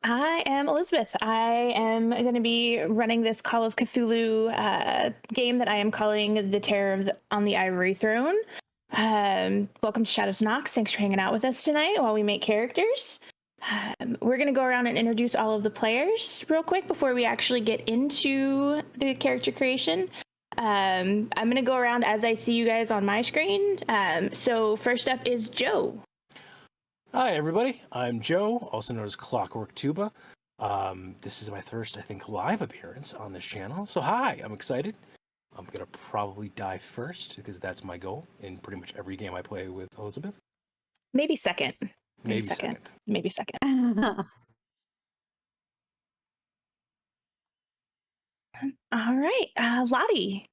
I am Elizabeth. I am going to be running this Call of Cthulhu game that I am calling The Terror on the Ivory Throne. Welcome to Shadows Nox. Thanks for hanging out with us tonight while we make characters. We're going to go around and introduce all of the players real quick before we actually get into the character creation. I'm going to go around as I see you guys on my screen. So first up is Joe. Hi, everybody. I'm Joe, also known as Clockwork Tuba. This is my first, I think, live appearance on this channel. So hi, I'm excited. I'm going to probably die first because that's my goal in pretty much every game I play with Elizabeth. Maybe second. Maybe second. Maybe second. All right. Lottie.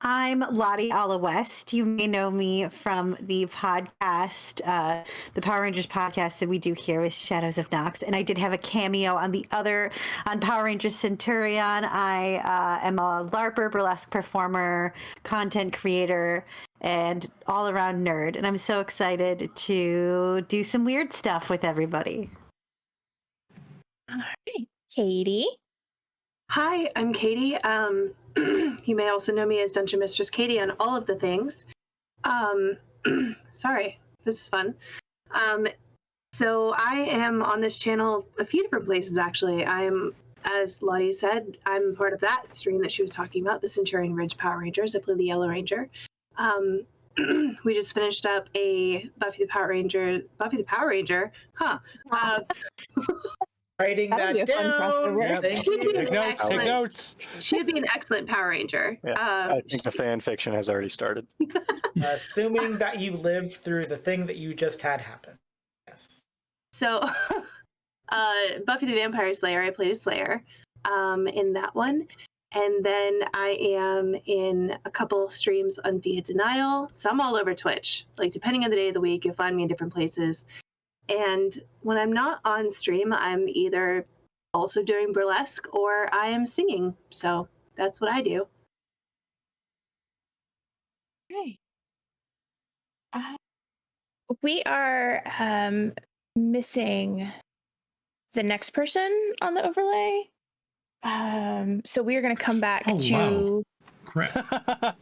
I'm Lottie West. You may know me from the podcast, the Power Rangers podcast that we do here with Shadows of Nox. And I did have a cameo on Power Rangers Centurion. I am a LARPer, burlesque performer, content creator, and all around nerd. And I'm so excited to do some weird stuff with everybody. All right. Katie. Hi, I'm Katie. You may also know me as Dungeon Mistress Katie on all of the things. Sorry, this is fun. So I am on this channel a few different places, actually. As Lottie said, I'm part of that stream that she was talking about, the Centurion Ridge Power Rangers. I play the Yellow Ranger. We just finished up a Buffy the Power Ranger, Writing that down. Yep. Thank you. Take notes. She'd be an excellent Power Ranger. Yeah, I think the fan fiction has already started. Assuming that you lived through the thing that you just had happen. Yes. So, Buffy the Vampire Slayer, I played a Slayer in that one. And then I am in a couple streams on Dia Denial. So I'm all over Twitch. Like, depending on the day of the week, you'll find me in different places. And when I'm not on stream, I'm either also doing burlesque or I am singing. So that's what I do. Great. We are missing the next person on the overlay. So we are going to come back to... Wow. Crap.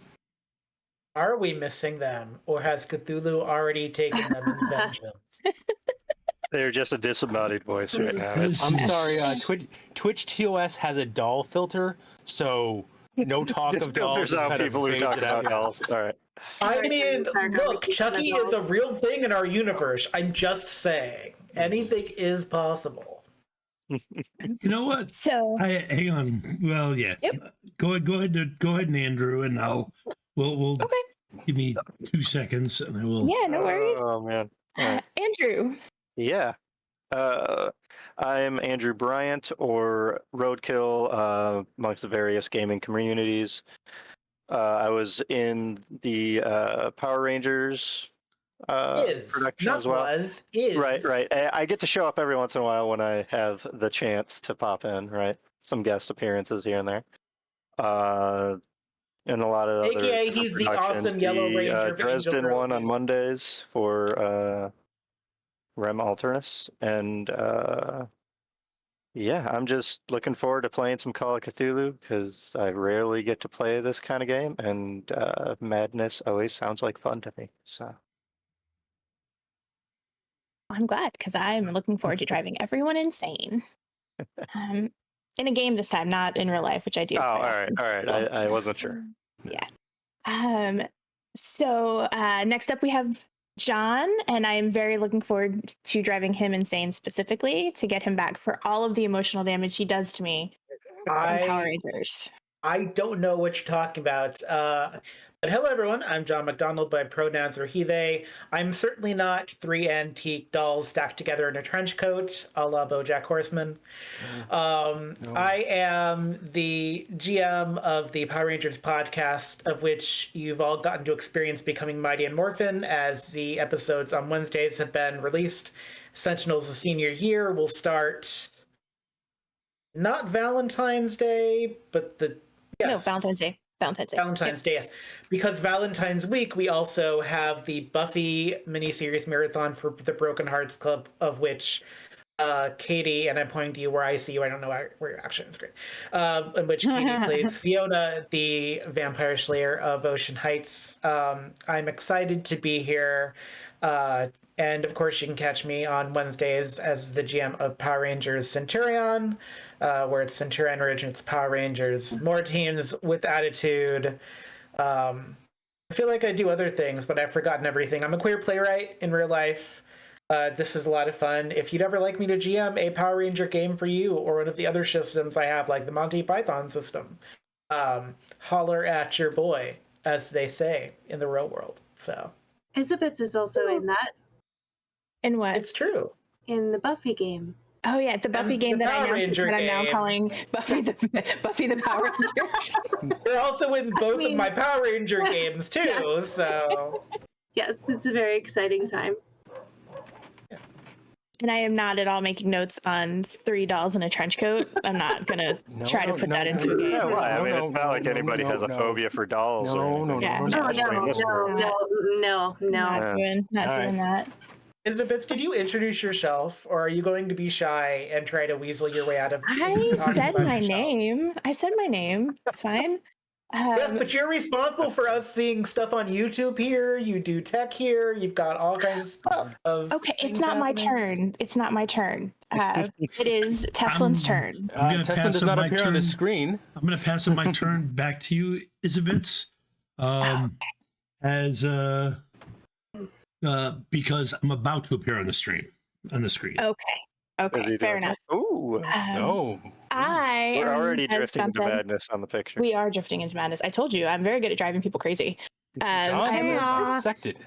Are we missing them, or has Cthulhu already taken them in vengeance? They're just a disembodied voice right now. I'm sorry, Twitch TOS has a doll filter, so no talk Just of dolls. filters out kind of people who fades talk it out, about dolls. All right. I mean, look, Chucky is a real thing in our universe. I'm just saying, anything is possible. You know what? So Hang on. Well, yeah. Yep. Go ahead, Andrew, and we'll okay. give me 2 seconds, and I will. Yeah, no worries. Oh man. All right. Andrew. Yeah. I'm Andrew Bryant, or Roadkill, amongst the various gaming communities. I was in the Power Rangers production as well. Right. I get to show up every once in a while when I have the chance to pop in, right? Some guest appearances here and there. And a lot of AKA, other he's the awesome Yellow Ranger. Dresden one on Mondays for Rem Alternus, and yeah, I'm just looking forward to playing some Call of Cthulhu because I rarely get to play this kind of game, and madness always sounds like fun to me. So I'm glad, because I'm looking forward to driving everyone insane. In a game this time, not in real life, which I do. Oh, all right. I wasn't sure. Yeah. So next up we have John, and I am very looking forward to driving him insane specifically to get him back for all of the emotional damage he does to me on Power Rangers. I don't know what you're talking about. But hello, everyone. I'm John McDonald by pronouns or he, they. I'm certainly not 3 antique dolls stacked together in a trench coat, a la BoJack Horseman. I am the GM of the Power Rangers podcast, of which you've all gotten to experience becoming Mighty and Morphin, as the episodes on Wednesdays have been released. Sentinels of Senior Year will start not Valentine's Day, but No, Valentine's Day. Valentine's Day, yes. Because Valentine's week, we also have the Buffy miniseries marathon for the Broken Hearts Club, of which Katie, and I'm pointing to you where I see you. I don't know where you're actually on the screen. In which Katie plays Fiona, the vampire slayer of Ocean Heights. I'm excited to be here. And of course, you can catch me on Wednesdays as the GM of Power Rangers Centurion, where it's Centurion Origins Power Rangers. More teams with attitude. I feel like I do other things, but I've forgotten everything. I'm a queer playwright in real life. This is a lot of fun. If you'd ever like me to GM a Power Ranger game for you or one of the other systems I have, like the Monty Python system, holler at your boy, as they say in the real world. So Isabeth is also in that. In what? it's true. In the Buffy game. Oh yeah, the Buffy And game the that Power Ranger I'm now game. calling Buffy the Power Ranger. You're also in both of my Power Ranger games too. Yeah. So Yes, it's a very exciting time. And I am not at all making notes on 3 dolls in a trench coat. I'm not gonna try to put that into a game. Yeah, why? I mean, No, it's not like no, anybody no, has a no. phobia for dolls. No, or no, anything. Yeah. No, Especially in this world. no. Not All doing that. Elizabeth, did you introduce yourself, or are you going to be shy and try to weasel your way out of? I talking said about my yourself? name. I said my name. It's fine. Yes, but you're responsible for us seeing stuff on YouTube here. You do tech here. You've got all kinds of. Okay, it's things not my happening. turn. It's not my turn. It is Teslan's turn. I'm gonna Tesla pass does up not my appear on the turn. screen. I'm going to pass up my turn back to you, Isabeth, as because I'm about to appear on the screen. Okay. As he Okay. Fair does. enough. Ooh, No. I we're am, already as drifting John into said, madness on the picture. we are drifting into madness. I told you, I'm very good at driving people crazy. John I am Chaos. dissected.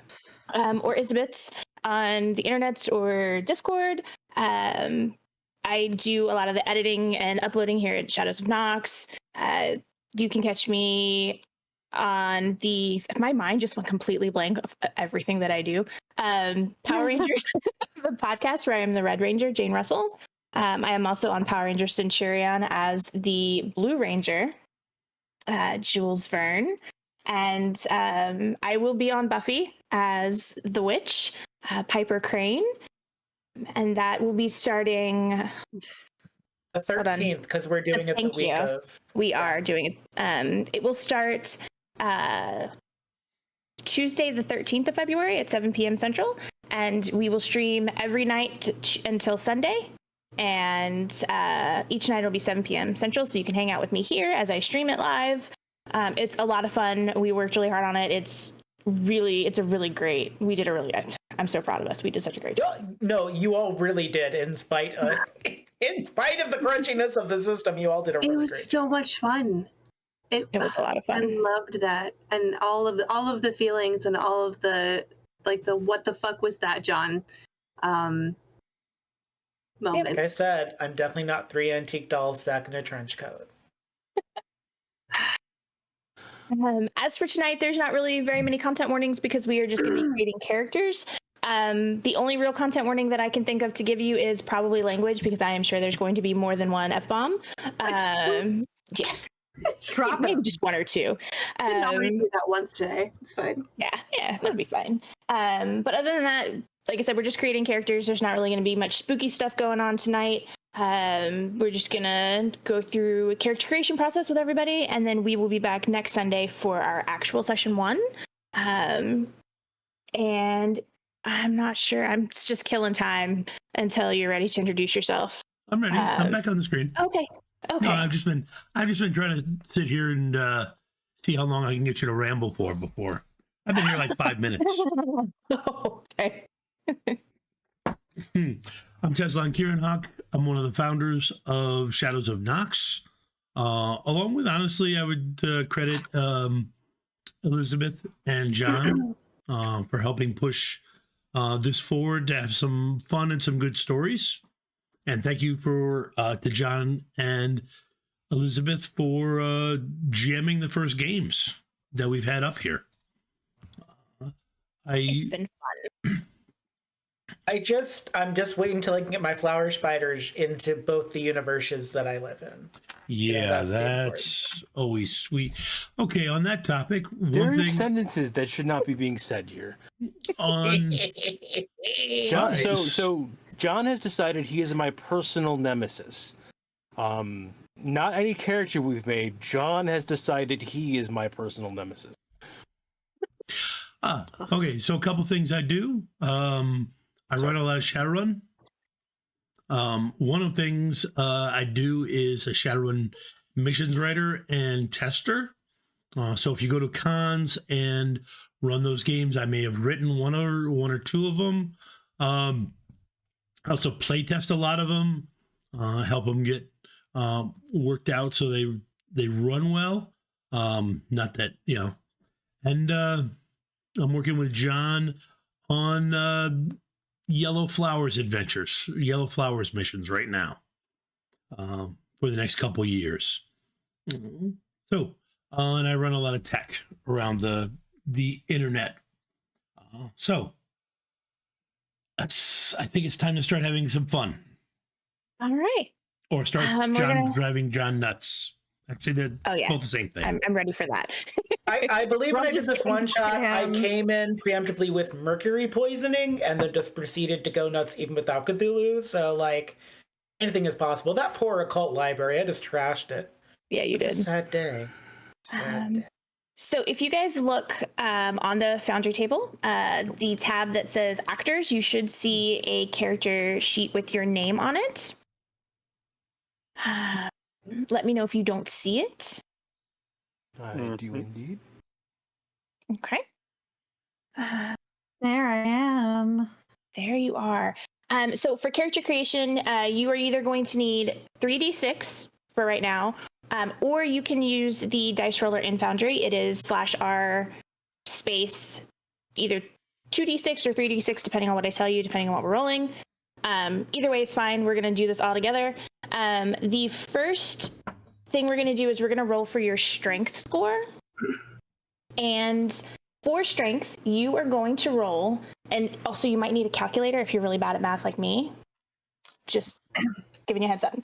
or Isabeth's on the internet or Discord. I do a lot of the editing and uploading here at Shadows of Nox. You can catch me on my mind just went completely blank of everything that I do. Power Rangers, the podcast where I am the Red Ranger, Jane Russell. I am also on Power Ranger Centurion as the Blue Ranger, Jules Verne. And I will be on Buffy as the Witch, Piper Crane. And that will be starting. The 13th, because we're doing it the Thank week you. of. We are doing it. It will start Tuesday, the 13th of February at 7 p.m. Central. And we will stream every night until Sunday. And each night will be 7 p.m. Central. So you can hang out with me here as I stream it live. It's a lot of fun. We worked really hard on it. It's a really great. We did a really. I'm so proud of us. We did such a great job. No, you all really did. In spite of the crunchiness of the system, you all did a really It was great. so much fun. It was a lot of I fun. loved that, and all of the feelings and all of the what the fuck was that, John? Moment. Like I said, I'm definitely not 3 antique dolls stuck in a trench coat. As for tonight, there's not really very many content warnings because we are just going to be creating characters. The only real content warning that I can think of to give you is probably language, because I am sure there's going to be more than one F-bomb. Yeah. Drop Maybe it. just one or two. I did not read that once today. It's fine. Yeah, that'll be fine. But other than that, like I said, we're just creating characters. There's not really going to be much spooky stuff going on tonight. We're just gonna go through a character creation process with everybody, and then we will be back next Sunday for our actual session 1. And I'm not sure. I'm just killing time until you're ready to introduce yourself. I'm ready. I'm back on the screen. Okay. No, I've just been trying to sit here and see how long I can get you to ramble for before. I've been here like 5 minutes. Okay. I'm Teslan Kierinhawk. I'm one of the founders of Shadows of Nox. Along with, honestly, I would credit Elizabeth and John for helping push this forward to have some fun and some good stories. And thank you to John and Elizabeth for jamming the first games that we've had up here. It's been fun. I'm just waiting till I can get my flower spiders into both the universes that I live in. Yeah, that's that's always sweet. Okay, on that topic, There one are thing sentences that should not be being said here. on John, Nice. so John has decided he is my personal nemesis. Not any character we've made. John has decided he is my personal nemesis. Okay, so a couple things I do. I run a lot of Shadowrun. One of the things I do is a Shadowrun missions writer and tester. So if you go to cons and run those games, I may have written one or two of them. I also play test a lot of them, help them get worked out so they run well. Not that, and I'm working with John on Yellow Flowers adventures, Yellow Flowers missions right now for the next couple years. So, and I run a lot of tech around the internet. So, I think it's time to start having some fun. All right. Or start driving John nuts. I'd say that it's both the same thing. I'm ready for that. I believe when I did this one shot, I came in preemptively with mercury poisoning and then just proceeded to go nuts even without Cthulhu. So, like, anything is possible. That poor occult library, I just trashed it. Yeah, you did. Sad day. Sad day. So if you guys look on the Foundry table, the tab that says Actors, you should see a character sheet with your name on it. Let me know if you don't see it. I do indeed. Okay. There I am. There you are. So for character creation, you are either going to need 3d6 for right now, or you can use the dice roller in Foundry. It is /r space either 2d6 or 3d6, depending on what I tell you, depending on what we're rolling. Either way is fine. We're going to do this all together. The first thing we're going to do is we're going to roll for your strength score. And for strength, you are going to roll, and also you might need a calculator if you're really bad at math like me. Just giving you a heads up.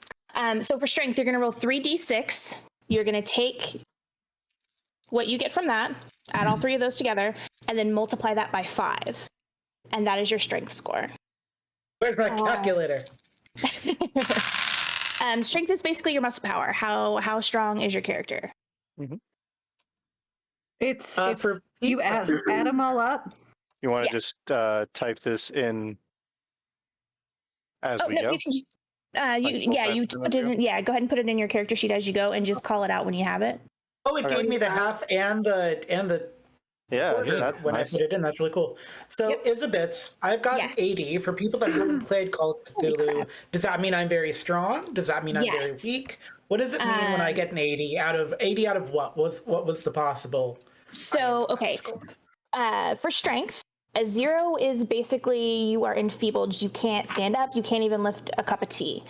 So for strength, you're going to roll 3d6. You're going to take what you get from that, add all three of those together, and then multiply that by 5. And that is your strength score. Where's my calculator? Strength is basically your muscle power. How strong is your character? Mm-hmm. It's for you add them all up. You want to just type this in as we go? You can just put it in, go ahead and put it in your character sheet as you go, and just call it out when you have it. Oh, it gave me the half and the quarter when I put it in. That's really cool. So, Isabits, I've got 80. For people that haven't played Call of Cthulhu, does that mean I'm very strong? Does that mean I'm very weak? What does it mean when I get an 80 out of what? What was the possible? So, okay. For strength, a 0 is basically you are enfeebled. You can't stand up. You can't even lift a cup of tea.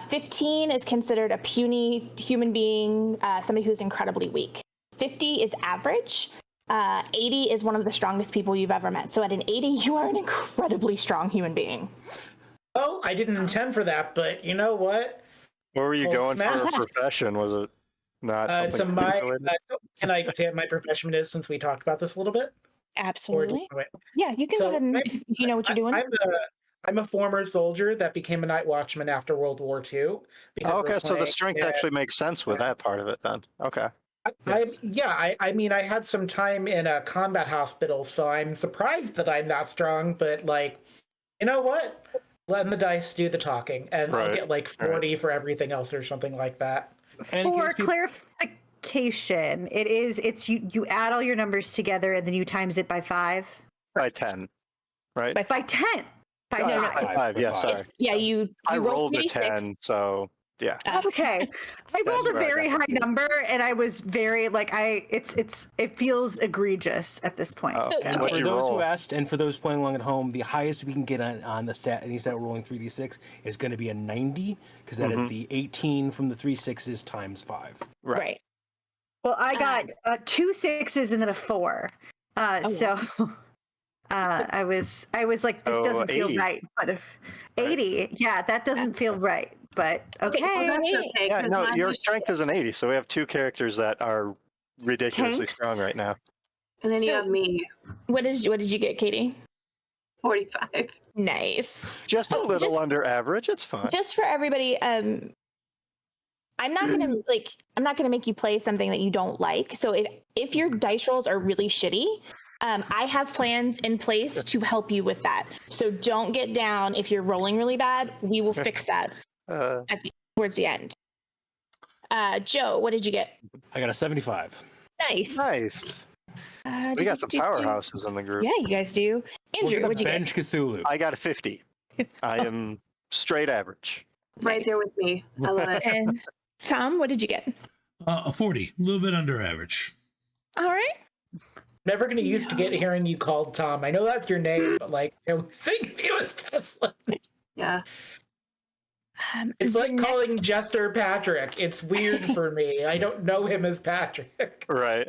15 is considered a puny human being, somebody who's incredibly weak. 50 is average. 80 is one of the strongest people you've ever met. So at an 80, you are an incredibly strong human being. Well, I didn't intend for that, but you know what? Where were you going for a profession? Was it not something can I say what my profession is, since we talked about this a little bit? Absolutely. Yeah, you can go ahead and if you know what you're doing. I'm a former soldier that became a night watchman after World War II. Okay, so the strength actually makes sense with that part of it then. Okay. I mean, I had some time in a combat hospital, so I'm surprised that I'm that strong, but, like, you know what? Letting the dice do the talking, and I'll get, like, 40 for everything else or something like that. And for clarification, it's you add all your numbers together and then you times it by 5? By 10, right? By 10. By 5, yeah, sorry. I rolled a 10, so... Yeah. Okay. I rolled a very high number, and I was very it feels egregious at this point. So, for those who asked, and for those playing along at home, the highest we can get on the stat, any stat rolling 3d6 is going to be a 90, because that is the 18 from the 3 6s times 5. Right. Well, I got 2 6s and then a 4. So I was like, this doesn't feel right. But if 80, that doesn't feel right. But okay. Your strength is an 80, so we have 2 characters that are ridiculously strong right now. And then you have me. What did you get, Katie? 45. Nice. Just a Oh, little just- under average. It's fine. Just for everybody, I'm not gonna make you play something that you don't like. So if your dice rolls are really shitty, I have plans in place to help you with that. So don't get down if you're rolling really bad. We will fix that towards the end. Joe, what did you get? I got a 75. Nice. Nice. We got some powerhouses in the group. Yeah, you guys do. Andrew, what'd you get? Bench Cthulhu. I got a 50. I am straight average. Right there with me. I love it. And Tom, what did you get? A 40, a little bit under average. All right. Never going to used to get hearing you called Tom. I know that's your name, but like, I was thinking of you as Tesla. Yeah. It's the like calling Jester Patrick. It's weird for me. I don't know him as Patrick. Right.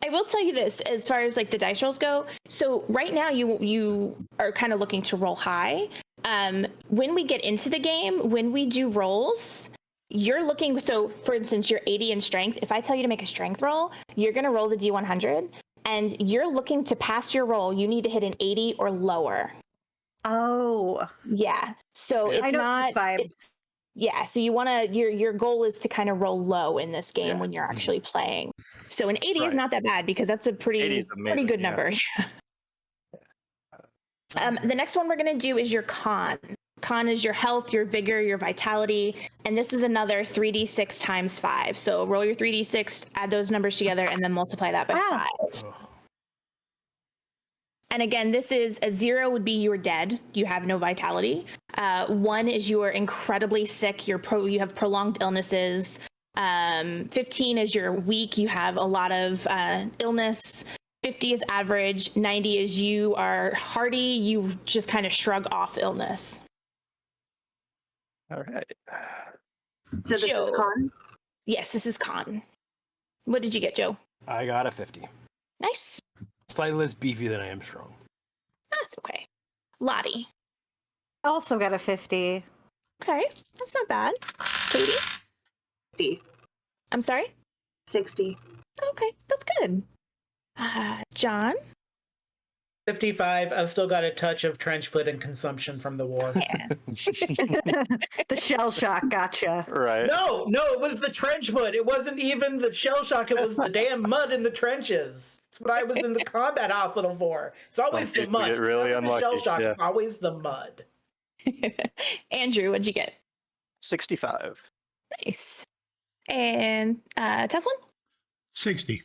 I will tell you this, as far as like the dice rolls go. So right now you are kind of looking to roll high. When we get into the game, when we do rolls, you're looking. So for instance, you're 80 in strength. If I tell you to make a strength roll, you're going to roll the D100, and you're looking to pass your roll. You need to hit an 80 or lower. Oh, Yeah. So it's I know not. this vibe. Yeah, so you want to, your goal is to kind of roll low in this game Yeah. when you're actually playing. So an 80 is Right. not that bad because that's a 80 pretty is amazing, good yeah. number. The next one we're going to do is your con. Con is your health, your vigor, your vitality, and this is another 3d6 times 5. So roll your 3d6, add those numbers together, and then multiply that by Wow. 5. And again, this is a 0 would be you're dead. You have no vitality. 1 is you're incredibly sick. You have prolonged illnesses. 15 is you're weak. You have a lot of illness. 50 is average. 90 is you are hardy. You just kind of shrug off illness. All right. So this is Joe. con. Yes, this is con. What did you get, Joe? I got a 50. Nice. Slightly less beefy than I am strong. That's okay. Lottie. Also got a 50. Okay, that's not bad. Katie? 60. I'm sorry? 60. Okay, that's good. John? 55. I've still got a touch of trench foot and consumption from the war. Yeah. The shell shock gotcha. Right. No, it was the trench foot. It wasn't even the shell shock. It was the damn mud in the trenches. That's what I was in the combat hospital for. It's always the mud. get really It's never the unlucky, shell shock. yeah. It's always the mud. Andrew, what'd you get? 65. Nice. And Teslan? 60.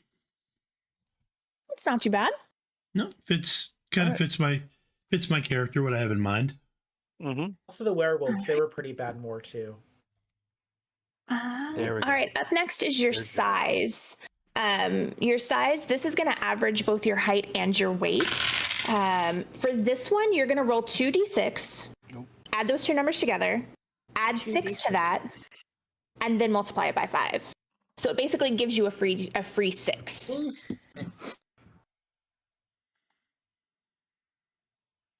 It's not too bad. No, kind of fits my character, what I have in mind. Mm-hmm. Also, the werewolves, they were pretty bad in war, too. There we go. All right, up next is your size. Your size, this is going to average both your height and your weight. For this one, you're going to roll 2d6, add those two numbers together, add 6 to that, and then multiply it by 5. So it basically gives you a free 6.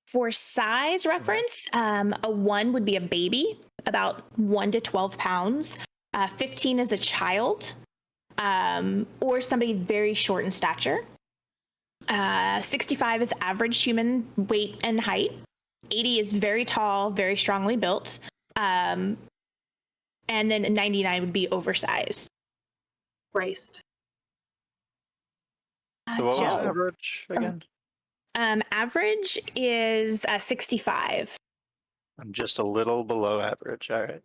For size reference, a 1 would be a baby, about 1 to 12 pounds. 15 is a child, or somebody very short in stature. 65 is average human weight and height. 80 is very tall, very strongly built. And then 99 would be oversized. Christ. So what was Joe. average again? Average is 65. I'm just a little below average. All right.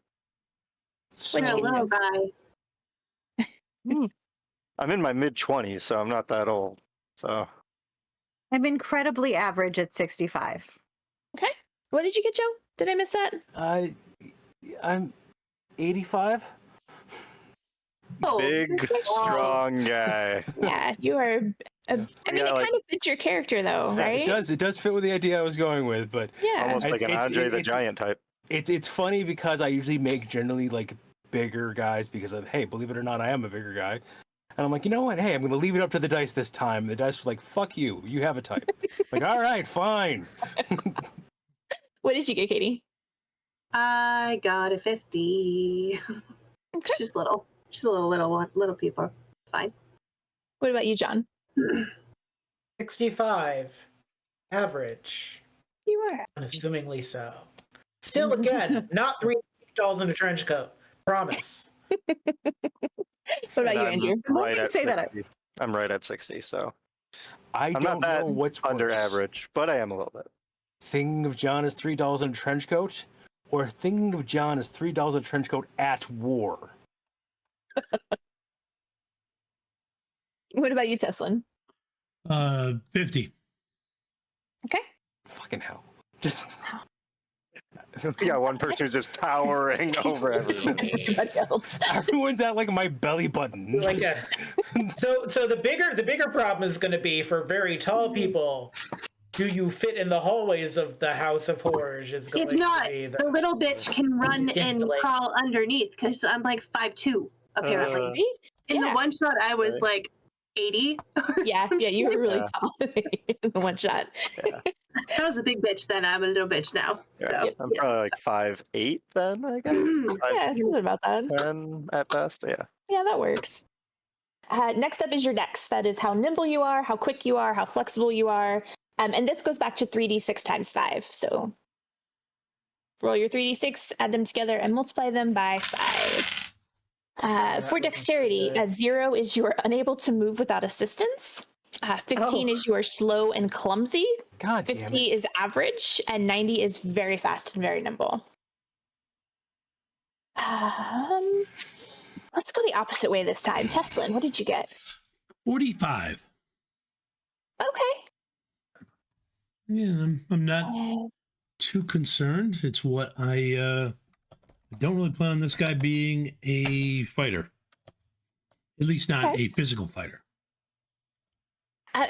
What'd Yeah, you little guy. I'm in my mid-20s, so I'm not that old. So I'm incredibly average at 65. Okay. What did you get, Joe? Did I miss that? I'm 85. Oh, big, strong guy. Yeah, you are. I mean, Yeah, it like- kind of fits your character, though, right? It does fit with the idea I was going with, but Yeah. Almost like an It's- Andre the it's- Giant type. it's funny because I usually make generally like bigger guys because of, hey, believe it or not, I am a bigger guy. And I'm like, you know what? Hey, I'm going to leave it up to the dice this time. The dice were like, fuck you. You have a type. Like, all right, fine. What did you get, Katie? I got a 50. Okay. She's little. She's a little one. Little people. It's fine. What about you, John? 65. Average. You are. Unassumingly so. Still, again, not $3 in a trench coat. Promise. What about you, Andrew? Right at say that. 60. I'm right at 60, so I I'm don't not that know what's under worse. average, but I am a little bit. Thinking of John as $3 in a trench coat, or thinking of John as $3 in a trench coat at war. What about you, Teslan? 50. Okay. Fucking hell. Just We got one person who's just towering over everybody. Everybody else. everyone's at like my belly button. Like that. So the bigger problem is going to be for very tall people. Do you fit in the hallways of the House of Horrors? Is going If not, to be the little bitch can run and Like- crawl underneath because I'm like 5'2", apparently. In the Yeah. one shot, I was Okay. like 80. Yeah, you were really Yeah. tall in the one shot. I was a big bitch then. I'm a little bitch now. Yeah, So I'm probably like 5'8" then, I guess. Yeah, something about that. 5'10" at best, yeah. Yeah, that works. Next up is your dex. That is how nimble you are, how quick you are, how flexible you are. And this goes back to 3d6 times 5. So roll your 3d6, add them together, and multiply them by 5. For dexterity, 0 is you are unable to move without assistance. 15 is you are slow and clumsy. God damn 50 it. is average, and 90 is very fast and very nimble. Let's go the opposite way this time. Teslan, what did you get? 45. Okay. Yeah, I'm not Uh, too concerned. It's what I don't really plan on this guy being a fighter. At least not Okay. a physical fighter.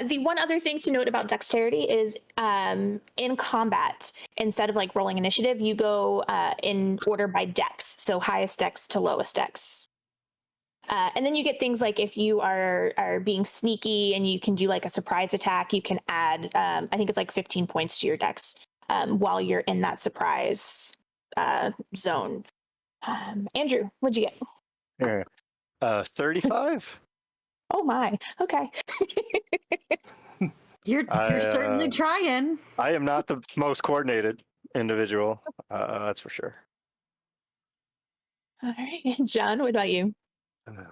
The one other thing to note about dexterity is in combat, instead of like rolling initiative, you go in order by dex. So highest dex to lowest dex. And then you get things like if you are being sneaky and you can do like a surprise attack, you can add, I think it's like 15 points to your dex while you're in that surprise zone. Andrew, what'd you get? Here. 35? Oh my, okay. You're certainly trying. I am not the most coordinated individual, that's for sure. All right, John, what about you?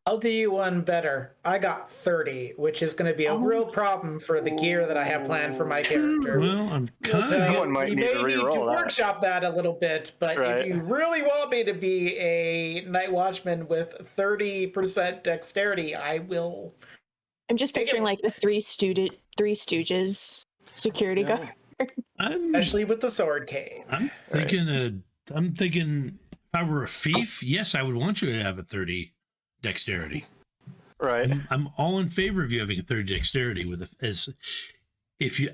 I'll do you one better. I got 30, which is going to be a real problem for the gear that I have planned for my character. Well, I'm kind So of Someone might we need may to need to re-roll that. workshop that a little bit, but Right. if you really want me to be a night watchman with 30% dexterity, I will. I'm just Take it. picturing like the Three Stooges security Yeah. guard. Especially with the sword cane. I'm thinking if I were a thief, yes, I would want you to have a 30 dexterity. Right. I'm all in favor of you having a 30 dexterity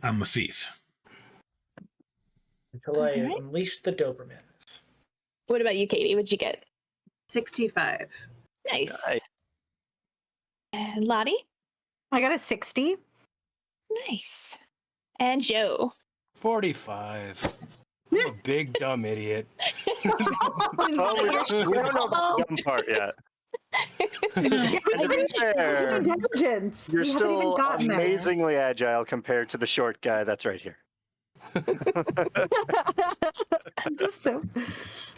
I'm a thief. Until I Alright. unleash the Dobermans. What about you, Katie? What'd you get? 65. Nice. Nice. And Lottie? I got a 60. Nice. And Joe? 45. I'm a big dumb idiot. Oh, we don't know the dumb part yet. And to be fair, Intelligence. you're We haven't even still gotten there. amazingly agile compared to the short guy that's right here. I'm just so.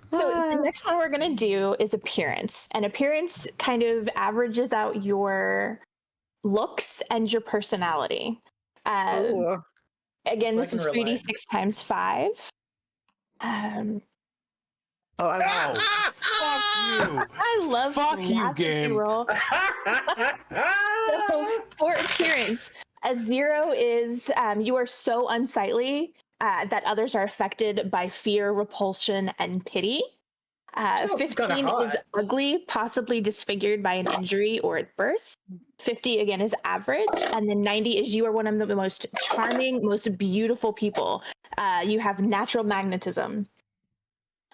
So the next one we're going to do is appearance. And appearance kind of averages out your looks and your personality. Oh. Again, It's this like in is real 3d6 times 5. Oh, I Oh, fuck you. I love Fuck the you, last game. roll. So for appearance, a 0 is you are so unsightly that others are affected by fear, repulsion, and pity. Sounds kinda 15 is hot. ugly, possibly disfigured by an injury or at birth. 50 again is average, and then 90 is you are one of the most charming, most beautiful people. You have natural magnetism.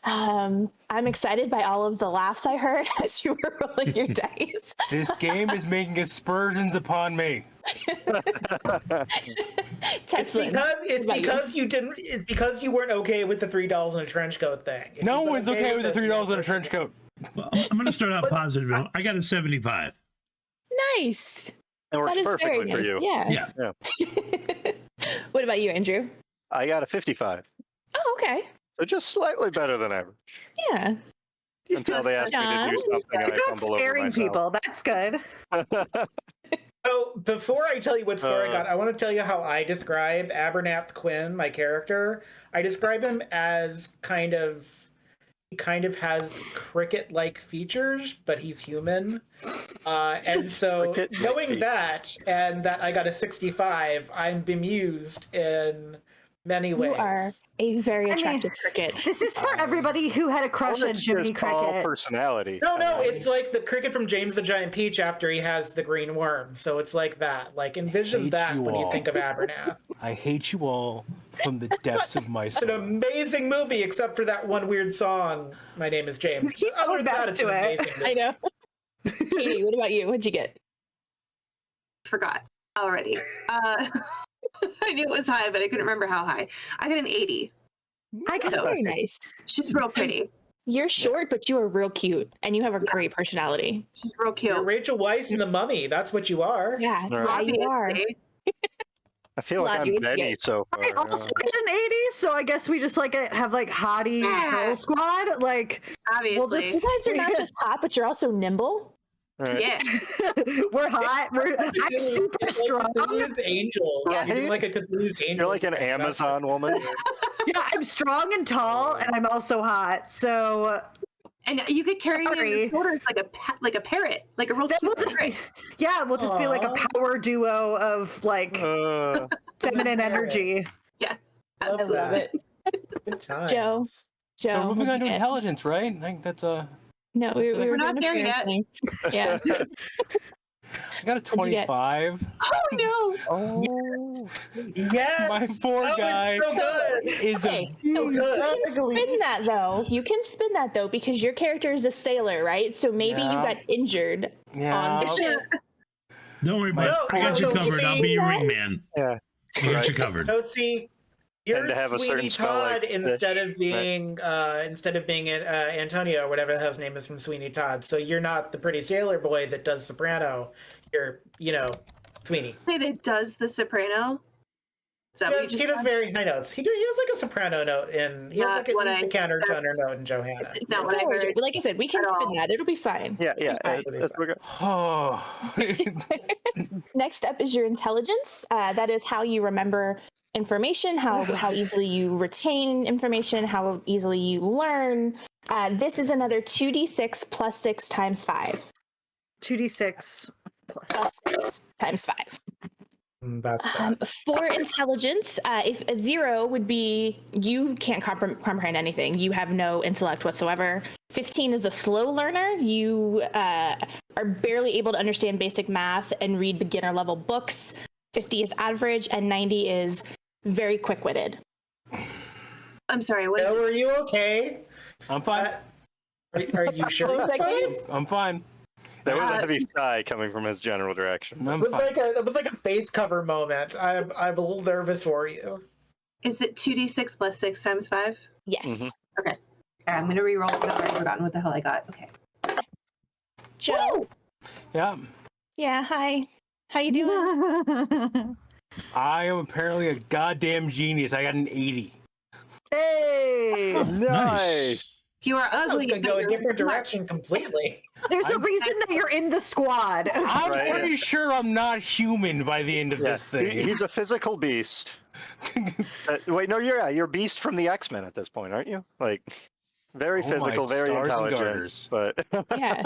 I'm excited by all of the laughs I heard as you were rolling your dice. This game is making aspersions upon me. Teslan, It's what about because you didn't. It's because you weren't okay with the $3 in a trench coat thing. If No you'd been one's okay with the $3 in a trench coat. Well, I'm going to start out positive. I got a 75. Nice. It works That is very perfectly for nice. you. Yeah. Yeah. What about you, Andrew? I got a 55. Oh, okay. So just slightly better than average. Yeah. Until they ask me to do something and I You're not fumble over scaring myself. people. That's good. So before I tell you what score I got, I want to tell you how I describe Abernath Quinn, my character. I describe him as he kind of has cricket-like features, but he's human. And so knowing that, and that I got a 65, I'm bemused in many ways. You are a very attractive cricket. This is for everybody who had a crush on Jiminy All Cricket. personality. No, it's like the cricket from James the Giant Peach after he has the green worm. So it's like that. Like envision that when you think of Abernath. I hate you all from the depths of my It's an soul. amazing movie, except for that one weird song, My Name is James. Keep But other going than that, back it's to an it. amazing I movie. know. Katie, what about you? What'd you get? Forgot already. I knew it was high, but I couldn't remember how high. I got an 80. I got Very nice. She's real pretty. You're short, but you are real cute, and you have a great personality. She's real cute. You're Rachel Weisz in The Mummy. That's what you are. Yeah, Right. yeah, you are. Obviously. I feel like Lottie, I'm what'd you Benny get? so far. I also get an 80, so I guess we just have hottie girl squad. Like Obviously. we'll just You guys are not just hot, but you're also nimble. Right. Yeah. we're hot. I'm super strong. Cthulhu's angel. Right? You're like a Cthulhu's angel. You're like an Amazon woman. Yeah, I'm strong and tall, and I'm also hot. So And you could carry me on Sorry. your shoulders like a parrot, like a real then cute we'll just parrot. we'll just be like a Aw. power duo of like feminine energy. Yes. Love I love that. it. Good times. Joe. So Joe, moving on what'd to you get? intelligence, right? I think that's a. No, we We're were not doing there a yet. thing. Yeah. I got a What'd you get? 25. Oh no. Oh, Yes. my poor Oh, it's guy so good. is Hey, a. so you can spin that though. You can spin that though because your character is a sailor, right? So maybe you Yeah. got injured on Yeah. the ship. Don't worry about it. No, I got you so covered. I'll be your wingman. Yeah. I got Right. you covered. No, see, you're And to have a Sweeney certain spell Todd like instead fish, of being Antonio or whatever the hell's name is from Sweeney Todd. So you're not the pretty sailor boy that does soprano. You're, Sweeney. Say that does the soprano. Is that what you He just does said? very high notes. He has like a soprano note in. He has Not like at what least a I- countertenor that's- note in Johanna. It's not what I Don't worry, heard. Joe. Like I said, we can at spin all. that. It'll be fine. Yeah, yeah. Fine. we're good. Oh. Next up is your intelligence. That is how you remember information, how easily you retain information, how easily you learn. This is another 2d6 plus 6 times 5. 2d6 Plus 6 times 5. That's bad. For intelligence, if a 0 would be you can't comprehend anything, you have no intellect whatsoever. 15 is a slow learner. You are barely able to understand basic math and read beginner level books. 50 is average, and 90 is very quick-witted. I'm sorry. What? Joe, are you okay? I'm fine. Are you sure? What was you're that, fine? Gabe? I'm fine. There was a heavy sigh coming from his general direction. I'm It was fine. like a face cover moment. I'm a little nervous for you. Is it 2d6 plus 6 times 5? Yes. Mhm. Okay. All right, I'm gonna re-roll because I've already forgotten what the hell I got. Okay. Joe? Yeah. Yeah, hi. How you doing? I am apparently a goddamn genius. I got an 80. Hey, Nice. You are I was ugly. going to go a but you're different smart. direction completely. there's a reason that you're in the squad. I'm Right. pretty sure I'm not human by the end of Yeah. this thing. He's a physical beast. Wait, no, you're Beast from the X-Men at this point, aren't you? Like, very Oh my physical, very stars and intelligent. garters. But Yeah.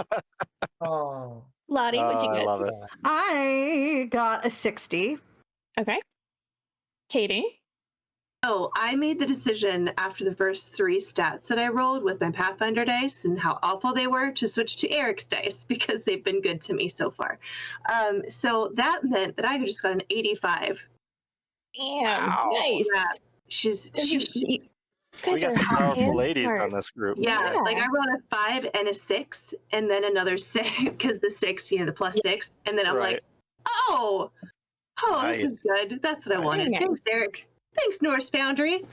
Oh. Lottie, what'd you I get? love it. I got a 60. Okay. Katie? Oh, I made the decision after the first 3 stats that I rolled with my Pathfinder dice and how awful they were to switch to Eric's dice because they've been good to me so far. So that meant that I just got an 85. Damn, Wow. nice. Yeah, So you We guys got are some hot powerful and ladies smart. on this group. yeah, Yeah. like I rolled a 5 and a 6, and then another 6 because the 6, the plus 6, and then I'm Right. like, oh, Nice. this is good. That's what I wanted. Nice. Thanks, Eric. Thanks, Norse Foundry.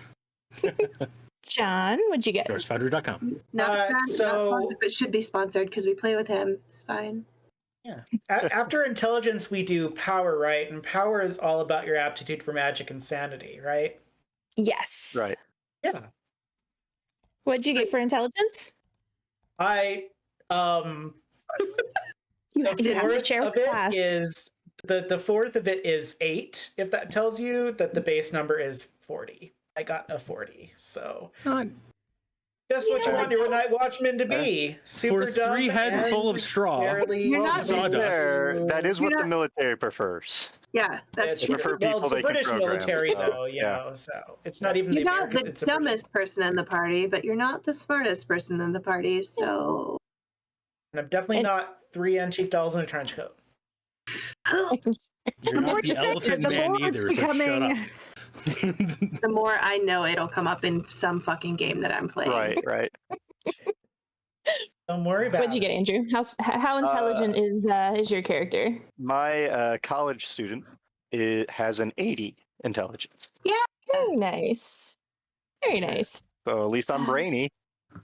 John, what'd you get? NorseFoundry.com. Not so- sponsored, but should be sponsored because we play with him. It's fine. Yeah. After intelligence, we do power, right? And power is all about your aptitude for magic and sanity, right? Yes. Right. Yeah. What'd you get for intelligence? I You the have to fourth share of with it class. is the fourth of it is 8. If that tells you that the base number is 40, I got a 40. So Not just what you want your night watchman to be. Super for dumb 3 heads and full of straw. barely You're Well, not to be sawdust. fair, that is what You're the not- military prefers. Yeah, that's It's They true. prefer well, people it's the they can British program, military, so, though, you yeah. know, so it's not even You're the not American. the It's a British dumbest person in the party, but you're not the smartest person in the party, so. And I'm definitely not 3 antique dolls in a trench coat. You're not the More elephant the man more it's either, so shut becoming- up. The more I know, it'll come up in some fucking game that I'm playing. Right. Don't worry about What'd you get, it. Andrew? How intelligent is your character? My college student has an 80 intelligence. Very nice. Very nice. So at least I'm brainy.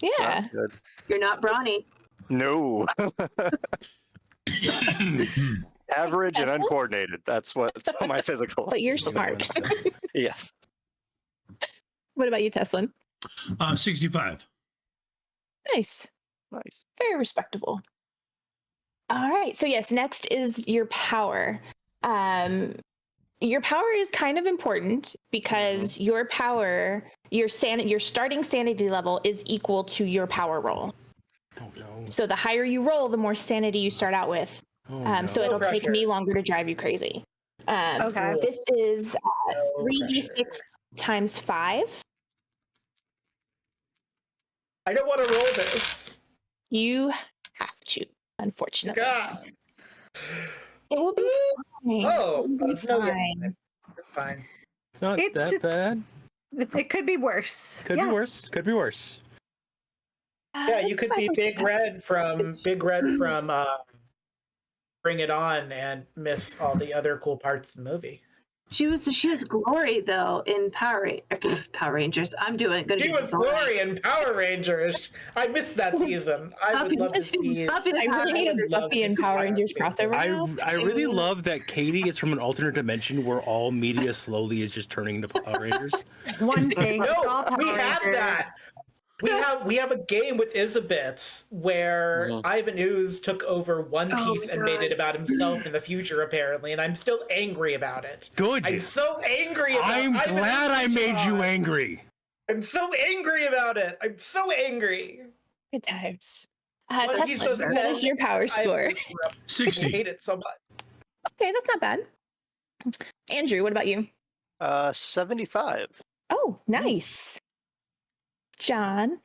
Yeah. That's good. You're not brawny. No. Average and Tesla? uncoordinated. That's what my physical. But you're smart. Yes. What about you, Teslan? 65. Nice. Nice. Very respectable. All right. So yes, next is your power. Your power is kind of important because your power, your starting sanity level is equal to your power roll. Oh no. So the higher you roll, the more sanity you start out with. Oh, no. So it'll take pressure. me longer to drive you crazy. Okay. This is No 3d6 pressure. times 5. I don't want to roll this. You have to, unfortunately. God. It will be fine. Oh, It will be no, yeah. fine. Fine. It's not that bad. It could be worse. Could be worse. Could be worse. Yeah, you It's could be fine. Big Red from Bring It On and miss all the other cool parts of the movie. She was Glory though in Power Rangers. She was Glory in Power Rangers. I missed that season. I would love to see. Buffy the I Power really need a Rangers. Buffy and Power Rangers crossover now. I really love that Katie is from an alternate dimension where all media slowly is just turning to Power Rangers. One thing. No, all Power we have Rangers. that. We have a game with Isabeth where Ivan Ooze took over One Piece and made God. it about himself in the future, apparently, and I'm still angry about it. Good. I'm so angry about I'm Ivan glad I Ooze, made you John. angry. I'm so angry about it. I'm so angry. Good times. One Piece Tesla, doesn't what is end. your power score? I 60. hate it so much. Okay, that's not bad. Andrew, what about you? 75. Oh, nice. John.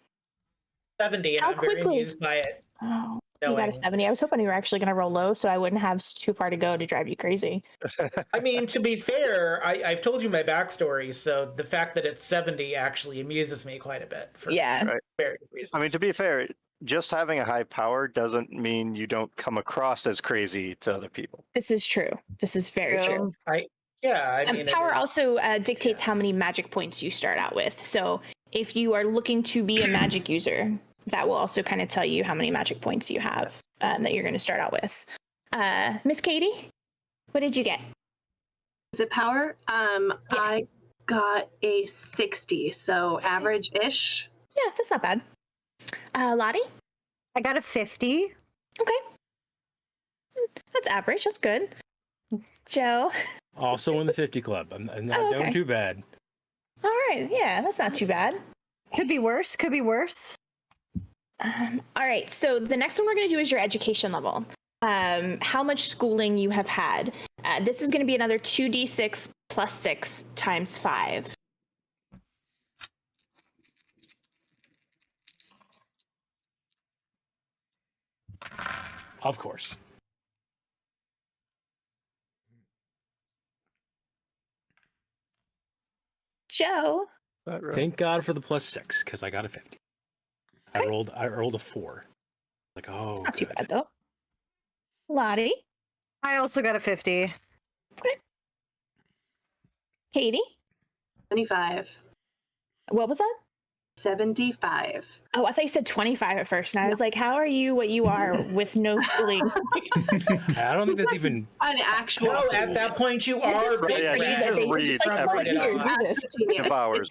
70, and How I'm very quickly? amused by it. Oh, you got Knowing. a 70. I was hoping you were actually going to roll low so I wouldn't have too far to go to drive you crazy. I mean, to be fair, I've told you my backstory, so the fact that it's 70 actually amuses me quite a bit. For Yeah. Right. various reasons. I mean, to be fair, just having a high power doesn't mean you don't come across as crazy to other people. This is true. This is very true. I mean, it Power is- also dictates how many magic points you start out with. So if you are looking to be a magic user, that will also kind of tell you how many magic points you have that you're going to start out with. Miss Katie, what did you get? Is it Power? I got a 60, so average-ish. Yeah, that's not bad. Lottie? I got a 50. Okay. That's average. That's good. Joe? Also in the 50 club. I'm not Oh, okay. doing too bad. All right. Yeah, that's not too bad. Could be worse. Could be worse. All right. So the next one we're going to do is your education level. How much schooling you have had. This is going to be another 2d6 plus 6 times 5. Of course. Joe? That right? Thank God for the plus 6 because I got a 50. I rolled a 4. Like, oh, It's not too good. bad, though. Lottie? I also got a 50. Katie? 25. What was that? 75. Oh, I thought you said 25 at first, and I was like, how are you what you are with no schooling? I don't think that's even An actual. No, at that point you are Just big yeah, like she red. just they read just like, oh, everything. here, do this. If hours.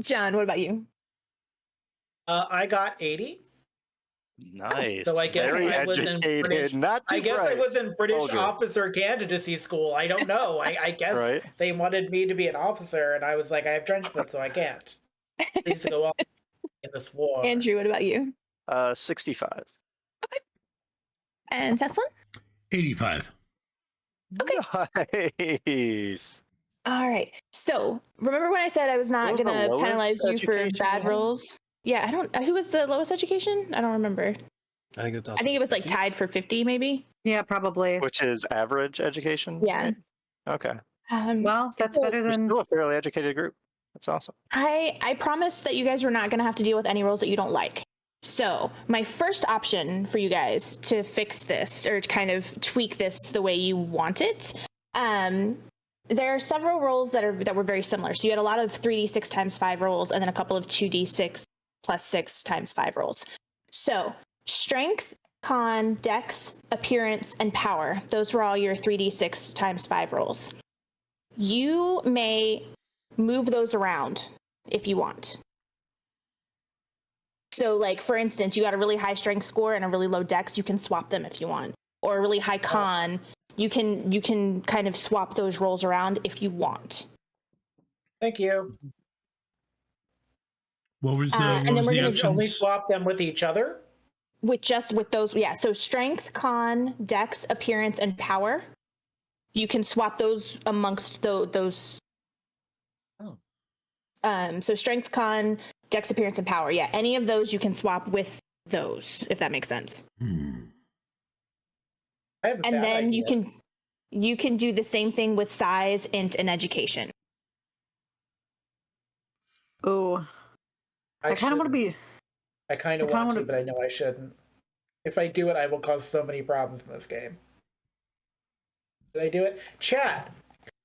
John, what about you? I got 80. Nice. So I guess Very I was in educated. British. Not too I guess bright. I was in British Soldier. officer candidacy school. I don't know. I guess Right. they wanted me to be an officer, and I was like, I have trench foot, so I can't. Please go on in this war. Andrew, what about you? 65. And Teslan? 85. Nice. All right. So remember when I said I was not What was going the to lowest penalize you for education bad you had? rolls? Yeah, I don't. Who was the lowest education? I don't remember. I think that's I think it was like tied for 50, maybe. Yeah, probably. Which is average education? Yeah. right? Okay. Well, that's So- better You're than. still a fairly educated group. That's awesome. I promised that you guys were not going to have to deal with any rolls that you don't like. So my first option for you guys to fix this or to kind of tweak this the way you want it, there are several rolls that were very similar. So you had a lot of 3d6 times 5 rolls and then a couple of 2d6 plus 6 times 5 rolls. So strength, con, dex, appearance, and power. Those were all your 3d6 times 5 rolls. You may move those around if you want. So, like, for instance, you got a really high strength score and a really low dex, you can swap them if you want. Or a really high con, you can kind of swap those rolls around if you want. Thank you. What was the, And what then was we're the gonna Only options? swap them with each other? With those, yeah. So strength, con, dex, appearance, and power. You can swap those amongst those. Oh. So strength, con, dex, appearance, and power. Yeah, any of those you can swap with those, if that makes sense. I have a And bad then idea. you can do the same thing with size, int, and education. Oh, I kind of want to shouldn't. be. I kind of I kinda want to, wanna- but I know I shouldn't. If I do it, I will cause so many problems in this game. Should I do it? Chat.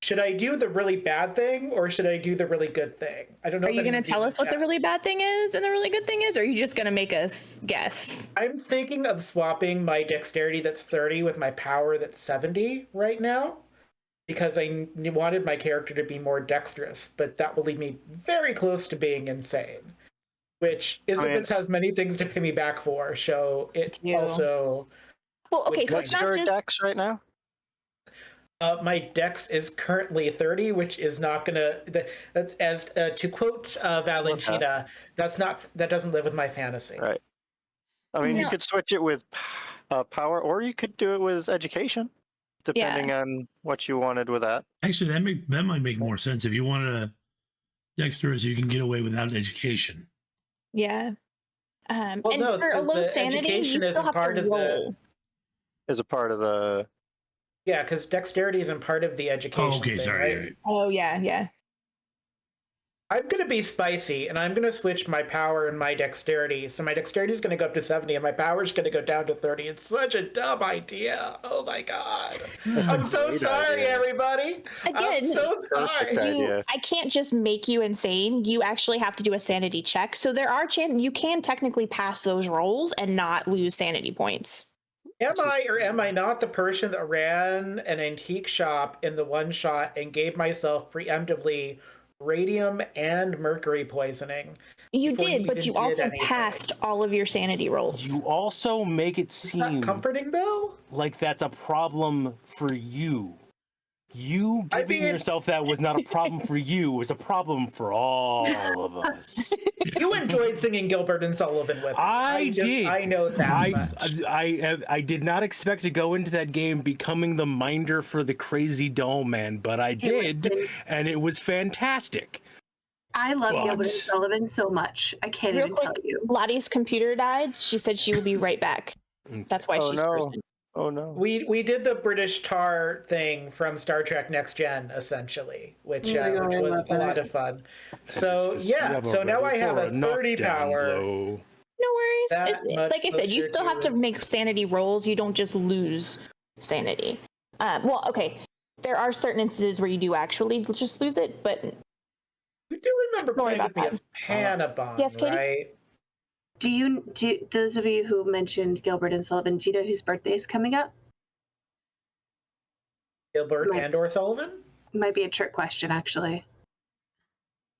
Should I do the really bad thing or should I do the really good thing? I don't know. Are if you going to anyone's tell in us what the chat. really bad thing is and the really good thing is, or are you just going to make us guess? I'm thinking of swapping my dexterity that's 30 with my power that's 70 right now because I wanted my character to be more dexterous, but that will leave me very close to being insane, which Isabeth has many things to pay me back for, so it Yeah. also... Well, okay, so What's it's not your just... dex right now? My dex is currently 30, which is not gonna. That's as to quote Valentina. That doesn't live with my fantasy. Right. I mean, you No. could switch it with power, or you could do it with education, depending on what you wanted with that. Actually, that might make more sense if you wanted a dexterous, you can get away without education. Yeah. Well, and no, for a because low the sanity, you education still isn't have part to of roll. As a part of the. Yeah, because dexterity isn't part of the education. Oh, okay, thing, sorry. right? Right. Oh, yeah. I'm gonna be spicy, and I'm gonna switch my power and my dexterity. So my dexterity is gonna go up to 70, and my power is gonna go down to 30. It's such a dumb idea. Oh my god! I'm so Great sorry, idea. everybody. I'm Again, so Perfect sorry. idea. I can't just make you insane. You actually have to do a sanity check. So there are you can technically pass those rolls and not lose sanity points. Am I or am I not the person that ran an antique shop in the one shot and gave myself preemptively radium and mercury poisoning? You Before did, you but even you did also anything. passed all of your sanity rolls. You also make it Is that seem comforting though? like that's a problem for you. You I giving mean- yourself that was not a problem for you. It was a problem for all of us. You enjoyed singing Gilbert and Sullivan with me. I did. I know that much. I did not expect to go into that game becoming the minder for the crazy doll man, but I did, listen. and it was fantastic. I love But- Gilbert and Sullivan so much. I can't Real even quick, tell you. Lottie's computer died. She said she will be right back. That's why Oh, she's no. frozen. Oh no. We did the British tar thing from Star Trek Next Gen, essentially, which Oh my God, I was love a lot that. of fun. So It's just, we yeah, have a so now I ready have for a 30 knockdown power. blow. No worries. That much Like I said, you closer still have to to- make sanity rolls. You don't just lose sanity. Well, okay. There are certain instances where you do actually just lose it, but You do remember Don't worry playing with about me that. as Panabon, Yes, Katie? right? Do those of you who mentioned Gilbert and Sullivan, do you know whose birthday is coming up? Gilbert Right. and or Sullivan? Might be a trick question, actually.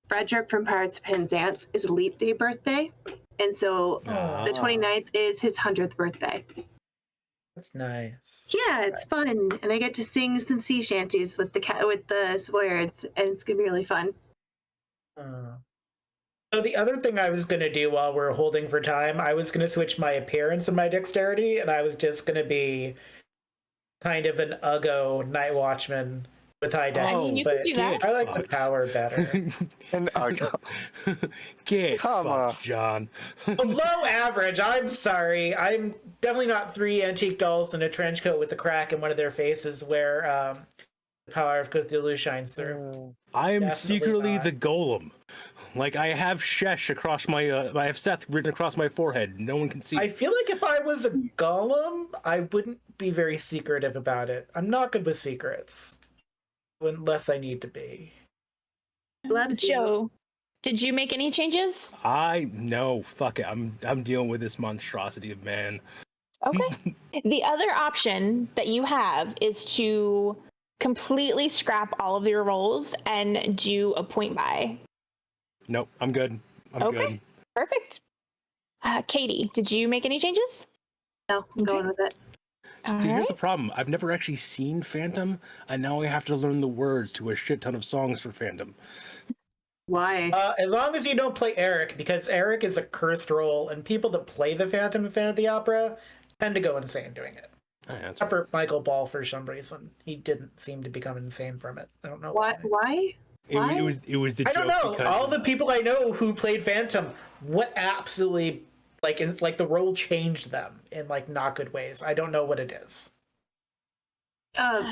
Frederick from Pirates of Penzance is a leap day birthday, and so the 29th is his 100th birthday. That's nice. Yeah, it's fun, and I get to sing some sea shanties with the Sawyers, and it's gonna be really fun. So the other thing I was going to do while we're holding for time, I was going to switch my appearance and my dexterity, and I was just going to be kind of an Uggo night watchman with high dex. I mean, you but can do that. I like the power better. An Uggo. Get Come on. fucked, John. Below average, I'm sorry. I'm definitely not 3 antique dolls in a trench coat with a crack in one of their faces where the power of Cthulhu shines through. I am Definitely secretly not. the golem. Like, I have Shesh across my, I have Seth written across my forehead. No one can see. I feel like if I was a golem, I wouldn't be very secretive about it. I'm not good with secrets. Unless I need to be. Loves you. Joe, did you make any changes? No, fuck it. I'm dealing with this monstrosity of man. Okay. The other option that you have is to completely scrap all of your rolls and do a point buy. Nope, I'm good. I'm Okay. good. Perfect. Katie, did you make any changes? No, I'm going with it. See, All here's the right. problem. I've never actually seen Phantom, and now I have to learn the words to a shit ton of songs for Phantom. Why? As long as you don't play Eric, because Eric is a cursed role, and people that play the Phantom in Phantom of the Opera tend to go insane doing it. Oh, yeah, that's Except for Michael Ball, for some reason. He didn't seem to become insane from it. I don't know Why? Why? It was the I joke don't know. because All the people I know who played Phantom, what absolutely, like, it's like the role changed them in, like, not good ways. I don't know what it is.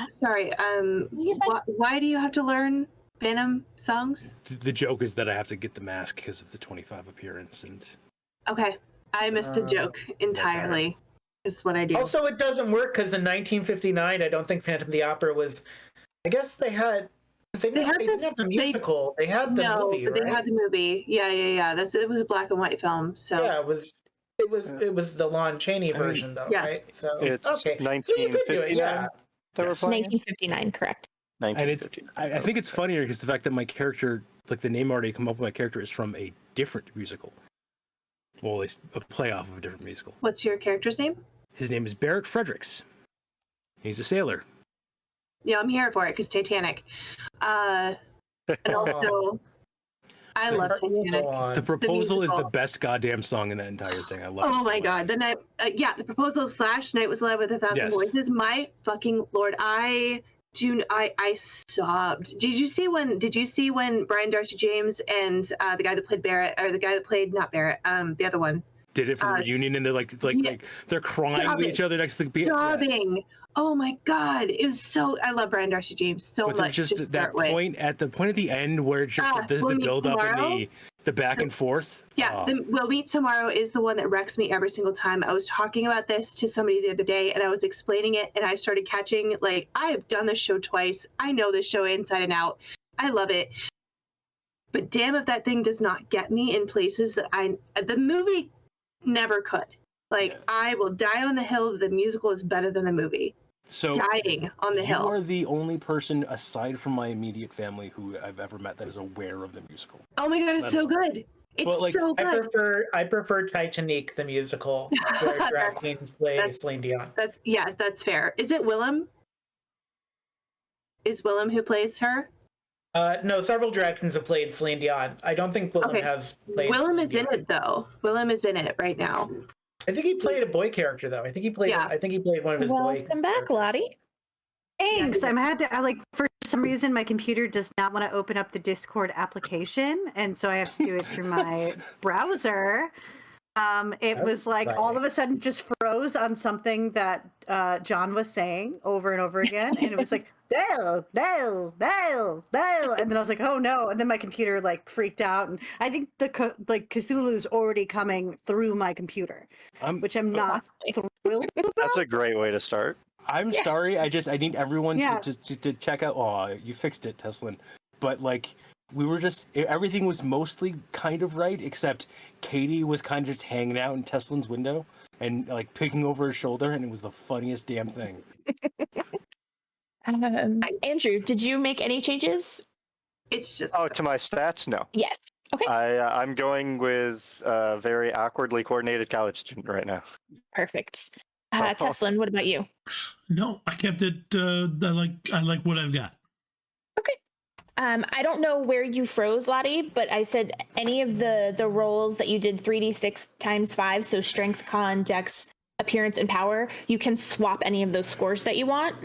Sorry. You're fine. Why do you have to learn Phantom songs? the joke is that I have to get the mask because of the 25 appearance, and Okay, I missed a joke entirely. Is what I do. Also, it doesn't work because in 1959, I don't think Phantom of the Opera was. I guess they had. They didn't have the musical. They had the movie, but right? they had the movie. Yeah. It was a black and white film. So Yeah, it was the Lon Chaney version, though, yeah. right? So It's okay, so you could do it, 1959 yeah. that we're Yes. playing? 1959, correct. and it's 1959. I think it's funnier because the fact that my character, like the name already come up with my character, is from a different musical. Well, it's a play off of a different musical. what's your character's name? His name is Barrett Fredericks. He's a sailor. Yeah, I'm here for it because Titanic. And also, I love Titanic. The proposal is the musical. best goddamn song in that entire thing. I love it. Oh so my much. god, the night, the proposal / Night Was Love with 1,000 Yes. Voices. My fucking lord, I sobbed. Did you see when Brian Darcy James and the guy that played Barrett, or the guy that played not Barrett, the other one, Did it for the reunion and they're like they're crying with each other next to the beat. sobbing? Oh my god, it was so. I love Brian Darcy James so But much. there's to just start that with. point at the end where it's just the We'll Meet build up Tomorrow. and the back and forth. Yeah, the We'll Meet Tomorrow is the one that wrecks me every single time. I was talking about this to somebody the other day, and I was explaining it, and I started catching, like, I have done this show twice. I know this show inside and out. I love it. But damn if that thing does not get me in places that the movie never could. Like, Yeah. I will die on the hill that the musical is better than the movie. So Dying on the you hill. are the only person aside from my immediate family who I've ever met that is aware of the musical. Oh my god, it's so good. It's But, like, so good. I prefer Titanic, the musical, where drag queens play Celine Dion. That's fair. Is it Willem? Is Willem who plays her? No, several drag queens have played Celine Dion. I don't think Willem Okay. has played. Willem Celine is in Dion. it though. Willem is in it right now. I think he played a boy character though. I think he played. Yeah. I think he played one of his boy. Welcome back, characters. Lottie. Thanks. For some reason, my computer does not want to open up the Discord application, and so I have to do it through my browser. It That's was like funny. all of a sudden just froze on something that John was saying over and over again, and it was like Dale, Dale, Dale, Dale, and then I was like, oh no, and then my computer like freaked out, and I think Cthulhu's already coming through my computer, which I'm not thrilled about. That's a great way to start. I'm sorry. I need everyone Yeah. to check out. Oh, you fixed it, Teslan. But like, we were just everything was mostly kind of right, except Katie was kind of just hanging out in Teslan's window and like picking over her shoulder, and it was the funniest damn thing. Andrew, did you make any changes? It's just Oh, to my stats? No. Yes. Okay. I'm going with a very awkwardly coordinated college student right now. Perfect. Teslan, what about you? No, I kept it. I like what I've got. Okay. I don't know where you froze, Lottie, but I said any of the rolls that you did 3d6 times 5, so strength, con, dex, appearance, and power, you can swap any of those scores that you want.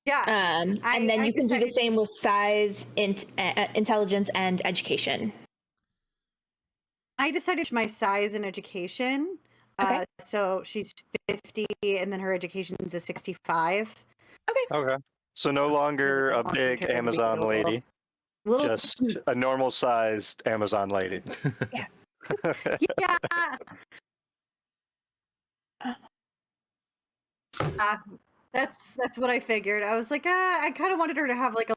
Yeah. And then you can do the same with size, intelligence, and education. I decided my size and education. Okay. So she's 50, and then her education is a 65. Okay. So no longer a big Amazon lady, just a normal-sized Amazon lady. Yeah. Yeah. That's what I figured. I was like, I kind of wanted her to have like a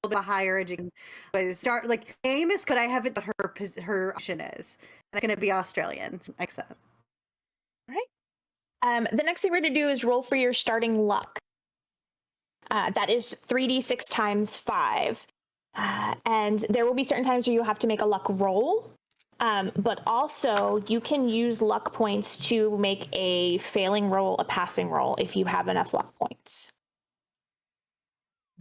little bit of higher education. But start like famous, but I haven't what her option is. And it's gonna be Australian. Excellent. All right. The next thing we're gonna do is roll for your starting luck. That is 3d6 times 5. And there will be certain times where you have to make a luck roll. But also, you can use luck points to make a failing roll a passing roll if you have enough luck points.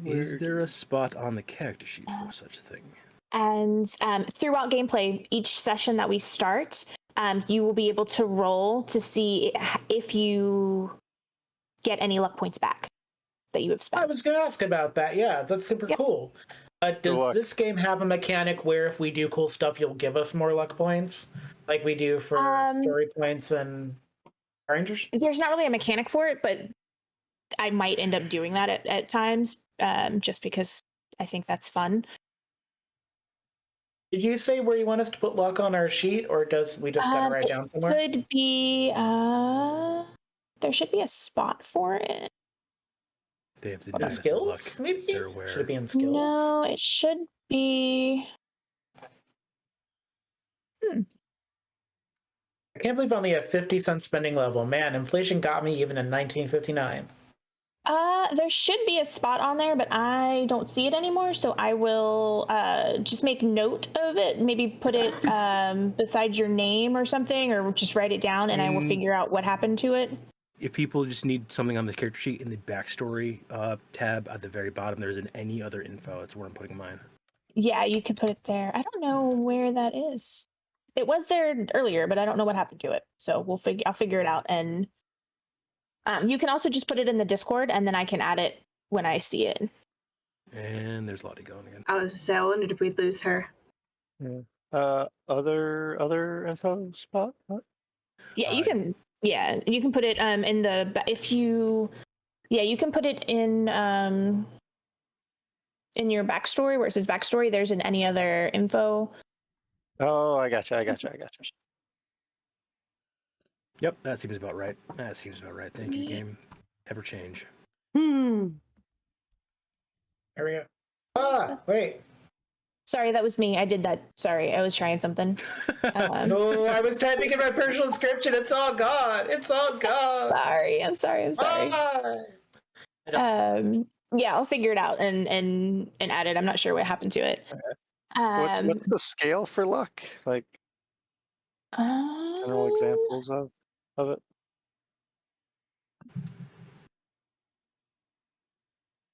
Is there a spot on the character sheet for such a thing? And throughout gameplay, each session that we start, you will be able to roll to see if you get any luck points back that you have spent. I was going to ask about that. Yeah, that's super cool. Does this game have a mechanic where if we do cool stuff, you'll give us more luck points, like we do for story points and Rangers? There's not really a mechanic for it, but I might end up doing that at times, just because I think that's fun. Did you say where you want us to put luck on our sheet, or does we just gotta write down somewhere? It could be. There should be a spot for it. They have to On skills, maybe? Should it be in skills? No, it should be. I can't believe I only have 50-cent spending level. Man, inflation got me even in 1959. There should be a spot on there, but I don't see it anymore, so I will just make note of it. Maybe put it beside your name or something, or just write it down, and I will figure out what happened to it. If people just need something on the character sheet, in the backstory tab at the very bottom, there's an any other info. That's where I'm putting mine. Yeah, you could put it there. I don't know where that is. It was there earlier, but I don't know what happened to it. So I'll figure it out. And you can also just put it in the Discord, and then I can add it when I see it. And there's Lottie going again. I was I wondered if we'd lose her. Yeah. Other info spot? What? Yeah, you can. Yeah, you can put it in the you can put it in your backstory where it says backstory. There's an any other info. Oh, I gotcha. Yep, that seems about right. Thank you, game. Ever change. Hmm. There we go. Wait. Sorry, that was me. I did that. Sorry, I was trying something. No, I was typing in my personal description. It's all gone. I'm sorry. Yeah, I'll figure it out and add it. I'm not sure what happened to it. Okay. What's the scale for luck? Like general examples of it?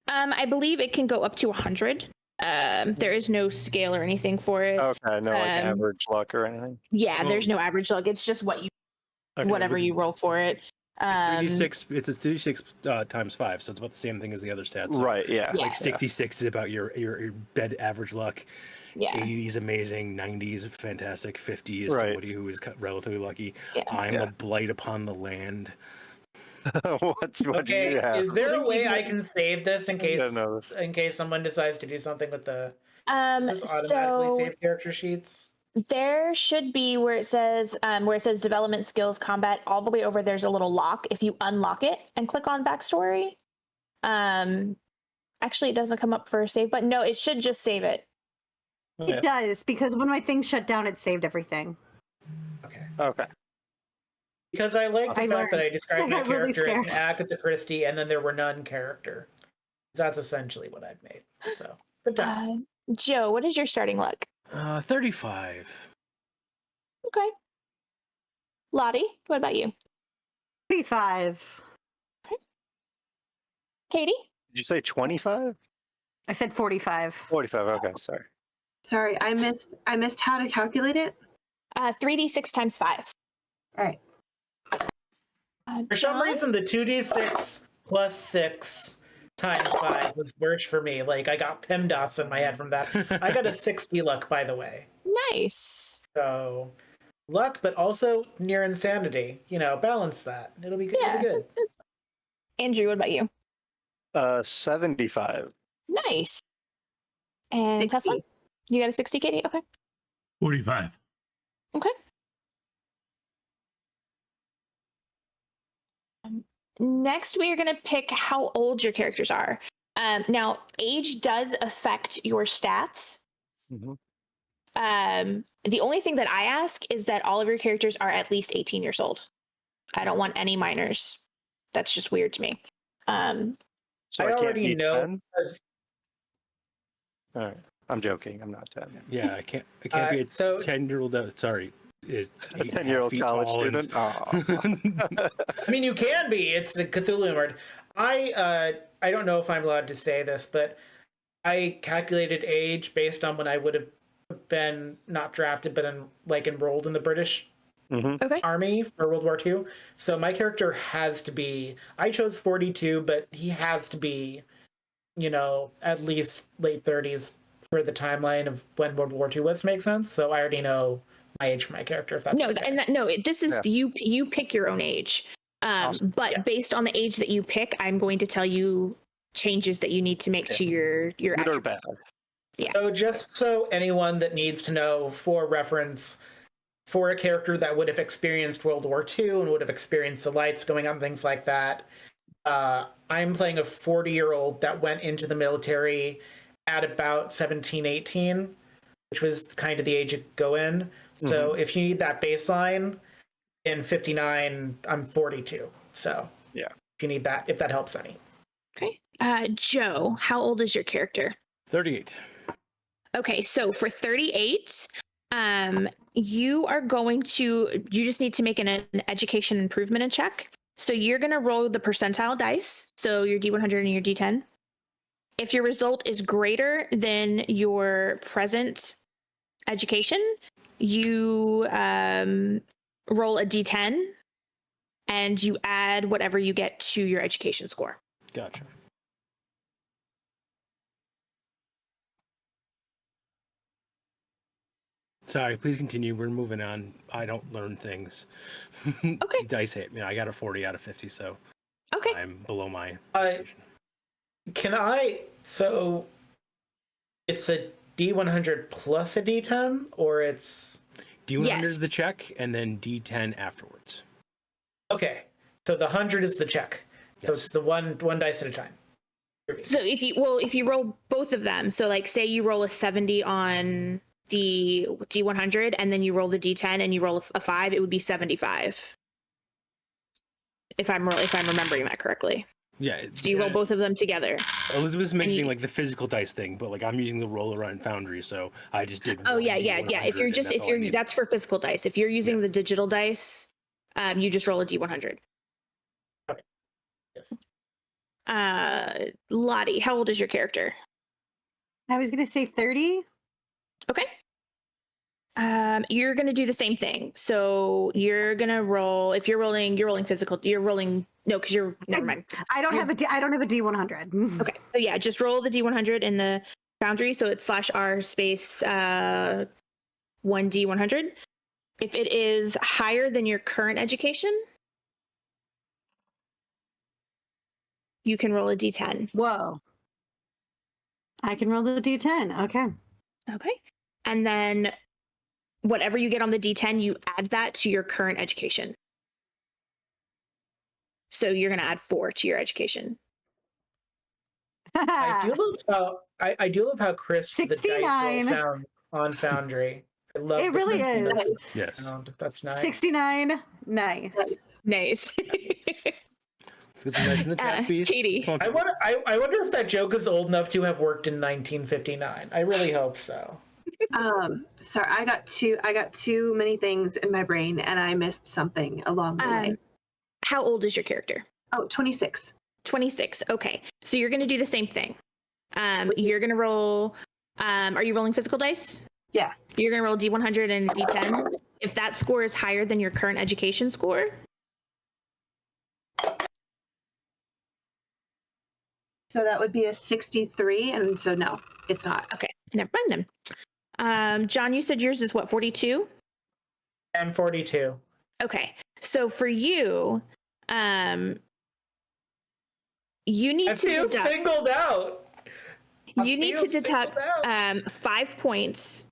I believe it can go up to 100. There is no scale or anything for it. Okay, no like average luck or anything. Yeah, there's no average luck. It's just whatever you roll for it. It's 3d6 times 5, so it's about the same thing as the other stats. So right, yeah. Like 66 is about your bed average luck. Yeah. 80 is amazing, 90 is fantastic, 50 is somebody who is relatively lucky. Yeah. I'm a blight upon the land. What do you have? Is there a way I can save this in case someone decides to do something with the does this automatically save character sheets? There should be where it says development skills combat, all the way over there's a little lock. If you unlock it and click on backstory, actually it doesn't come up for a save button. No, it should just save it. It does, because when my thing shut down, it saved everything. Okay. Because I like the fact that I described my I'm really character as an scared. Agatha Christie, and then there were none character. That's essentially what I've made. So, good times. Joe, what is your starting luck? 35. Okay. Lottie, what about you? 35. Okay. Katie? Did you say 25? I said 45. 45. Okay, sorry. Sorry, I missed how to calculate it. 3d6 times 5. All right. For some John? reason, the 2d6 plus 6 times 5 was worse for me. Like, I got PEMDAS in my head from that. I got a 60 luck, by the way. Nice. So, luck, but also near insanity. Balance that. It'll be good. Yeah. It'll be good. Andrew, what about you? 75. Nice. And 60. Teslan? You got a 60, Katie? Okay. 45. Okay. Next, we are going to pick how old your characters are. Now, age does affect your stats. Mm-hmm. The only thing that I ask is that all of your characters are at least 18 years old. I don't want any minors. That's just weird to me. So I can't already be know. 10? All right. I'm joking. I'm not 10. Yeah, I can't be a So- 10-year-old. Sorry, is A 10-year-old college student? I mean, you can be. It's a Cthulhu word. I don't know if I'm allowed to say this, but I calculated age based on when I would have been not drafted, but enrolled in the British Okay. Army for World War II. So my character has to be. I chose 42, but he has to be, at least late 30s for the timeline of when World War II was. Make sense? So I already know my age for my character. If that's okay. This is you pick your own age. Awesome. But based on the age that you pick, I'm going to tell you changes that you need to make to your Good or attribute. bad? So just so anyone that needs to know, for reference, for a character that would have experienced World War II and would have experienced the lights going on, things like that, I'm playing a 40-year-old that went into the military at about 17, 18, which was kind of the age you go in. So if you need that baseline, in 59, I'm 42. So yeah, if you need that, if that helps any. Okay. Joe, how old is your character? 38. Okay, so for 38, you just need to make an education improvement check. So you're going to roll the percentile dice, so your D100 and your D10. If your result is greater than your present education, you roll a D10 and you add whatever you get to your education score. Gotcha. Sorry, please continue. We're moving on. I don't learn things. Okay. Dice hit me. I got a 40 out of 50, so Okay. I'm below my. So it's a D100 plus a D10, or it's D100 is the check, and then D10 afterwards. okay. So the 100 is the check. So Yes. it's the one dice at a time. So if you roll both of them, so like say you roll a 70 on the D100 and then you roll the D10 and you roll a 5, it would be 75. If I'm remembering that correctly. Yeah. So you roll both of them together. Elizabeth's mentioning like the physical dice thing, but like I'm using the roller on Foundry, so I just did. Oh yeah. D100, and That's for physical dice. If you're using the digital dice, you just roll a D100. Okay. Yes. Lottie, how old is your character? I was going to say 30. Okay. You're gonna do the same thing. So you're gonna roll. If you're rolling physical. You're rolling because you're never mind. I don't have a D100. Okay, so yeah, just roll the D100 in the Foundry. So it's /R space 1D100. If it is higher than your current education, you can roll a D10. Whoa. I can roll the D10. Okay. Okay, and then whatever you get on the D10, you add that to your current education. So you're going to add 4 to your education. I do love how Chris 69. The dice roll sound. on Foundry. I love It the really Prince is. Yes. sound. That's nice. 69. Nice. Nice. Let's get some nice in the chat, please. Katie. Come on, I wonder if that joke is old enough to have worked in 1959. I really hope so. Sorry, I got too many things in my brain, and I missed something along the way. How old is your character? Oh, 26. 26. Okay. So you're going to do the same thing. You're going to roll. Are you rolling physical dice? Yeah. You're going to roll D100 and a D10. If that score is higher than your current education score. So that would be a 63, and so no, it's not. Okay. Never mind then. John, you said yours is what, 42? I'm 42. Okay. So for you, you need I to feel deduct. singled out. You need to feel deduct singled out. 5 points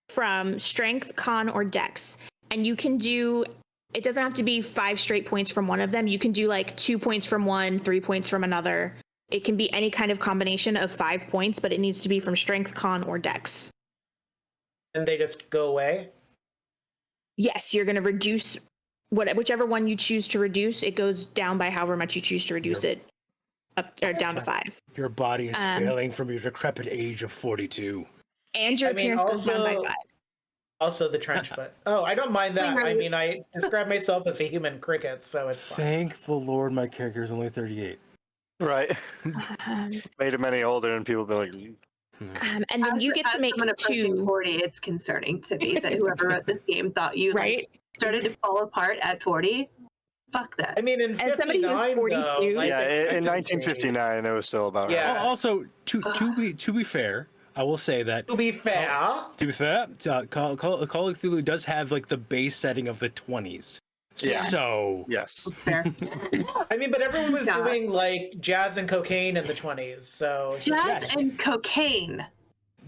from strength, con, or dex. And you can do, it doesn't have to be 5 straight points from one of them. You can do like 2 points from one, 3 points from another. It can be any kind of combination of 5 points, but it needs to be from strength, con, or dex. And they just go away? Yes, you're going to reduce whichever one you choose to reduce. It goes down by however much you choose to reduce it up or down to 5. Your body is failing from your decrepit age of 42. And your appearance goes down by 5. Also the trench foot. Oh, I don't mind that. I mean, I describe myself as a human cricket, so it's fine. Thank the Lord my character is only 38. Right. Um, Made him any older, and people be like, and then you get to make someone approaching 2. 40, it's concerning to me that whoever wrote this game thought you Right? started to fall apart at 40. Fuck that. I mean, in As somebody who's 59, 42, though, life yeah, in expectancy- 1959, it was still about Yeah. right. Also, to be fair, I will say that To be fair, Call of Cthulhu does have like the base setting of the 20s. Yeah. So Yes. That's fair. I mean, but everyone was God. doing like jazz and cocaine in the 20s, so Jazz Yes. and cocaine.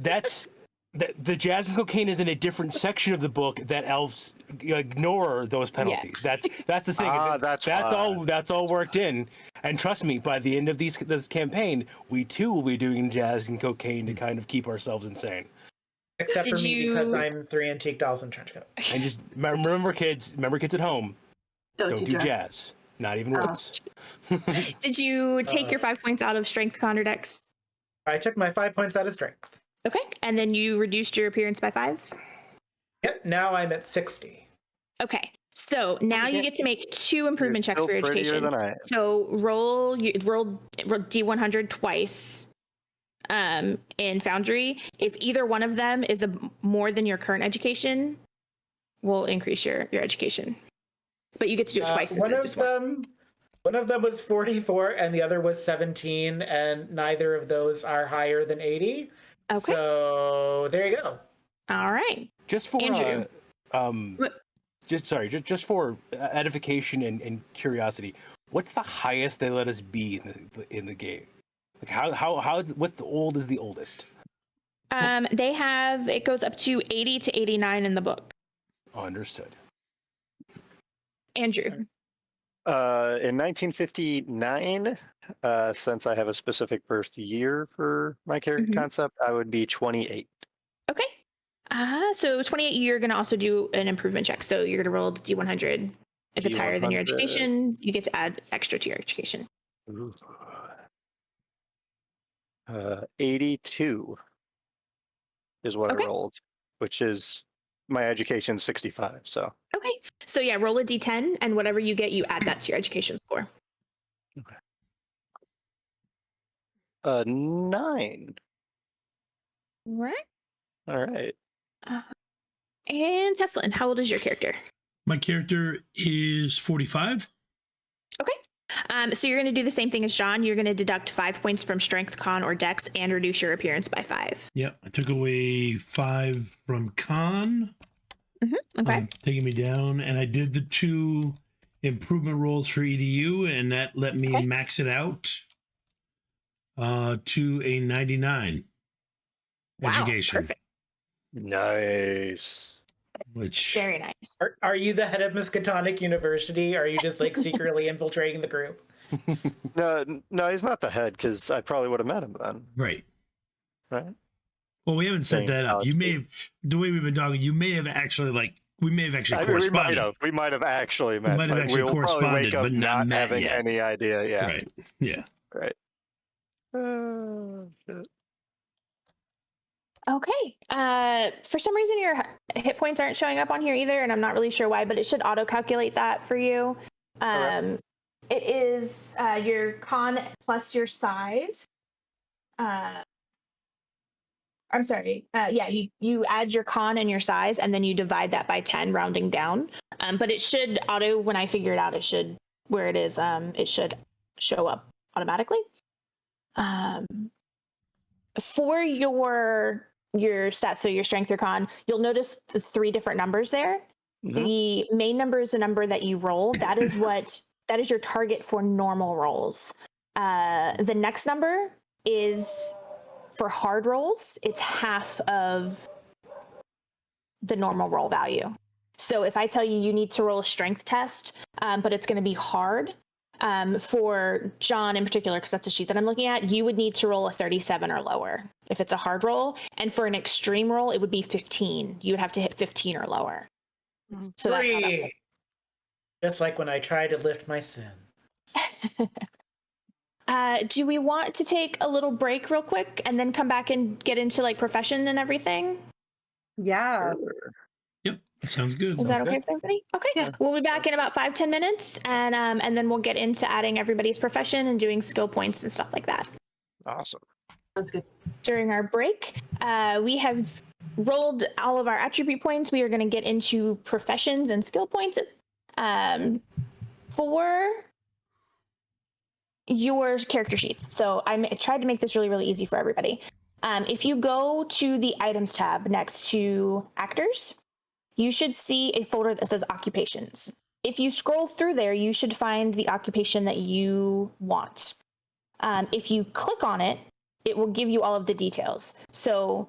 that's the jazz and cocaine is in a different section of the book that elves ignore those penalties. That's the thing. That's all worked in. And trust me, by the end of this campaign, we too will be doing jazz and cocaine to kind of keep ourselves insane. except for Did me you- because I'm 3 antique dolls in trench coat. And just remember, kids at home, don't do drugs. jazz. Not even once. Did you take your 5 points out of strength, con, or dex? I took my 5 points out of strength. Okay. And then you reduced your appearance by 5? Yep, now I'm at 60. Okay. So now you get to make 2 improvement checks Still for your prettier education. than I am. So roll D100 twice in Foundry. If either one of them is more than your current education, we'll increase your education. But you get to do it twice instead of just one. One of them was 44 and the other was 17, and neither of those are higher than 80. Okay. So there you go. All right. Just for Andrew. just for edification and curiosity, what's the highest they let us be in the game? Like how what's the old is the oldest? They have, it goes up to 80 to 89 in the book. Understood. Andrew. In 1959, since I have a specific birth year for my character Mhm. concept, I would be 28. Okay. So 28, you're going to also do an improvement check. So you're going to roll the D100. If it's higher than your D100. education, you get to add extra to your education. Ooh. 82 is what Okay. I rolled, which is my education 65. So Okay. So yeah, roll a D10, and whatever you get, you add that to your education score. 9. Right. All right. And Teslan, how old is your character? My character is 45. Okay. So you're going to do the same thing as John. You're going to deduct 5 points from strength, con, or dex, and reduce your appearance by 5. Yep. I took away 5 from con. Okay. Taking me down. And I did the 2 improvement rolls for EDU, and that let me Okay. max it out to a 99 Wow. education. Perfect. Nice. Which Very nice. Are you the head of Miskatonic University? Are you just like secretly infiltrating the group? No, he's not the head because I probably would have met him then, right. right? Well, we haven't set that up. You may have, the way we've been talking, you may have actually corresponded. We might have actually met. We might have actually we'll corresponded, probably wake up but not met having yet. any idea. Yeah. Right. Yeah. Right. Shit. Okay. For some reason, your hit points aren't showing up on here either, and I'm not really sure why, but it should auto-calculate that for you. Okay. It is your con plus your size. I'm sorry. Yeah, you add your con and your size, and then you divide that by 10, rounding down. But it should auto, when I figure it out, it should, where it is, it should show up automatically. For your stats, so your strength, your con, you'll notice the 3 different numbers there. Mhm. The main number is the number that you roll. That is that is your target for normal rolls. The next number is for hard rolls. It's half of the normal roll value. So if I tell you you need to roll a strength test, but it's going to be hard, for John in particular, because that's a sheet that I'm looking at, you would need to roll a 37 or lower if it's a hard roll. And for an extreme roll, it would be 15. You would have to hit 15 or lower. So that's how that 3. works. Just like when I try to lift my sin. Do we want to take a little break real quick and then come back and get into like profession and everything? Yeah. Yep. That sounds good. Is that okay with everybody? Okay. Yeah. We'll be back in about 5-10 minutes, and then we'll get into adding everybody's profession and doing skill points and stuff like that. Awesome. Sounds good. During our break, we have rolled all of our attribute points. We are going to get into professions and skill points. For your character sheets. So I tried to make this really, really easy for everybody. If you go to the items tab next to actors, you should see a folder that says occupations. If you scroll through there, you should find the occupation that you want. If you click on it, it will give you all of the details. So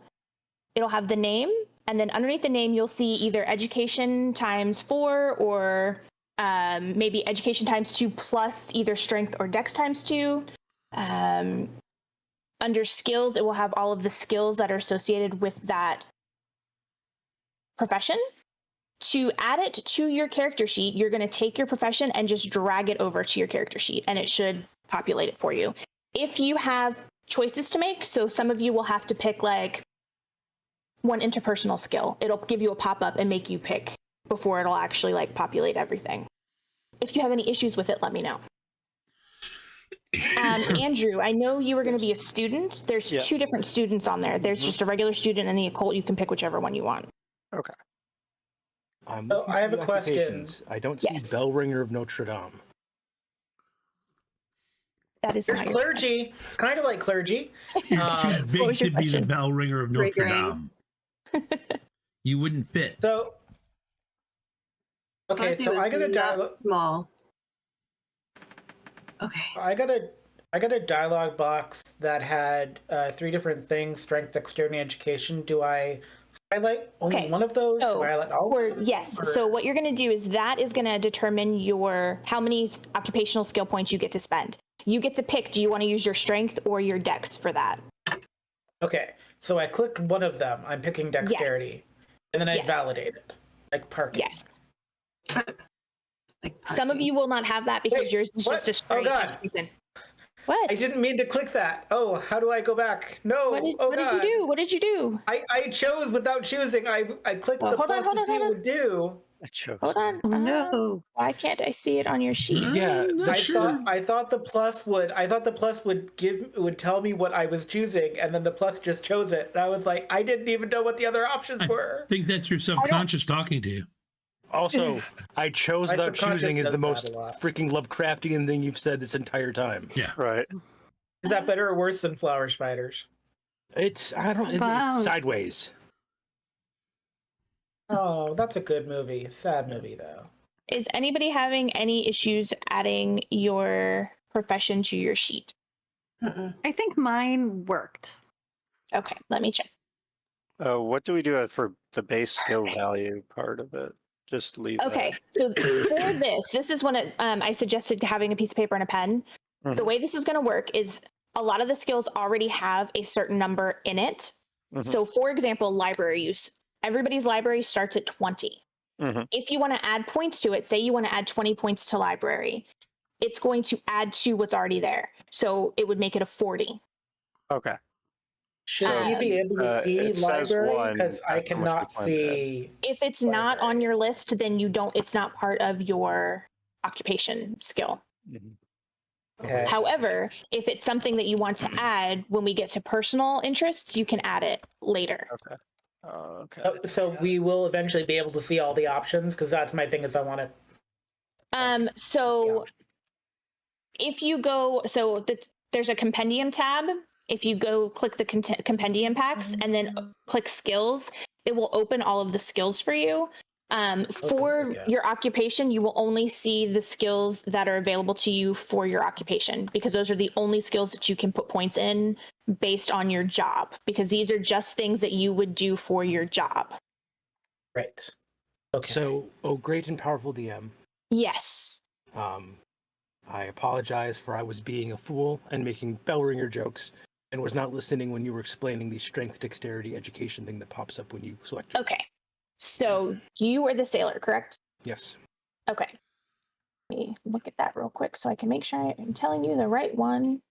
it'll have the name, and then underneath the name, you'll see either education times 4 or maybe education times 2 plus either strength or dex times 2. Under skills, it will have all of the skills that are associated with that profession. To add it to your character sheet, you're going to take your profession and just drag it over to your character sheet, and it should populate it for you. If you have choices to make, so some of you will have to pick like one interpersonal skill. It'll give you a pop-up and make you pick before it'll actually like populate everything. If you have any issues with it, let me know. Andrew, I know you were going to be a student. There's 2 different students on there. There's just a regular student and the occult. You can pick whichever one you want. Okay. Oh, I have a question. I don't see Yes. Bell Ringer of Notre Dame. That is There's not your clergy. It's kind of like clergy. You're too What big was to your be the question? bell ringer of Notre Triggering. Dame. You wouldn't fit. So, okay, Honestly, so it was I got a not dialogue. small. Okay. I got a dialogue box that had 3 different things: strength, dexterity, and education. Do I highlight only Okay. one of those? So, Do I highlight all? Or yes. Or- So what you're going to do is that is going to determine how many occupational skill points you get to spend. You get to pick, do you want to use your strength or your dex for that? Okay, so I clicked one of them. I'm picking dexterity, and then I Yes. validate it, like parking. Yes. Like Some of parking. you will not have that because Wait, yours is what? just a Oh, straight God. education. What? I didn't mean to click that. Oh, how do I go back? No. What did, oh what God. did you do? What did you do? I chose without choosing. I clicked Well, the hold on, plus hold to on, see hold what it on. would do. I chose. Hold on. Oh, no. Why can't I see it on your sheet? Yeah, I'm not I sure. thought the plus would tell me what I was choosing, and then the plus just chose it. And I was like, I didn't even know what the other options I were. think that's your subconscious talking to you. Also, I chose My without subconscious choosing is the does that most a lot. freaking Lovecraftian thing you've said this entire time. Yeah. Right. Is that better or worse than Flower Spiders? It's Wow. it's sideways. Oh, that's a good movie. Sad movie though. Is anybody having any issues adding your profession to your sheet? Mm-mm. I think mine worked. Okay, let me check. What do we do for the base skill value part of it? Just leave Okay, so for this is when I suggested having a piece of paper and a pen. The Mhm. way this is going to work is a lot of the skills already have a certain number in it. So for example, library use. Everybody's library starts at 20. If you want to add points to it, say you want to add 20 points to library, it's going to add to what's already there. So it would make it a 40. Okay. Should we be able to see it says library? one, Because I that's how much we cannot plan to add. see. If it's not on your list, then you don't. It's not part of your occupation skill. Okay. However, if it's something that you want to add when we get to personal interests, you can add it later. Okay. Okay. So we will eventually be able to see all the options, because that's my thing, is I want to. So if you go, there's a compendium tab. If you go click the compendium packs and then click skills, it will open all of the skills for you. For your occupation, you will only see the skills that are available to you for your occupation, because those are the only skills that you can put points in based on your job, because these are just things that you would do for your job. Right. Okay. So, great and powerful DM. Yes. I apologize for I was being a fool and making bell ringer jokes and was not listening when you were explaining the strength, dexterity, education thing that pops up when you select. Okay. So you are the sailor, correct? Yes. Okay. Let me look at that real quick so I can make sure I'm telling you the right one.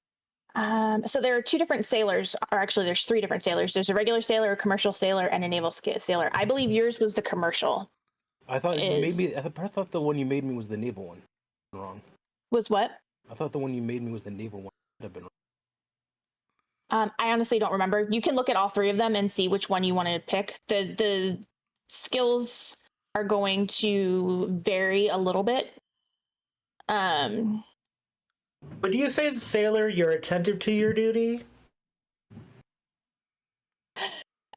So there are two different sailors, or actually there's three different sailors. There's a regular sailor, a commercial sailor, and a naval sailor. I believe yours was the commercial. I thought I thought the one you made me was the naval one. Wrong. Was what? I thought the one you made me was the naval one. Could have been wrong. I honestly don't remember. You can look at all three of them and see which one you want to pick. The skills are going to vary a little bit. Would you say, sailor, you're attentive to your duty?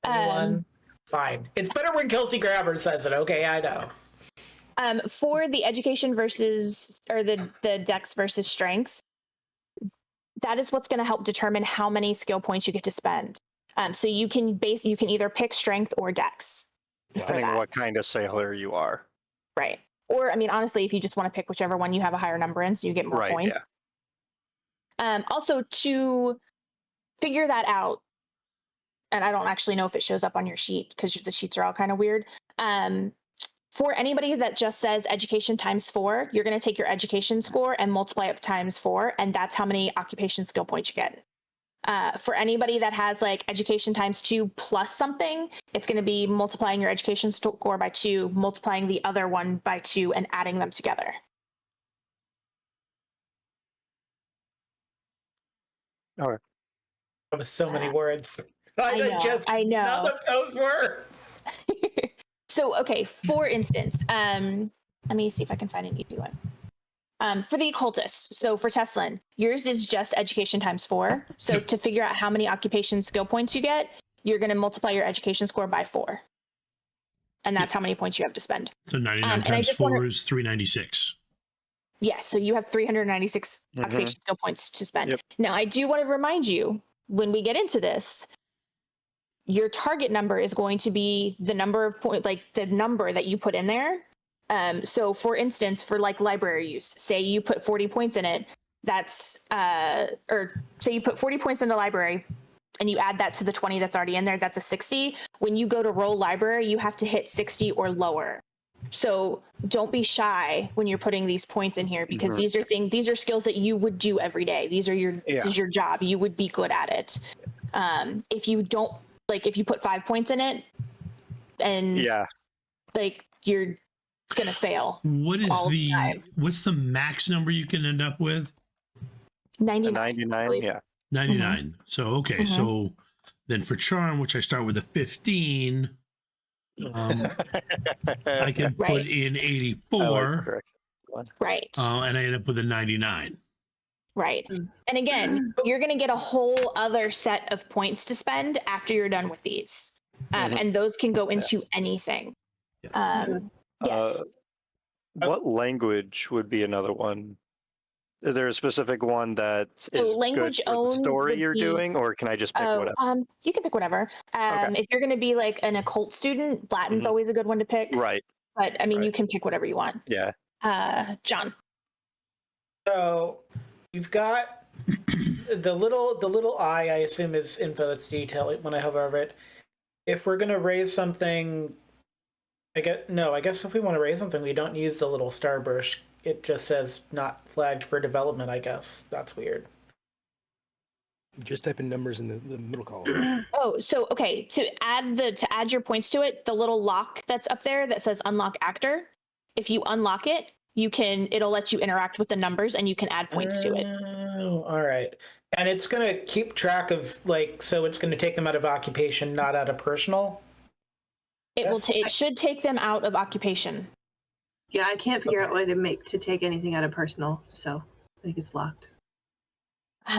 Anyone? Fine. It's better when Kelsey Grabber says it. Okay, I know. For the education versus, or the dex versus strength, that is what's going to help determine how many skill points you get to spend. So you can either pick strength or dex. Depending on what kind of sailor you are. Right. Or, I mean, honestly, if you just want to pick whichever one you have a higher number in, so you get more points. Yeah. Also, to figure that out, and I don't actually know if it shows up on your sheet because the sheets are all kind of weird. For anybody that just says education times 4, you're going to take your education score and multiply it times 4, and that's how many occupation skill points you get. For anybody that has like education times 2 plus something, it's going to be multiplying your education score by 2, multiplying the other one by 2, and adding them together. All right. That was so many words. I know. None of those words. So, okay, for instance, let me see if I can find an easy one. For the occultist, so for Teslan, yours is just education times 4. So to figure out how many occupation skill points you get, you're going to multiply your education score by 4. And that's how many points you have to spend. So 99 times 4 is 396. Yes, so you have 396 occupation skill points to spend. Yep. Now, I do want to remind you, when we get into this, your target number is going to be the number of points, like the number that you put in there. So for instance, for like library use, say you put 40 points in it, that's, or say you put 40 points in the library and you add that to the 20 that's already in there, that's a 60. When you go to roll library, you have to hit 60 or lower. So don't be shy when you're putting these points in here, because these are skills that you would do every day. This is your job. You would be good at it. If you don't, like, if you put 5 points in it and like, you're gonna fail. What's the max number you can end up with? 99. 99, yeah. 99. So okay, so then for charm, which I start with a 15, I can put in 84. Right. And I end up with a 99. Right. And again, you're going to get a whole other set of points to spend after you're done with these. And those can go into anything. Yes. What language would be another one? Is there a specific one that is language good for the story you're doing, or can I just pick whatever? You can pick whatever. If you're going to be like an occult student, Latin's always a good one to pick. Right. But I mean, you can pick whatever you want. Yeah. John. So you've got the little eye, I assume is info, it's detail when I hover over it. if we're gonna raise something, I guess if we want to raise something, we don't use the little starburst. It just says not flagged for development. I guess that's weird. Just type in numbers in the middle column. Oh, so okay, to add your points to it, the little lock that's up there that says unlock actor, if you unlock it, it'll let you interact with the numbers and you can add points to it. Oh, all right. And it's gonna keep track of so it's gonna take them out of occupation, not out of personal. It should take them out of occupation. Yeah, I can't figure out what to take anything out of personal, so I think it's locked.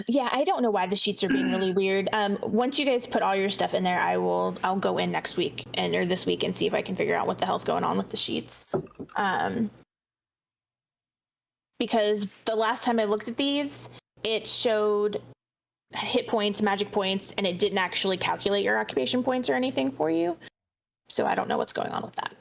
Yeah, I don't know why the sheets are being really weird. Once you guys put all your stuff in there, I'll go in next week or this week and see if I can figure out what the hell's going on with the sheets. Because the last time I looked at these, it showed hit points, magic points, and it didn't actually calculate your occupation points or anything for you. So I don't know what's going on with that.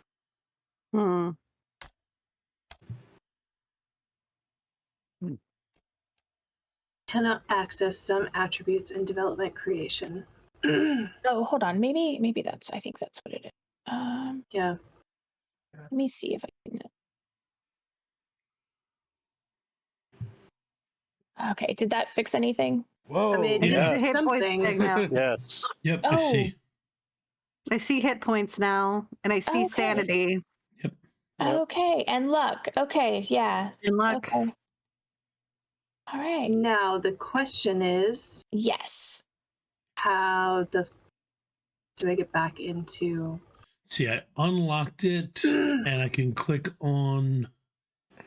Cannot access some attributes in development creation. Oh, hold on. Maybe I think that's what it is. Yeah. Let me see if I can. Okay, did that fix anything? Whoa. I mean, Yeah. it's Hit point something. thing now. Yes. Yep, Oh. I see. I see hit points now, and I see Okay. sanity Yep. Okay, and luck. Okay, yeah. and luck. Okay. All right. Now the question is, Yes. how do I get back into? See, I unlocked it and I can click on.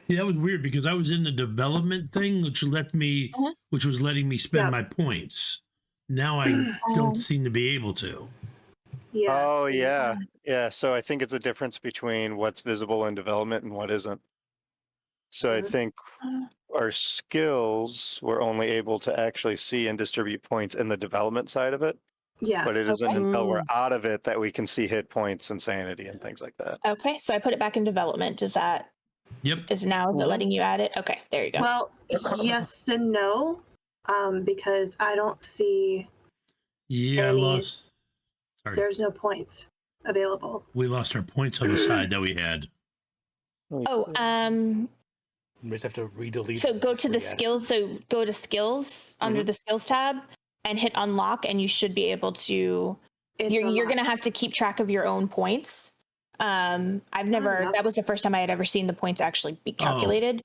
Yeah, that was weird because I was in the development thing, which was letting me spend Yep. my points. Now I don't seem to be able to. Yeah. Oh, see, yeah. Yeah. So I think it's a difference between what's visible in development and what isn't. So I think our skills we're only able to actually see and distribute points in the development side of it. Yeah. But it isn't Okay. until we're out of it that we can see hit points and sanity and things like that. Okay, so I put it back in development. Is it Yep. letting you add it? Okay, there you go. Well, yes and no, because I don't see Yeah, I any. lost. Sorry. There's no points available. We lost our points on the side that we had. Oh, You just have to redelete. so it go and to the re-add it. skills. So go to skills under the skills tab and hit unlock, and you should be able to. You're unlocked. going to have to keep track of your own points. I've never. yeah. That was the first time I had ever seen the points actually be calculated.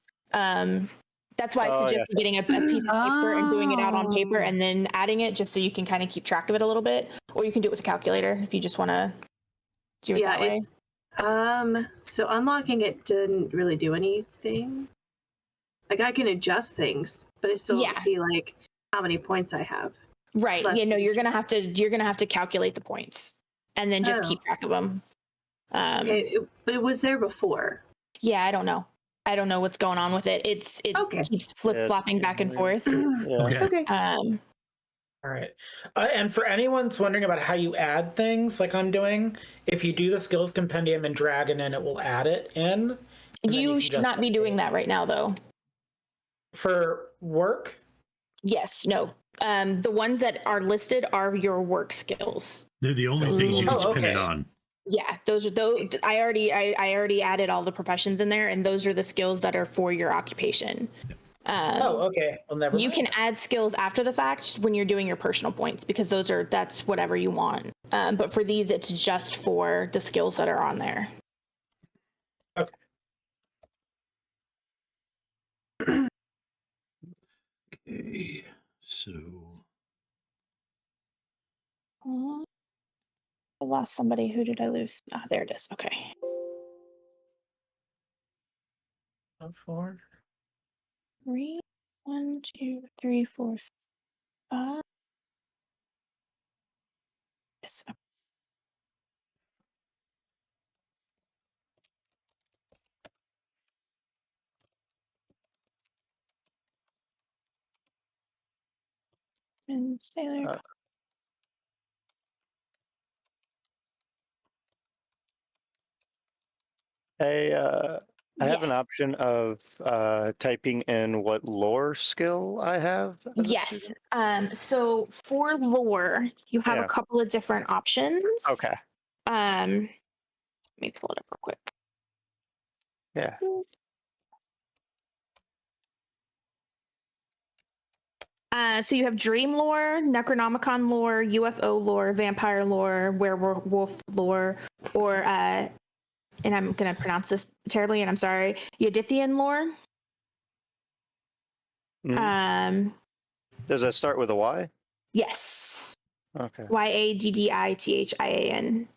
That's why I suggest getting a piece of paper and doing it out on paper and then adding it, just so you can kind of keep track of it a little bit. Or you can do it with a calculator if you just want to do it that way. So unlocking it didn't really do anything. Like, I can adjust things, but I still don't see like how many points I have. Right. Left. Yeah. No, you're gonna have to calculate the points and then just keep track of them. Okay, but it was there before. Yeah, I don't know. I don't know what's going on with it. It keeps flip flopping back and forth. Okay. All right. And for anyone's wondering about how you add things like I'm doing, if you do the skills compendium and drag it in, it will add it in. You should not be doing that right now, though. For work? Yes. No. The ones that are listed are your work skills. They're the only things you can spin it on. Yeah, those are those. I already added all the professions in there, and those are the skills that are for your occupation. Okay. Well, never You mind. can add skills after the fact when you're doing your personal points, because that's whatever you want. But for these, it's just for the skills that are on there. Okay. So I lost somebody. Who did I lose? Ah, there it is. Okay. 4. 3, 1, 2, 3, 4, 5. Yes. And sailor. Hey, I have Yes. an option of typing in what lore skill I have. As a Yes. student. So for lore, you have Yeah. a couple of different options. Okay. Let me pull it up real quick. Yeah. So you have dream lore, Necronomicon lore, UFO lore, vampire lore, werewolf lore, or and I'm gonna pronounce this terribly, and I'm sorry, Yadithian lore. Mhm. Does that start with a Y? Yes. Okay. Yaddithian.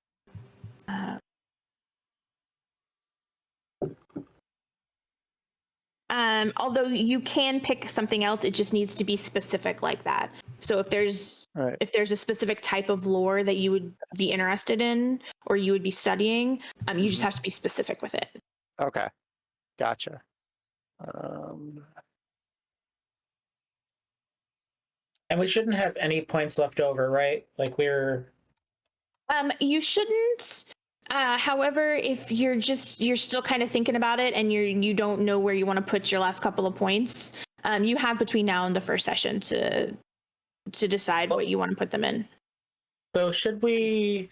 Although you can pick something else, it just needs to be specific like that. So if there's a specific type of lore that you would be interested in or you would be studying, you just have to be specific with it. Okay. Gotcha. And we shouldn't have any points left over, right? Like we're. You shouldn't. However, if you're still kind of thinking about it and you don't know where you want to put your last couple of points, you have between now and the first session to decide what you want to put them in. So should we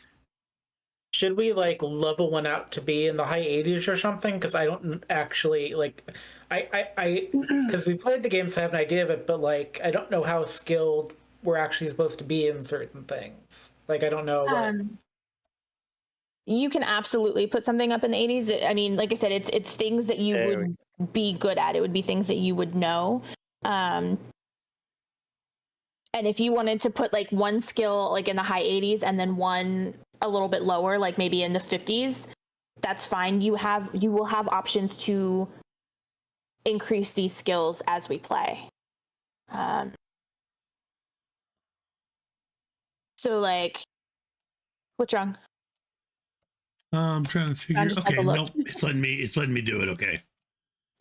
like level one up to be in the high 80s or something? Because I don't actually like, I because we played the game, so I have an idea of it, but like I don't know how skilled we're actually supposed to be in certain things. Like I don't know. You can absolutely put something up in the 80s. I mean, like I said, it's things that you would be good at. It would be things that you would know. And if you wanted to put like one skill like in the high 80s and then one a little bit lower, like maybe in the 50s, that's fine. You will have options to increase these skills as we play. So like, what's wrong? I'm trying to figure. just Okay, have a look. nope. It's letting me do it. Okay.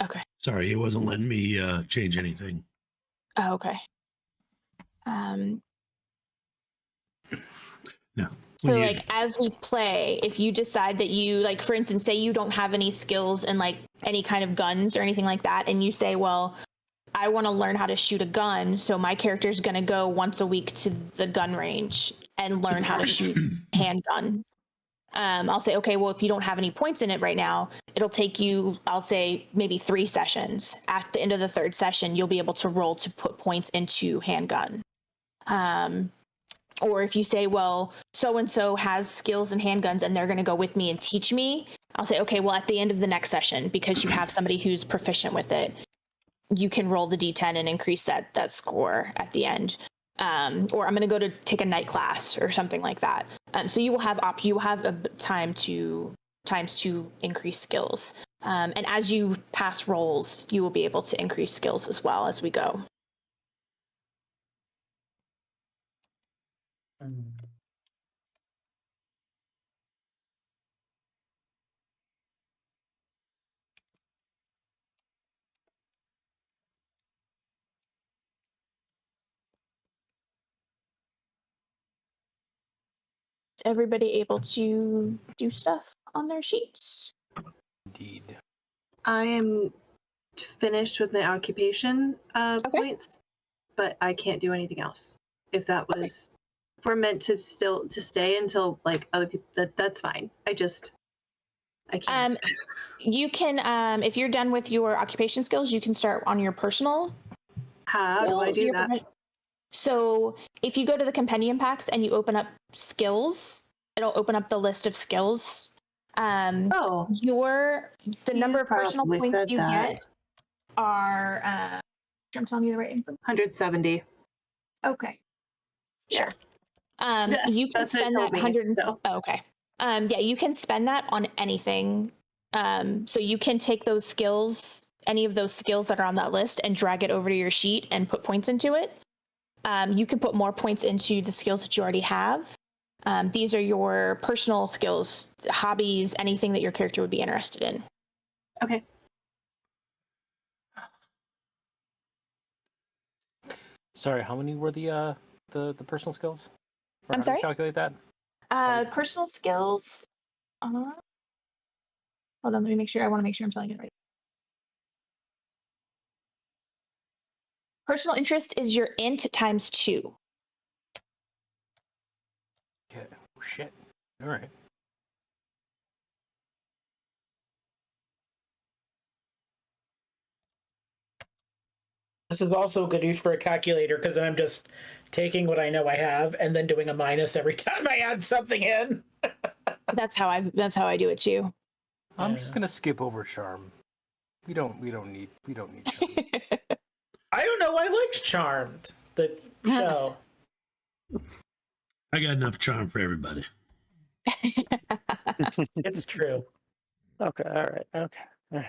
Okay. Sorry, it wasn't letting me change anything. Oh, okay. No. So like as we play, if you decide that you like, for instance, say you don't have any skills in like any kind of guns or anything like that, and you say, well, I want to learn how to shoot a gun, so my character is going to go once a week to the gun range and learn how to shoot handgun. I'll say, okay, well, if you don't have any points in it right now, it'll take you, I'll say maybe 3 sessions. At the end of the 3rd session, you'll be able to roll to put points into handgun. Or if you say, well, so-and-so has skills in handguns and they're going to go with me and teach me, I'll say, okay, well, at the end of the next session, because you have somebody who's proficient with it, you can roll the D10 and increase that score at the end. Or I'm going to go to take a night class or something like that. So you will have times to increase skills. And as you pass rolls, you will be able to increase skills as well as we go. Is everybody able to do stuff on their sheets? Indeed. I am finished with my occupation points, but I can't do anything else. If that was, if we're meant to stay until like other people, that's fine. I can't. You can, if you're done with your occupation skills, you can start on your personal. How do I do that? So if you go to the compendium packs and you open up skills, it'll open up the list of skills. The number of personal points you get are, I'm telling you the right info. 170. Okay. Sure. Yeah. You can spend that 100. So. Oh, okay. Yeah, you can spend that on anything. So you can take those skills, any of those skills that are on that list, and drag it over to your sheet and put points into it. You can put more points into the skills that you already have. These are your personal skills, hobbies, anything that your character would be interested in. Okay. Sorry, how many were the personal skills? I'm sorry? Calculate that. Personal skills. Hold on, let me make sure. I want to make sure I'm telling you right. Personal interest is your int times 2. Okay. Oh, shit. All right. This is also good use for a calculator because then I'm just taking what I know I have and then doing a minus every time I add something in. That's how I do it too. I'm just gonna skip over charm. We don't need charm. I don't know. I liked Charmed, the show. I got enough charm for everybody. It's true. Okay, all right, okay, all right.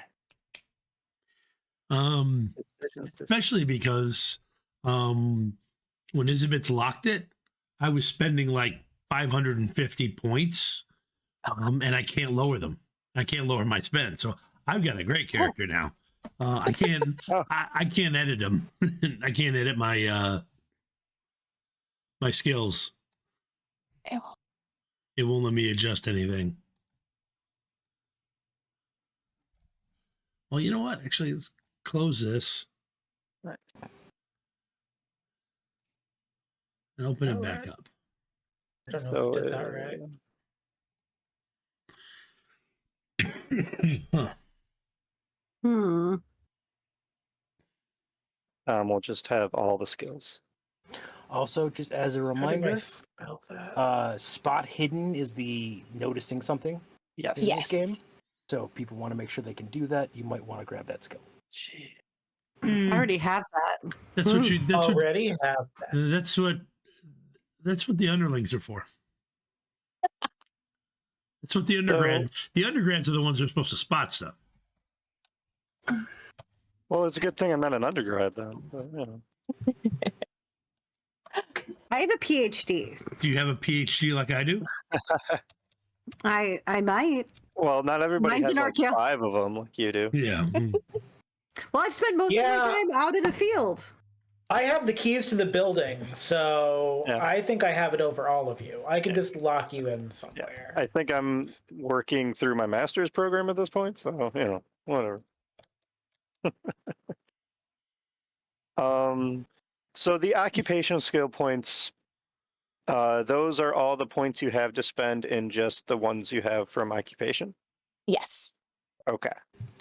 Especially because when Isabeth locked it, I was spending like 550 points, and I can't lower them. I can't lower my spend, so I've got a great character now. I can't. I can't edit them. I can't edit my my skills. Ew. It won't let me adjust anything. Well, you know what? Actually, let's close this. Right. And open it back up. I don't know if I did that right. Hmm. We'll just have all the skills. Also, just as a How do I reminder, spell that? spot hidden is the noticing something Yes. in Yes. this game. So if people want to make sure they can do that, you might want to grab that skill. Gee. I already have that. That's what you. That's what. Already have that. That's what. That's what the underlings are for. That's what the undergrads. The undergrads are the ones that are supposed to spot stuff. Well, it's a good thing I'm not an undergrad then. But, you know. I have a PhD. Do you have a PhD like I do? I might. Well, not everybody Mine's has an like archaeo. 5 of them like you do. Yeah. Well, I've spent most of Yeah. my time out in the field. I have the keys to the building, so Yeah. I think I have it over all of you. I can just lock you in somewhere. I think I'm working through my master's program at this point, so you know, whatever. So the occupation skill points, those are all the points you have to spend in just the ones you have from occupation. Yes. Okay,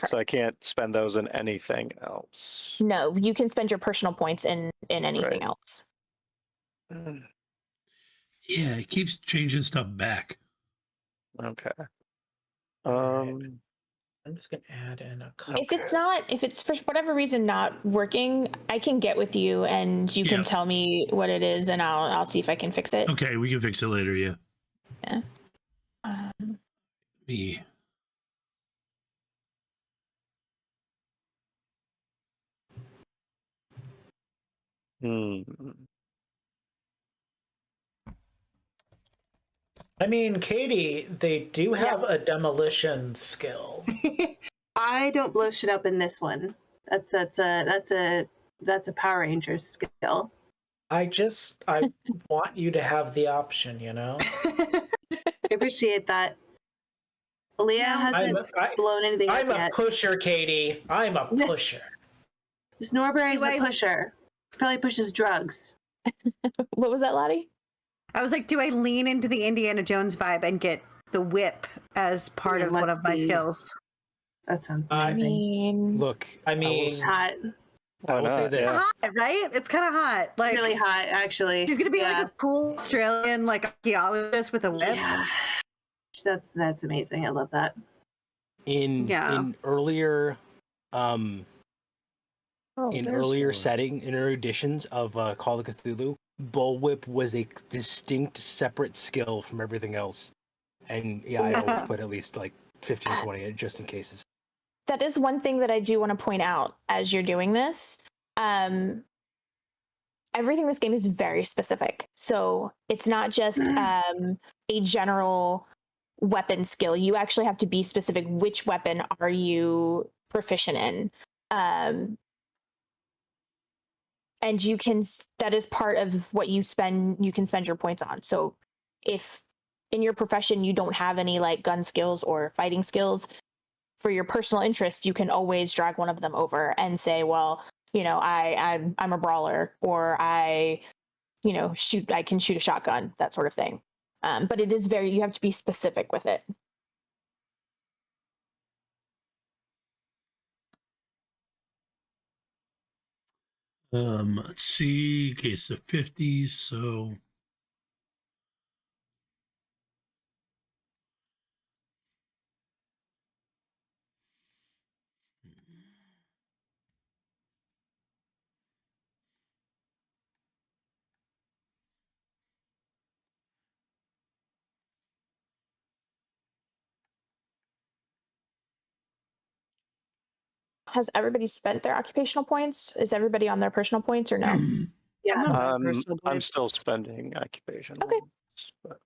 so I can't spend those in anything else. No, you can spend your personal points in anything Right. else. Yeah, it keeps changing stuff back. Okay. Alright. I'm just gonna add in a couple. If it's for whatever reason not working, I can get with you and you Yeah. can tell me what it is, and I'll see if I can fix it. Okay, we can fix it later. Yeah. Yeah. Me. I mean, Katie, they do have a demolition skill. I don't blow shit up in this one. That's a Power Rangers skill. I want you to have the option, you know? I appreciate that. Leah hasn't blown anything up I'm a yet. pusher, Katie. I'm a pusher. This Norbury's Do a I- pusher. Probably pushes drugs. What was that, Lottie? I was like, do I lean into the Indiana Jones vibe and get the whip as part Yeah, of one let of my the- skills? That sounds I I amazing. mean, Look, I mean, It's hot. Why I will say not? this. Yeah. Hot, right? It's kind of hot. Like Really hot, actually. she's gonna be Yeah. like a cool Australian like archaeologist with a whip. Yeah. That's amazing. I love that. in earlier in earlier editions of Call of Cthulhu, Bullwhip was a distinct separate skill from everything else. And yeah, I always put at least like 15, 20 in just in cases. that is one thing that I do want to point out as you're doing this. Everything in this game is very specific. So it's not just a general weapon skill. You actually have to be specific. Which weapon are you proficient in? And that is part of what you can spend your points on. So if in your profession you don't have any like gun skills or fighting skills, for your personal interest, you can always drag one of them over and say, well, I'm a brawler, or I can shoot a shotgun, that sort of thing. But it is you have to be specific with it. Let's see. Okay, so 50s. So Has everybody spent their occupational points? Is everybody on their personal points or no? Yeah. I'm on my personal I'm still points. spending occupation. Okay. But,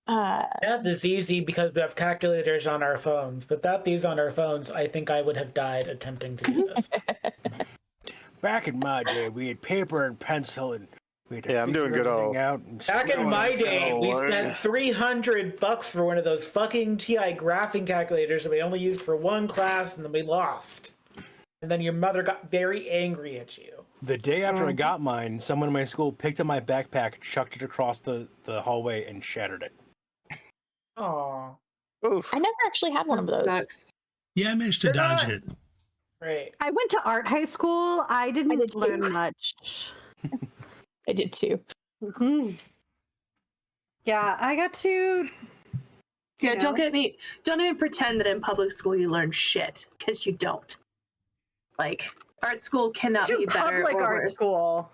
Yeah, this is easy because we have calculators on our phones. Without these on our phones, I think I would have died attempting to do this. Back in my day, we had paper and pencil, and we had to I'm doing figure good. everything out. And Back in my day, we spent $300 for one of those fucking TI graphing calculators that we only used for one class, and then we lost. And then your mother got very angry at you. The day after I got mine, someone in my school picked up my backpack, chucked it across the hallway, and shattered it. Aww. Oof. I never actually had one of those. Sucks. yeah, I managed to They're dodge not- it. Right. I went to art high school. I didn't did too. learn much. I did too. Mhm. Yeah, I got to. Yeah, know? don't even pretend that in public school you learn shit, because you don't. Like, art school cannot To be better public or art worse. school.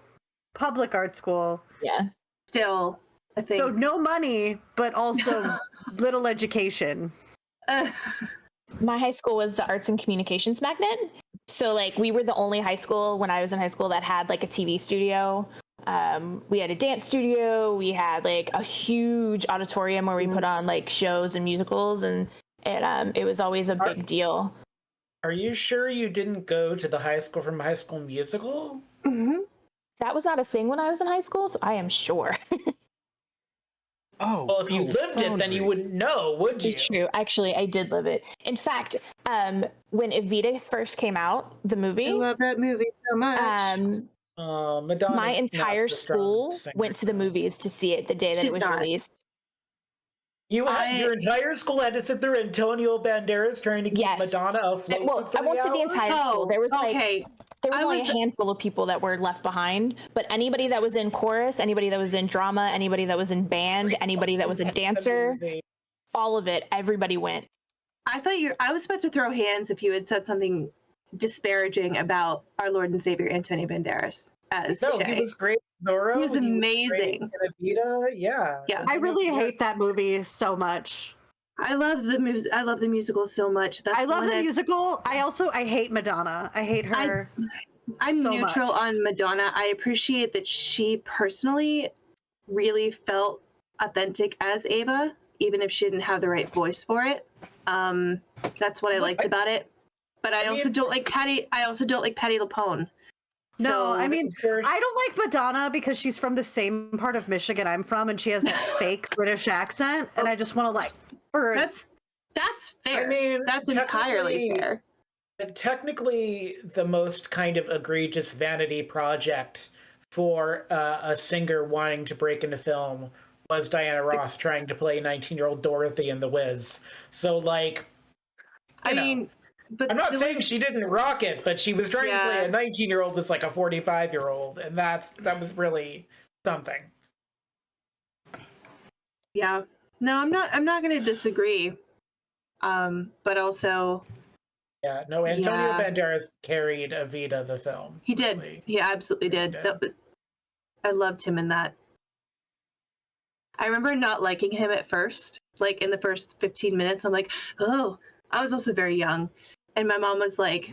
Public art school. Yeah. Still, I think. So no money, but also little education. My high school was the arts and communications magnet. So like we were the only high school when I was in high school that had like a TV studio. We had a dance studio. We had like a huge auditorium where we put on like shows and musicals, and it was always a big deal. Are you sure you didn't go to the high school from High School Musical? Mhm. That was not a thing when I was in high school, so I am sure. Oh, Well, if you lived it, then you wouldn't know, would you? It's true. Actually, I did live it. In fact, when Evita first came out, the movie, I love that movie so much. Madonna's my not entire the school strongest singer. went to the movies to see it the day that She's it was not. released. Your entire school had to sit through Antonio Banderas trying to keep Yes. Madonna afloat. Well, for I won't say the 3 hours? entire school. There was okay. only a handful of people that were left behind, but anybody that was in chorus, anybody that was in drama, anybody that was in band, anybody that was a dancer, all of it, everybody went. I was about to throw hands if you had said something disparaging about our Lord and Savior Antonio Banderas as No, Shay. he was great. Zorro. He was amazing. Evita, yeah. Yeah. I really hate that movie so much. I love the music. I love the musical so much. I love the musical. I hate Madonna. I hate her. I'm so neutral much. on Madonna. I appreciate that she personally really felt authentic as Ava, even if she didn't have the right voice for it. That's what I liked about it. But I also don't like Patty. I also don't like Patty LuPone. No, So, I mean, I don't like Madonna because she's from the same part of Michigan I'm from, and she has that fake British accent, and I just want to like. that's fair. I mean, that's entirely fair. Technically, the most kind of egregious vanity project for a singer wanting to break into film was Diana Ross trying to play 19-year-old Dorothy in The Wiz. So, like, I mean, but I'm not saying she didn't rock it, but she was trying to play a 19-year-old that's like a 45-year-old, and that was really something. Yeah. No, I'm not going to disagree. But also, yeah, no, Antonio Banderas carried Evita the film. He did. Really. He absolutely did. I loved him in that. I remember not liking him at first. Like in the first 15 minutes, I'm like, oh, I was also very young. And my mom was like,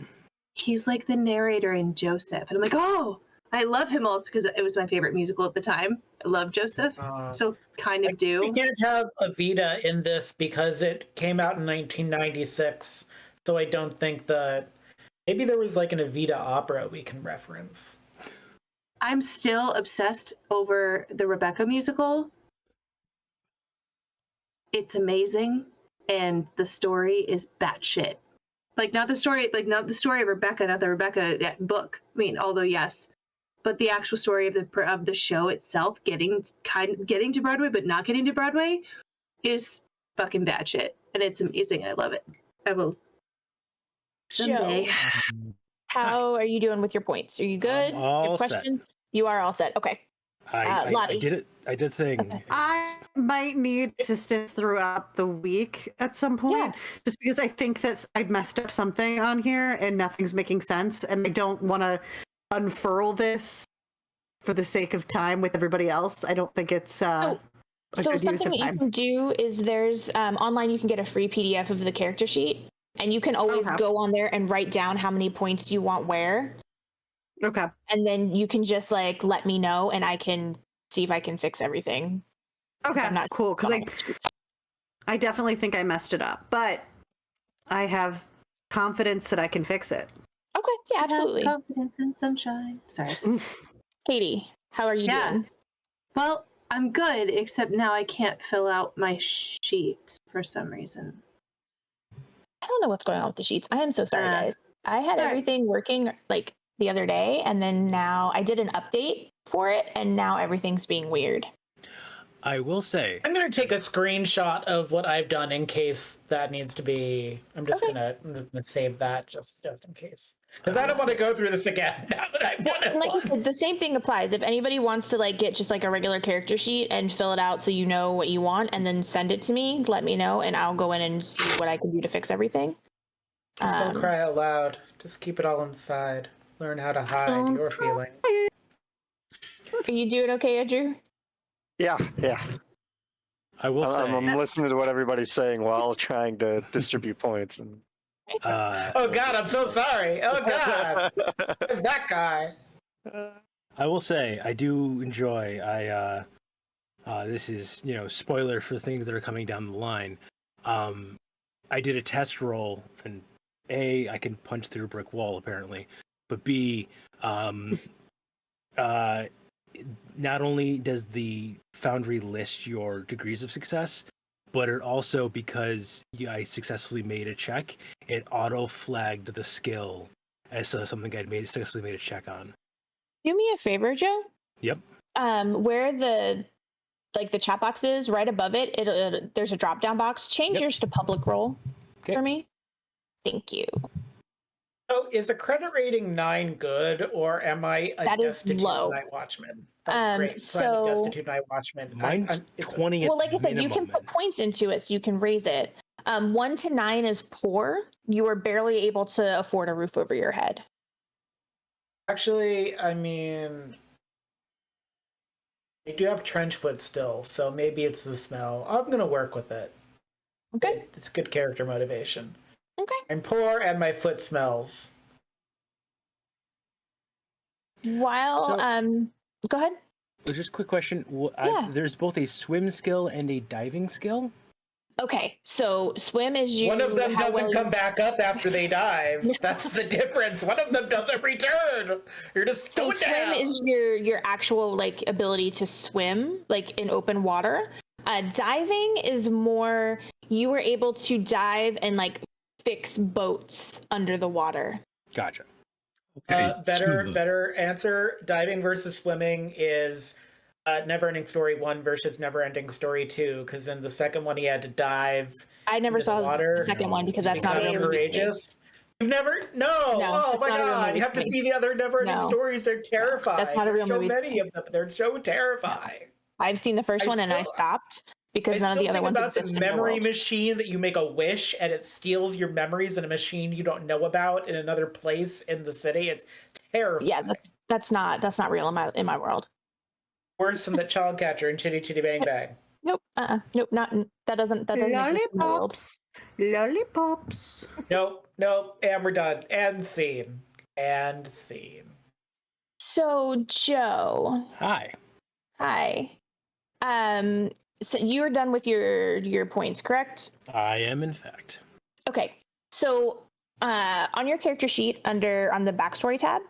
he's like the narrator in Joseph. And I'm like, oh, I love him also because it was my favorite musical at the time. I love Joseph. So kind of do. We can't have Evita in this because it came out in 1996. So I don't think that maybe there was like an Evita opera we can reference. I'm still obsessed over the Rebecca musical. It's amazing, and the story is batshit Like not the story of Rebecca, not the Rebecca book. I mean, although yes, but the actual story of the show itself getting to Broadway, but not getting to Broadway, is fucking bad shit, and it's amazing. I love it. I will someday. Joe, how are you doing with your points? Are you good? All Good questions? Set. You are all set. Okay. I did it. I did a thing. Okay. I might need assistance throughout the week at some point, just because I think that I messed up something on here and nothing's making sense, and I don't want to unfurl this for the sake of time with everybody else. I don't think it's so something that you can do is there's online you can get a free PDF of the character sheet, and you can always go on there and write down how many points you want where. Okay. And then you can just like let me know, and I can see if I can fix everything. Okay, I'm not cool, because I definitely think I messed it up, but I have confidence that I can fix it. Okay, yeah, absolutely. Confidence in sunshine. Sorry. Katie, how are you doing? Well, I'm good, except now I can't fill out my sheet for some reason. I don't know what's going on with the sheets. I am so sorry, guys. I had everything working like the other day, and then now I did an update for it, and now everything's being weird. I will say, I'm going to take a screenshot of what I've done in case that needs to be. I'm just gonna save that just in case, because I don't want to go through this again now that I've done it. Like you said, the same thing applies. If anybody wants to like get just like a regular character sheet and fill it out so you know what you want, and then send it to me, let me know, and I'll go in and see what I can do to fix everything. Just don't cry out loud. Just keep it all inside. Learn how to hide your feelings. Are you doing okay, Andrew? Yeah. I will say, I'm listening to what everybody's saying while trying to distribute points. And oh God, I'm so sorry. Oh God, that guy. I will say, I do enjoy. This is spoiler for things that are coming down the line. I did a test roll, and A, I can punch through a brick wall apparently, but B, not only does the Foundry list your degrees of success, but it also, because I successfully made a check, it auto-flagged the skill as something I'd successfully made a check on. Do me a favor, Joe. Yep. Where the chat box is, right above it, there's a drop-down box. Change yours to public role for me. Thank you. So is the credit rating 9 good, or am I a destitute night watchman? Great. So destitute night watchman. Mine's 20. Well, like I said, you can put points into it, so you can raise it. 1 to 9 is poor. You are barely able to afford a roof over your head. Actually, I mean, I do have trench foot still, so maybe it's the smell. I'm gonna work with it. Okay. It's good character motivation. Okay. I'm poor and my foot smells. While go ahead. Just a quick question. There's both a swim skill and a diving skill. Okay, so swim is you. One of them doesn't come back up after they dive. That's the difference. One of them doesn't return. You're just going down. Swim is your actual like ability to swim like in open water. Diving is more you were able to dive and like fix boats under the water. Gotcha. Okay. Better answer. Diving versus swimming is Neverending Story 1 versus Neverending Story 2, because in the second one he had to dive. I never saw the second one because that's not really courageous. You've never? No. Oh my God! You have to see the other Neverending Stories. They're terrifying. That's not a real movie. So many of them. They're so terrifying. I've seen the first one and I stopped because none of the other ones exist. The memory machine that you make a wish and it steals your memories in a machine you don't know about in another place in the city. It's terrifying. Yeah, that's not real in my world. Worse than the child catcher in Chitty Chitty Bang Bang. Nope. Nope. Not that doesn't Lollipops. Lollipops. Nope. And we're done. And scene. So Joe. Hi. So you're done with your points, correct? I am, in fact. Okay. So on your character sheet on the backstory tab,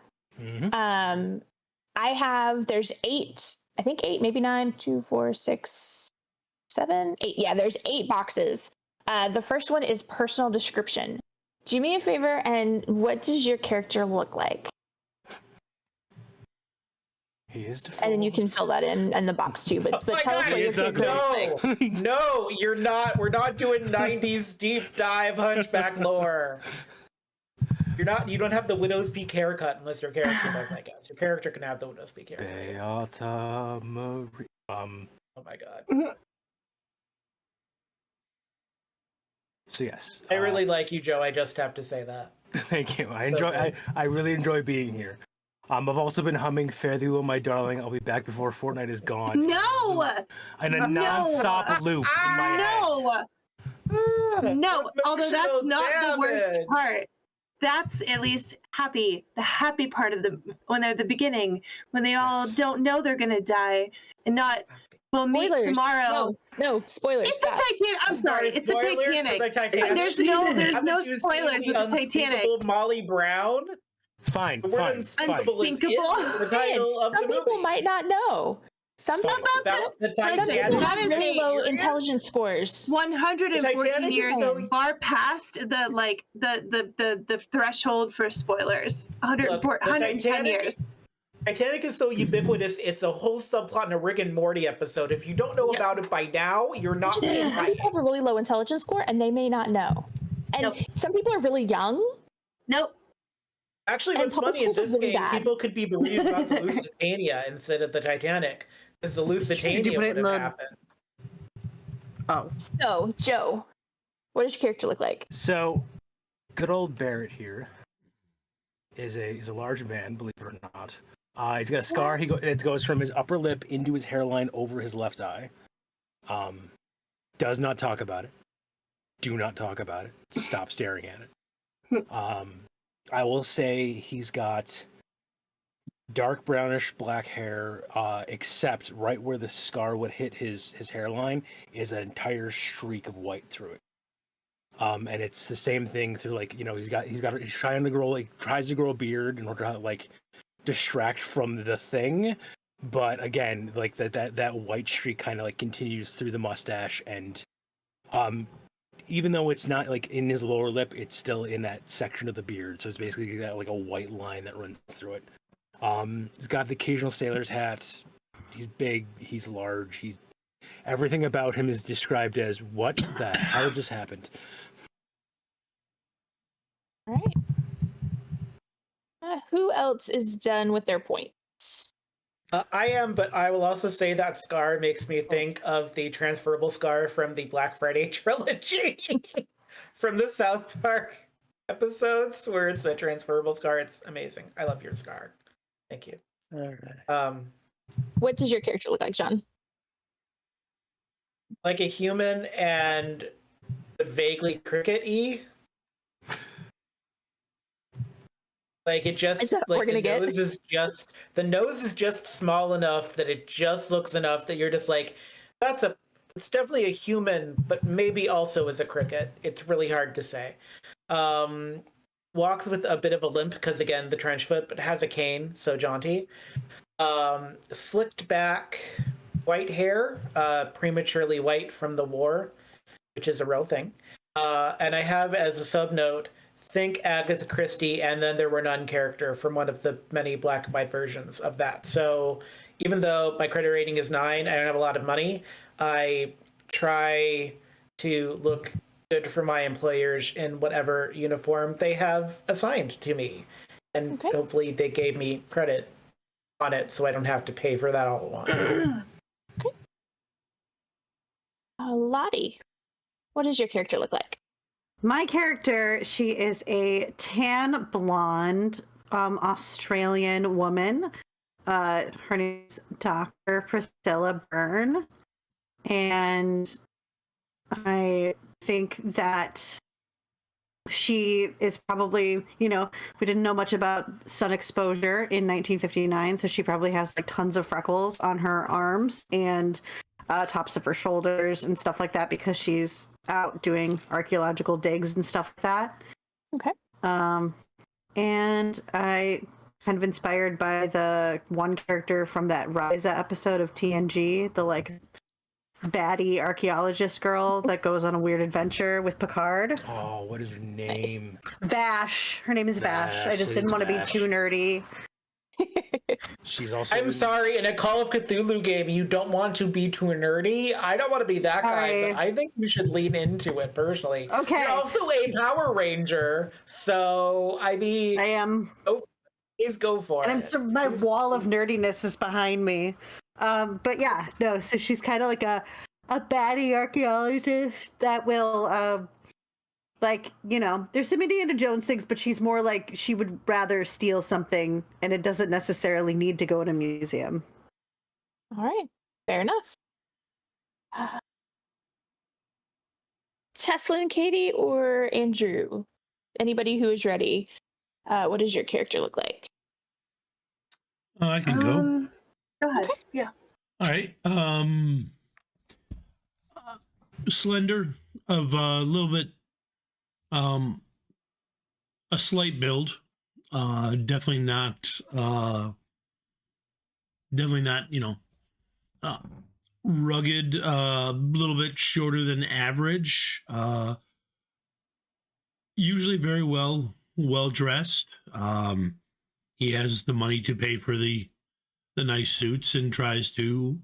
there's 8, I think 8, maybe 9, 2, 4, 6, 7, 8. Yeah, there's 8 boxes. The first one is personal description. Do me a favor, and what does your character look like? He is deformed. And then you can fill that in the box too. But tell us what your character looks like. No, you're not. We're not doing 90s deep dive Hunchback lore. You're not. You don't have the widow's peak haircut unless your character does. I guess your character can have the widow's peak haircut. Beata Marie. Oh my god. So yes, I really like you, Joe. I just have to say that. Thank you. I really enjoy being here. I've also been humming "Fare Thee Well, My Darling." I'll be back before Fortnite is gone. No! In a non-stop loop in my head. No, although that's not the worst part. That's at least happy. The happy part of when they're at the beginning, when they all don't know they're gonna die, and not we'll meet Spoilers. tomorrow. No, spoilers. It's a Titanic. I'm sorry, it's a Titanic. There's no spoilers with the Titanic. Molly Brown. Fine. Unthinkable. The title of Some the people movie. might not know. Some people About the have Titanic. really low intelligence scores. 114 years is is far past the threshold for spoilers. 110 years. Titanic is so ubiquitous, it's a whole subplot in a Rick and Morty episode. If you don't know about it by now, you're not being Some right. people have a really low intelligence score, and they may not know. And some people are really young. Nope. Actually, And what's public funny in schools this are really game, bad. people could be bereaved about the Lusitania instead of the Titanic, because the Lusitania Did you put it would in have the- happened. Oh, So, Joe, what does your character look like? So, good old Barrett here is a large man, believe it or not. He's got a scar. It goes from his upper lip into his hairline over his left eye. Does not talk about it. Do not talk about it. Stop staring at it. I will say he's got dark brownish black hair, except right where the scar would hit his hairline is an entire streak of white through it. And it's the same thing through, like, you know, he's trying to grow, tries to grow a beard in order to distract from the thing, but again, that white streak kind of continues through the mustache, and even though it's not in his lower lip, it's still in that section of the beard, so it's basically got a white line that runs through it. He's got the occasional sailor's hat. He's big, he's large, everything about him is described as what the hell just happened. All right. Who else is done with their points? I am, but I will also say that scar makes me think of the transferable scar from the Black Friday trilogy from the South Park episodes, where it's a transferable scar. It's amazing. I love your scar. Thank you. All right. What does your character look like, John? Like a human and vaguely cricket-y. It just Is that what we're gonna get? The nose is just small enough that it just looks enough that you're just it's definitely a human, but maybe also is a cricket. It's really hard to say. Walks with a bit of a limp because, again, the trench foot, but has a cane, so jaunty. Slicked back white hair, prematurely white from the war, which is a real thing. And I have as a sub note, think Agatha Christie, and then there were none character from one of the many black and white versions of that. So even though my credit rating is 9, I don't have a lot of money, I try to look good for my employers in whatever uniform they have assigned to me. And hopefully they gave me credit on it so I don't have to pay for that all at once. Okay. Lottie, what does your character look like? my character, she is a tan blonde Australian woman. Her name is Dr. Priscilla Byrne. And I think that she is probably, we didn't know much about sun exposure in 1959, so she probably has like tons of freckles on her arms and tops of her shoulders and stuff like that because she's out doing archaeological digs and stuff like that. Okay. And I kind of inspired by the one character from that Ryza episode of TNG, the like baddie archaeologist girl that goes on a weird adventure with Picard. Oh, what is her name? Vash. Her name is Vash. I just didn't want to be too nerdy. She's also. I'm sorry, in a Call of Cthulhu game, you don't want to be too nerdy. I don't want to be that guy, but I think you should lean into it personally. Okay. You're also a Power Ranger, so I mean, I am. Please go for and it. My wall of nerdiness is behind me. But yeah, no. So she's kind of like a baddie archaeologist that will, like, you know, there's some Indiana Jones things, but she's more like she would rather steal something, and it doesn't necessarily need to go in a museum. All right, fair enough. Teslan, Katie, or Andrew? Anybody who is ready. What does your character look like? I can go. Go ahead. Okay. Yeah. All right. Slender, of a little bit, a slight build. Definitely not, you know, rugged, a little bit shorter than average. Usually very well dressed. He has the money to pay for the nice suits and tries to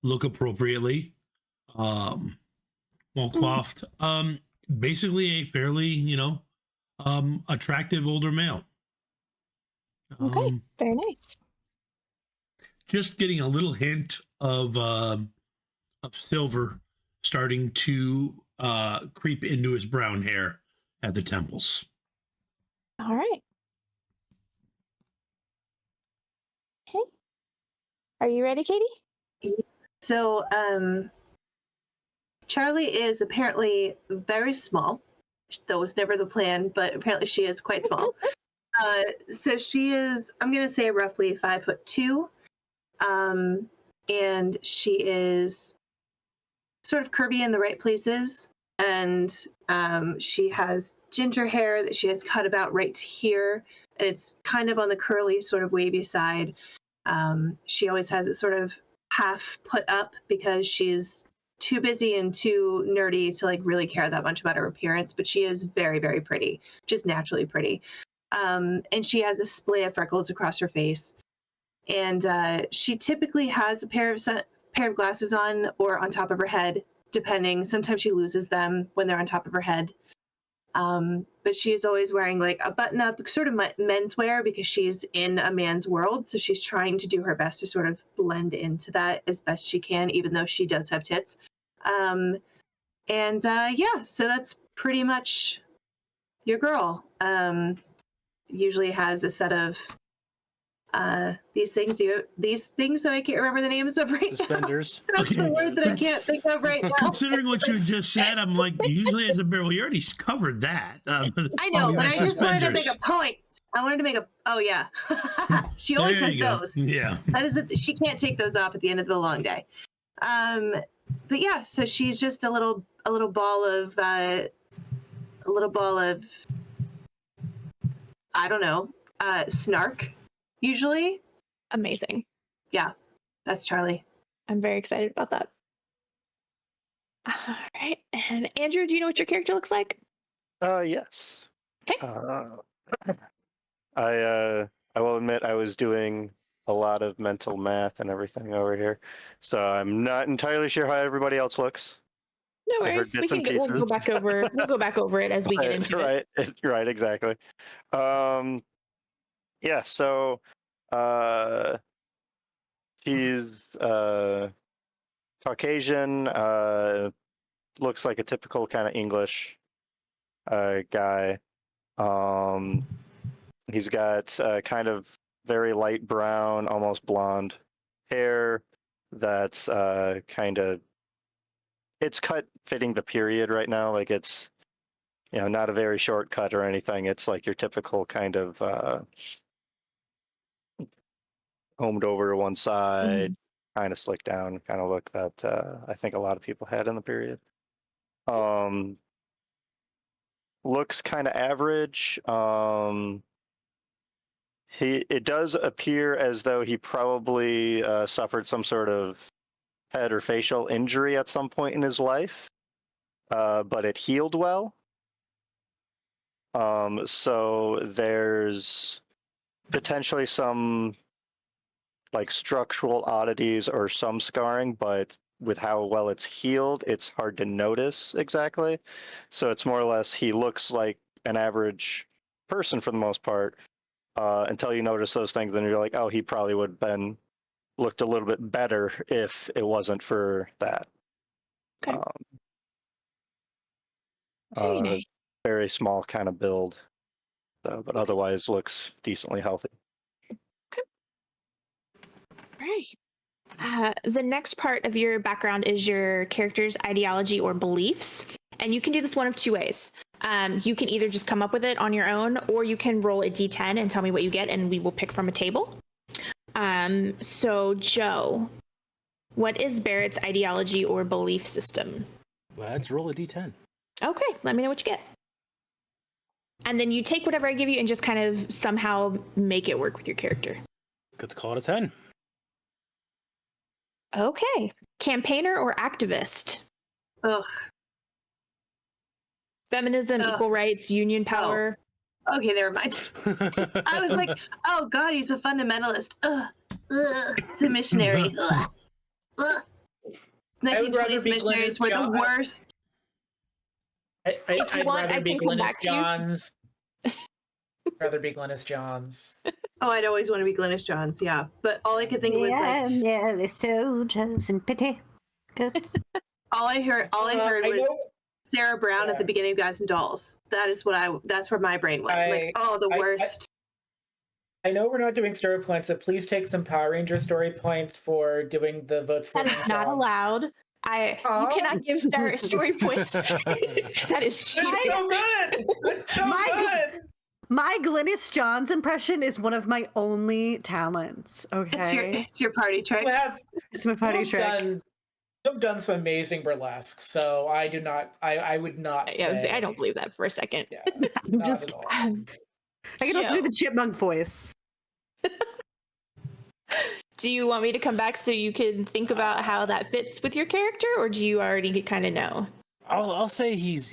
look appropriately, well coiffed. Basically a fairly, you know, attractive older male. Okay, very nice. Just getting a little hint of silver starting to creep into his brown hair at the temples. All right. Okay. Are you ready, Katie? So, Charlie is apparently very small. That was never the plan, but apparently she is quite small. So she is, I'm going to say roughly 5'2". And she is sort of Kirby in the right places. And she has ginger hair that she has cut about right here. And it's kind of on the curly, sort of wavy side. She always has it sort of half put up because she's too busy and too nerdy to like really care that much about her appearance, but she is very, very pretty, just naturally pretty. And she has a splay of freckles across her face. And she typically has a pair of glasses on or on top of her head, depending. Sometimes she loses them when they're on top of her head. But she is always wearing like a button-up, sort of menswear, because she's in a man's world. So she's trying to do her best to sort of blend into that as best she can, even though she does have tits. Yeah, so that's pretty much your girl. Usually has a set of these things that I can't remember the names of right now. Suspenders. That's the word that I can't think of right now. Considering what you just said, I'm like, usually as a barrel, you already covered that. I know, but I just wanted to make a point. I wanted to make a. Oh yeah, she always has those. Yeah, that is it. She can't take those off at the end of the long day. But yeah, so she's just a little ball of I don't know, snark. Usually. Amazing. Yeah, that's Charlie. I'm very excited about that. All right. And Andrew, do you know what your character looks like? Yes. Okay. I will admit I was doing a lot of mental math and everything over here, so I'm not entirely sure how everybody else looks. No worries. We'll go back over. We'll go back over it as we get into it. Right. Exactly. Yeah. So, he's Caucasian. Looks like a typical kind of English guy. He's got kind of very light brown, almost blonde hair. That's kind of, it's cut fitting the period right now. Like it's, you know, not a very short cut or anything. It's like your typical kind of combed over to one side, kind of slicked down kind of look that I think a lot of people had in the period. Looks kind of average. It does appear as though he probably suffered some sort of head or facial injury at some point in his life, but it healed well. So there's potentially some like structural oddities or some scarring, but with how well it's healed, it's hard to notice exactly. So it's more or less he looks like an average person for the most part, until you notice those things, then you're like, oh, he probably would have been looked a little bit better if it wasn't for that. Okay. Very nice. Very small kind of build, so, but otherwise looks decently healthy. Right. The next part of your background is your character's ideology or beliefs. And you can do this one of two ways. You can either just come up with it on your own, or you can roll a d10 and tell me what you get, and we will pick from a table. So, Joe, what is Barrett's ideology or belief system? Let's roll a d10. Okay, let me know what you get. And then you take whatever I give you and just kind of somehow make it work with your character. Let's call it a 10. Okay. Campaigner or activist? Ugh. Feminism, equal rights, union power. Oh. Okay, never mind. I was like, oh god, he's a fundamentalist. Ugh. Ugh. He's a missionary. Ugh. Ugh. 1920s missionaries were the worst. I'd rather be Glynis Johns. Rather be Glynis Johns. Oh, I'd always want to be Glynis Johns, yeah. But all I could think was like, the soldiers and pity. all I heard was Sarah Brown at the beginning of Guys and Dolls. That's where my brain went. The worst. I know we're not doing story points, so please take some Power Ranger story points for doing the votes for. That is not allowed. You cannot give story points. That is cheating. That's so good. That's so good. My Glynis Johns impression is one of my only talents. Okay, it's your party trick. It's my party trick. You've done some amazing burlesque, so I do not. I would not. Say, I don't believe that for a second. Yeah, I'm just. I can also do the chipmunk voice. Do you want me to come back so you can think about how that fits with your character, or do you already kind of know? I'll say he's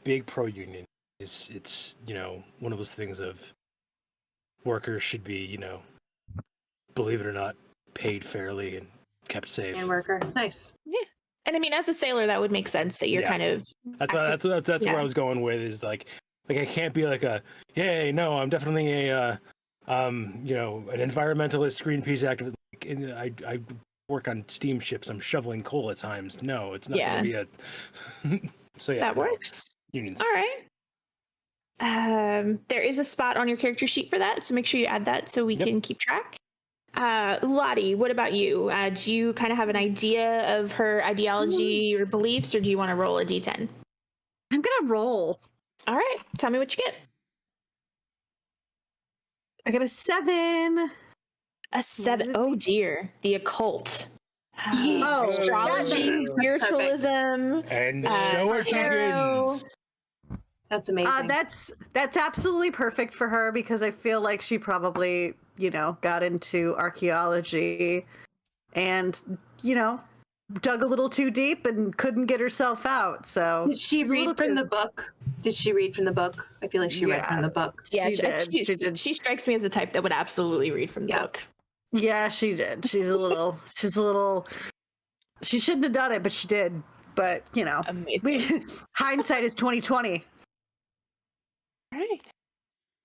big pro union. It's one of those things of workers should be believe it or not paid fairly and kept safe. And worker, nice. Yeah, and I mean, as a sanger, that would make sense that you're kind of. That's where I was going with is like I can't be like I'm definitely a an environmentalist Greenpeace activist. I work on steamships. I'm shoveling coal at times. No, it's not going to be a. So that works. Unions. All right. There is a spot on your character sheet for that, so make sure you add that so we can keep track. Lottie, what about you? Do you kind of have an idea of her ideology or beliefs, or do you want to roll a d10? I'm gonna roll. All right, tell me what you get. I got a 7. A 7. Oh dear, the occult. Astrology, spiritualism, and show her tarot. That's amazing. That's absolutely perfect for her because I feel like she probably, got into archaeology and, dug a little too deep and couldn't get herself out. So did she read from the book? Did she read from the book? I feel like she read from the book. Yeah, she did. She strikes me as the type that would absolutely read from the book. Yeah, she did. She's a little. She shouldn't have done it, but she did. But amazing. Hindsight is 20/20. All right,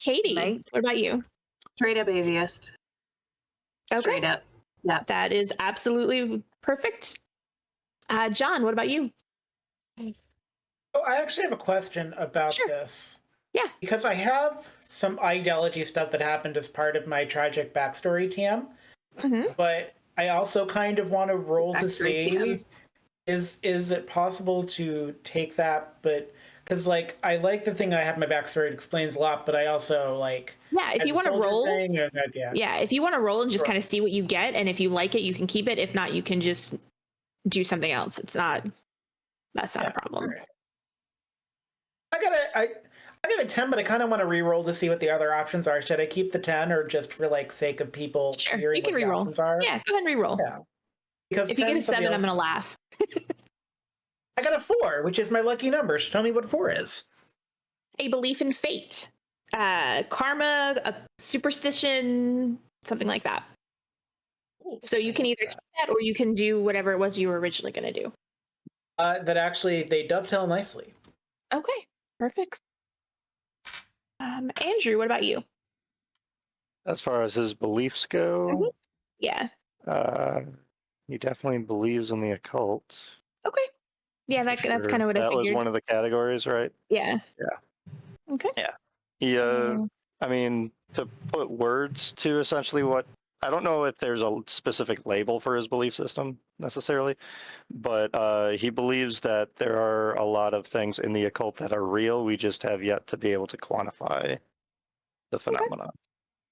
Katie, what about you? Straight up atheist. Okay. Straight up. Yeah, that is absolutely perfect. John, what about you? Oh, I actually have a question about this. Yeah. Because I have some ideology stuff that happened as part of my tragic backstory TM. Mm-hmm. But I also kind of want to roll to see TM. Is it possible to take that, but because I like the thing I have in my backstory, it explains a lot, but I also if you want to roll if you want to roll and just Sure. kind of see what you get, and if you like it you can keep it, if not you can just do something else. That's not a problem. Right. I got a 10, but I kind of want to re-roll to see what the other options are. Should I keep the 10 or just for sake of people Sure, hearing you can what the re-roll. options are? Yeah, go ahead and re-roll. Yeah. Because If you get 10, a somebody 7, I'm else- going to laugh. I got a 4, which is my lucky number. So tell me what 4 is. A belief in fate, karma, a superstition, something like that. So you can either keep that or you can do whatever it was you were originally going to do. That actually, they dovetail nicely. Okay, perfect. Andrew, what about you? As far as his beliefs go, Yeah. he definitely believes in the occult. Okay. Yeah, for that's sure. kind of what I That was figured. one of the categories, right? Yeah. Yeah. Okay. Yeah. He, I mean, to put words to essentially what, I don't know if there's a specific label for his belief system necessarily, but he believes that there are a lot of things in the occult that are real. We just have yet to be able to quantify the phenomenon.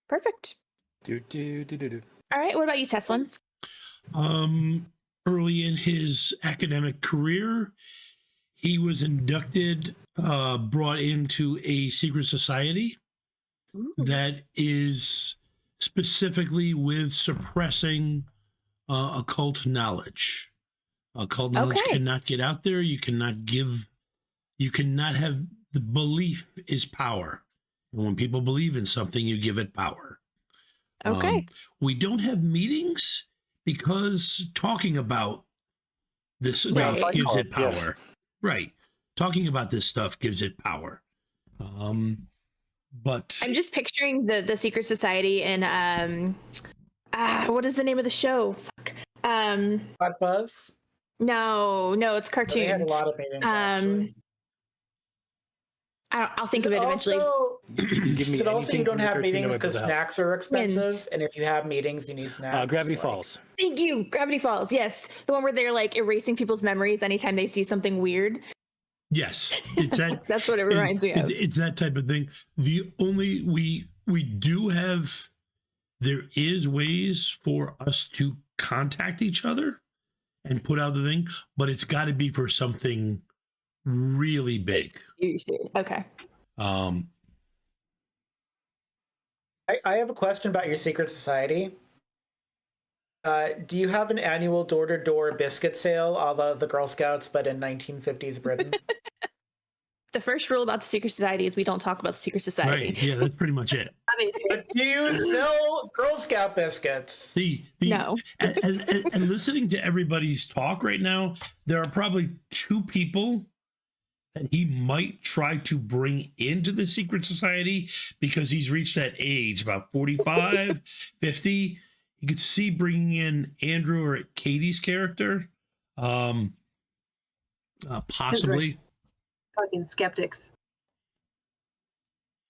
Perfect. Do. All right. What about you, Teslan? Early in his academic career, he was inducted, brought into a secret society that is specifically with suppressing occult knowledge. Occult knowledge cannot get out there. You cannot have, the belief is power. And when people believe in something, you give it power. Okay. We don't have meetings because talking about this stuff Right. gives it Yeah. power. Right. Talking about this stuff gives it power. But I'm just picturing the secret society in what is the name of the show? Fuck. Hot Fuzz? No, it's cartoon. They had a lot of meetings, actually. I'll think of it eventually. Is it also you don't have meetings because snacks are expensive? Wins. And if you have meetings, you need snacks? Gravity Falls. Thank you. Gravity Falls. Yes. The one where they're like erasing people's memories anytime they see something weird. yes, it's that. That's what it reminds me of. It's that type of thing. The only we do have, there is ways for us to contact each other and put out the thing, but it's got to be for something really big. Okay. I have a question about your secret society. Do you have an annual door-to-door biscuit sale a la the Girl Scouts, but in 1950s Britain? The first rule about the secret society is we don't talk about the secret society. Right. Yeah, that's pretty much it. But do you sell Girl Scout biscuits? No. And listening to everybody's talk right now, there are probably 2 people that he might try to bring into the secret society because he's reached that age, about 45, 50. You could see bringing in Andrew or Katie's character, possibly. Fucking skeptics.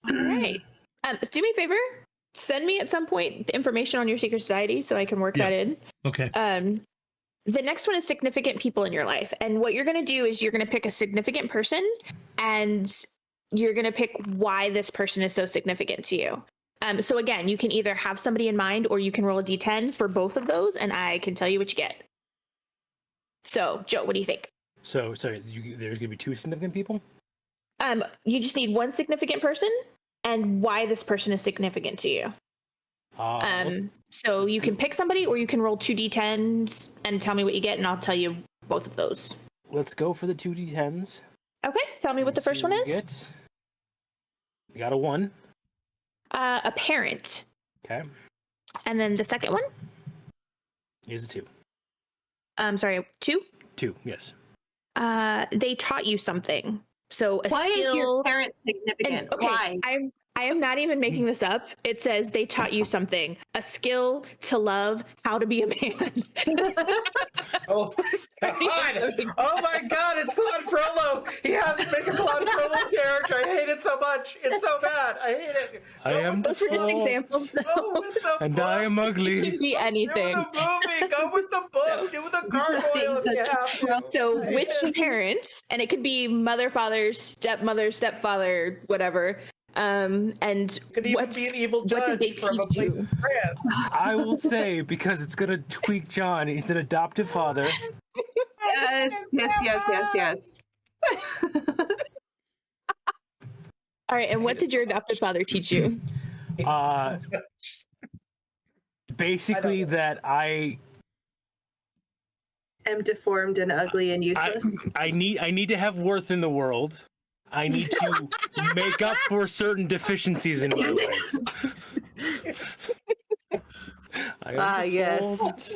All right. Do me a favor. Send me at some point the information on your secret society so I can work that in. Okay. The next one is significant people in your life. And what you're going to do is you're going to pick a significant person and you're going to pick why this person is so significant to you. So again, you can either have somebody in mind or you can roll a d10 for both of those and I can tell you what you get. So, Joe, what do you think? So, sorry, there's going to be 2 significant people? You just need one significant person and why this person is significant to you. So you can pick somebody or you can roll 2 d10s and tell me what you get and I'll tell you both of those. Let's go for the 2 d10s. Okay, tell me what the first one is. We got a 1. A parent. Okay. And then the second one? Is a 2. Sorry, 2? 2, yes. They taught you something. So a Why skill. is your parent significant? Okay, Why? I am not even making this up. It says they taught you something. A skill to love how to be a man. Oh my god! Oh my god! It's Claude Frollo. He has to make a Claude Frollo character. I hate it so much. It's so bad. I hate it. Those were just examples, though. Go with the And book. I am It ugly. could be anything. Do the movie. Go with the book. Do the gargoyle if you have to. So I which hate it. parents, and it could be mother, father, stepmother, stepfather, whatever. And Could even be an evil what did they judge from a teach place you? in France. I will say, because it's going to tweak John, he's an adoptive father. Yes. All right, and what did your adoptive father teach you? Basically, that I am deformed and ugly and useless. I need to have worth in the world. I need to make up for certain deficiencies in my life. Yes.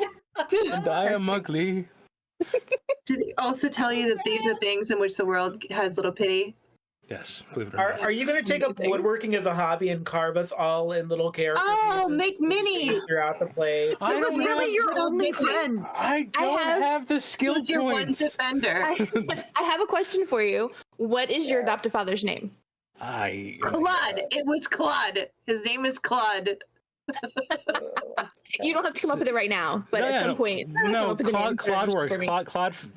And I am ugly. Did he also tell you that these are things in which the world has little pity? Yes, believe it or not. Are you going to take up woodworking as a hobby and carve us all in little character Oh, pieces make minis! throughout the place? It was really your only friend. I don't have the skill Who's your one points. defender? I have a question for you. What is your adoptive father's name? Claude. It was Claude. His name is Claude. You don't have to come up with it right now, but at some point. No, Claude works.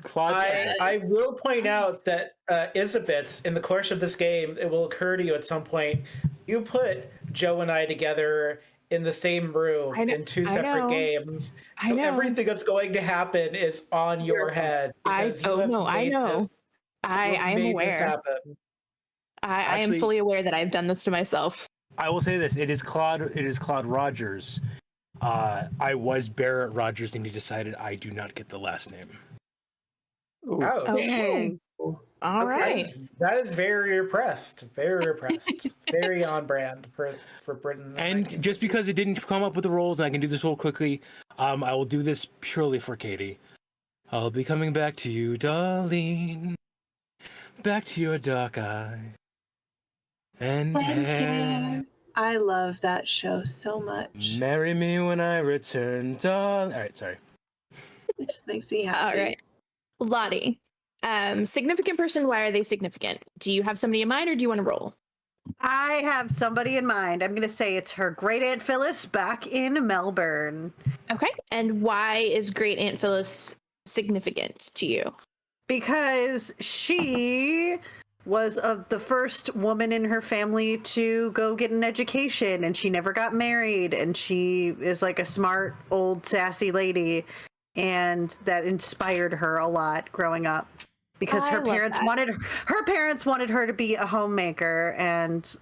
Claude. I will point out that Isabits, in the course of this game, it will occur to you at some point, you put Joe and I together in the same room in two separate games. So everything that's going to happen is on your head. I know. I am aware. I am fully aware that I've done this to myself. I will say this: it is Claude Rogers. I was Barrett Rogers, and he decided I do not get the last name. Oh, okay. All right. That is very repressed. Very repressed. Very on brand for Britain. And just because it didn't come up with the roles, and I can do this real quickly, I will do this purely for Katie. I'll be coming back to you, darling. Back to your dark eye. And I love that show so much. Marry me when I return, darling. All right, sorry. It just makes me happy. All right. Lottie. Significant person, why are they significant? Do you have somebody in mind or do you want to roll? I have somebody in mind. I'm going to say it's her great Aunt Phyllis back in Melbourne. Okay. And why is great Aunt Phyllis significant to you? Because she was the first woman in her family to go get an education, and she never got married, and she is like a smart, old, sassy lady, and that inspired her a lot growing up. Because her parents wanted her to be a homemaker and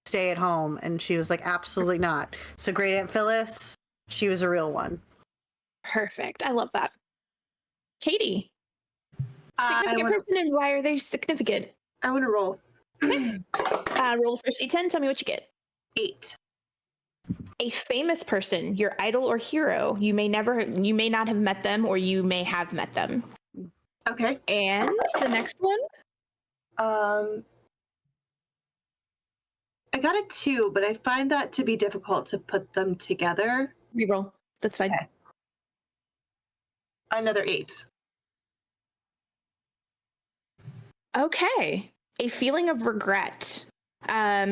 stay at home, and she was like, absolutely not. So great Aunt Phyllis, she was a real one. Perfect. I love that. Katie. Significant person, and why are they significant? I want to roll. Roll for C10. Tell me what you get. 8. A famous person, your idol or hero. You may not have met them, or you may have met them. Okay. And the next one? I got a 2, but I find that to be difficult to put them together. Reroll. That's fine. Okay. Another 8. Okay. A feeling of regret.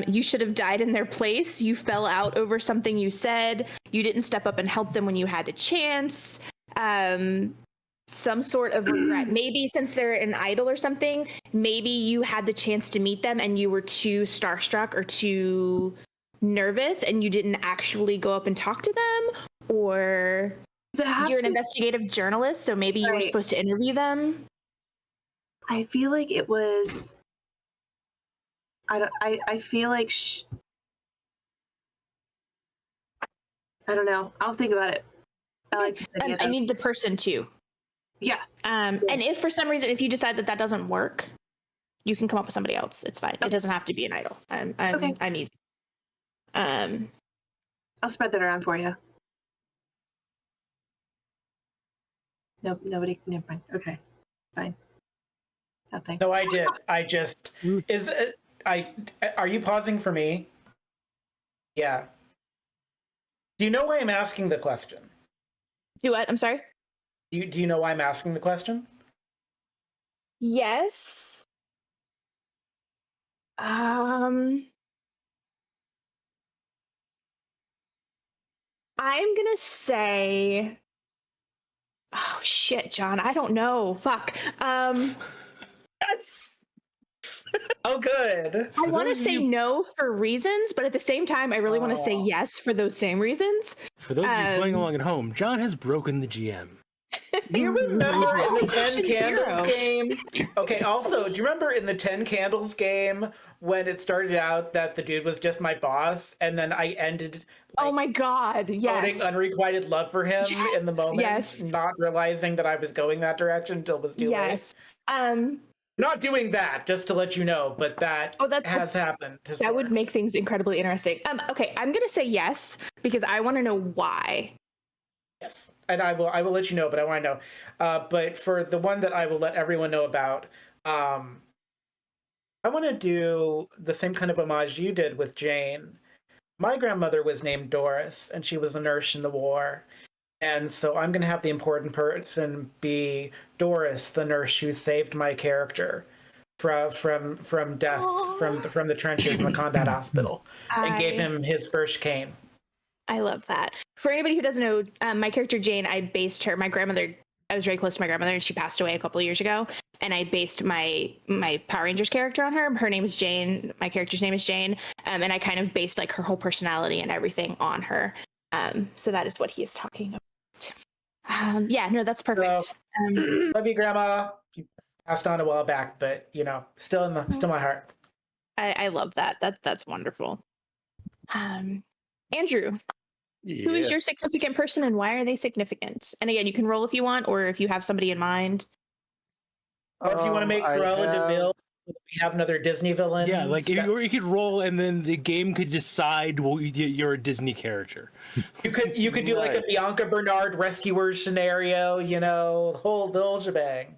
You should have died in their place. You fell out over something you said. You didn't step up and help them when you had the chance. Some sort of regret. Maybe since they're an idol or something, maybe you had the chance to meet them and you were too starstruck or too nervous and you didn't actually go up and talk to them. Or you're an investigative journalist, so maybe you were supposed to interview them. I feel like it was... I feel like I don't know. I'll think about it. I need the person too. Yeah. And if for some reason, if you decide that doesn't work, you can come up with somebody else. It's fine. Okay. It doesn't have to be an idol. I'm easy. I'll spread that around for you. Nope. Nobody. Never mind. Okay. Fine. Nothing. No, I did. I just are you pausing for me? Yeah. Do you know why I'm asking the question? Do what? I'm sorry? Do you know why I'm asking the question? Yes. I'm gonna say... Oh, shit, John. I don't know. Fuck. That's... Oh, good. I want to say no for reasons, but at the same time, I really want to say yes for those same reasons. For those of you playing along at home, John has broken the GM. Do you remember in the 10 Option Candles zero. game? Okay, also, do you remember in the 10 Candles game when it started out that the dude was just my boss, and then I ended Oh my God! Yes. voting unrequited love for him in the moment, Yes. not realizing that I was going that direction until it was too Yes. late? Not doing that, just to let you know, but that has happened. That would make things incredibly interesting. Okay, I'm gonna say yes because I want to know why. Yes, and I will let you know, but I want to know. But for the one that I will let everyone know about, I want to do the same kind of homage you did with Jane. My grandmother was named Doris, and she was a nurse in the war. And so I'm going to have the important person be Doris, the nurse who saved my character from death, from the trenches in the combat hospital, and gave him his first cane. I love that. For anybody who doesn't know, my character Jane, I based her. My grandmother. I was very close to my grandmother, and she passed away a couple of years ago. And I based my Power Rangers character on her. Her name is Jane. My character's name is Jane, and I kind of based like her whole personality and everything on her. So that is what he is talking about. Yeah, no, that's perfect. Love you, Grandma. You passed on a while back, but still my heart. I love that. That's wonderful. Andrew, who is your significant person and why are they significant? And again, you can roll if you want, or if you have somebody in mind. Or if you want to make Cruella DeVille, we have another Disney villain. Yeah, like you could roll, and then the game could decide you're a Disney character. You could do like a Bianca Bernard rescuers scenario, the whole shebang.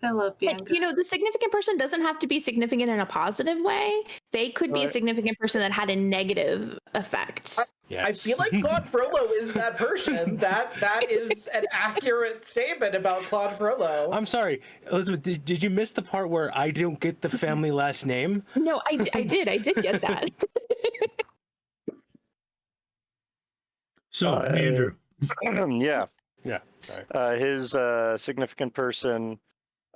I love Bianca. But, the significant person doesn't have to be significant in a positive way. They could be a significant person that had a negative effect. I feel like Claude Frollo is that person. That is an accurate statement about Claude Frollo. I'm sorry, Elizabeth. Did you miss the part where I don't get the family last name? No, I did. I did get that. So, Andrew. Yeah. Sorry. His significant person.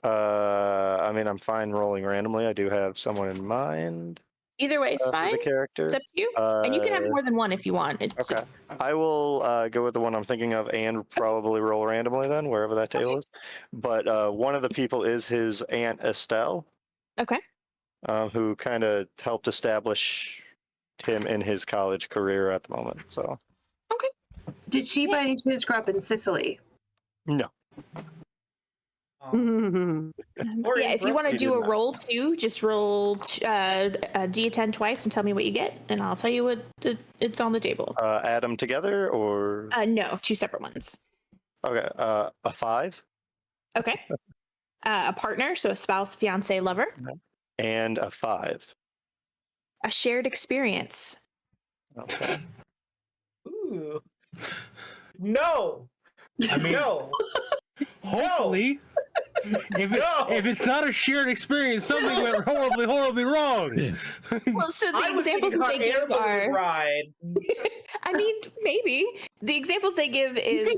I'm fine rolling randomly. I do have someone in mind. Either way, it's fine. The character. It's up to you. And you can have more than one if you want. Okay. I will go with the one I'm thinking of and probably roll randomly then, wherever that table is. But one of the people is his Aunt Estelle. Okay. Who kind of helped establish him in his college career at the moment. So. Okay. Did she by any chance grow up in Sicily? No. If you want to do a roll too, just roll a D10 twice and tell me what you get, and I'll tell you what it's on the table. Add them together or? No, two separate ones. Okay, a 5. Okay. A partner, so a spouse, fiance, lover. And a 5. A shared experience. Okay. Ooh. No. No. Hopefully. If it's not a shared experience, something went horribly, horribly wrong. Yeah. Well, so the examples that they give are. I mean, maybe the examples they give is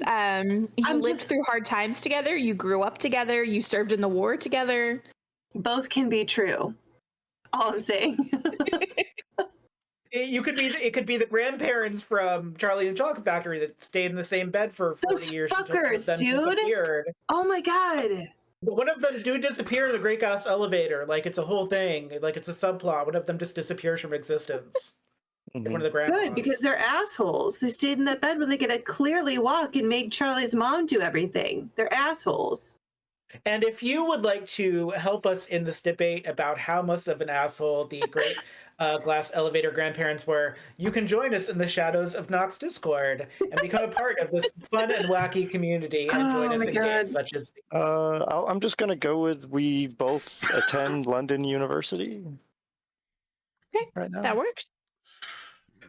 you lived through hard times together, you grew up together, you served in the war together. Both can be true. All I'm saying. It could be the grandparents from Charlie and the Chocolate Factory that stayed in the same bed for 40 Those years. fuckers, dude. Oh my god. One of them do disappear in the Great Gas elevator. Like it's a whole thing. Like it's a subplot. One of them just disappears from existence. One of the grandmas. Good, because they're assholes. They stayed in that bed when they could clearly walk and made Charlie's mom do everything. They're assholes. And if you would like to help us in this debate about how much of an asshole the Great Glass Elevator grandparents were, you can join us in the Shadows of Nox Discord and become a part of this fun and wacky community and join us in games such as these. I'm just going to go with we both attend London University. Okay, right now. That works.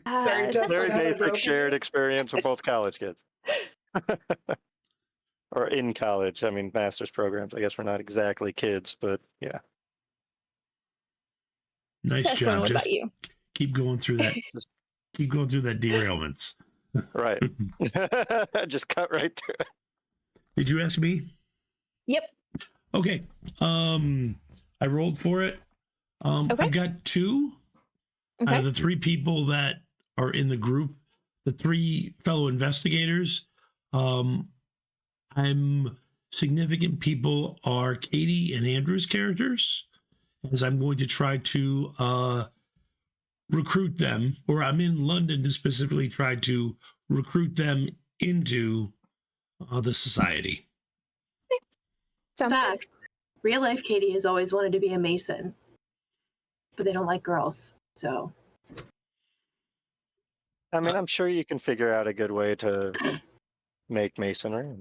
Very basic shared experience. We're both college kids. Or in college. I mean, master's programs. I guess we're not exactly kids, but yeah. Nice Teslan, job. what Just about you? keep going through that. Keep going through that derailments. Right. Just cut right through it. Did you ask me? Yep. Okay. I rolled for it. Okay. I've got 2 out of the 3 people that are in the group, the 3 fellow investigators. significant people are Katie and Andrew's characters, as I'm going to try to recruit them, or I'm in London to specifically try to recruit them into the society. In fact, real life Katie has always wanted to be a Mason, but they don't like girls, so. I mean, I'm sure you can figure out a good way to make masonry.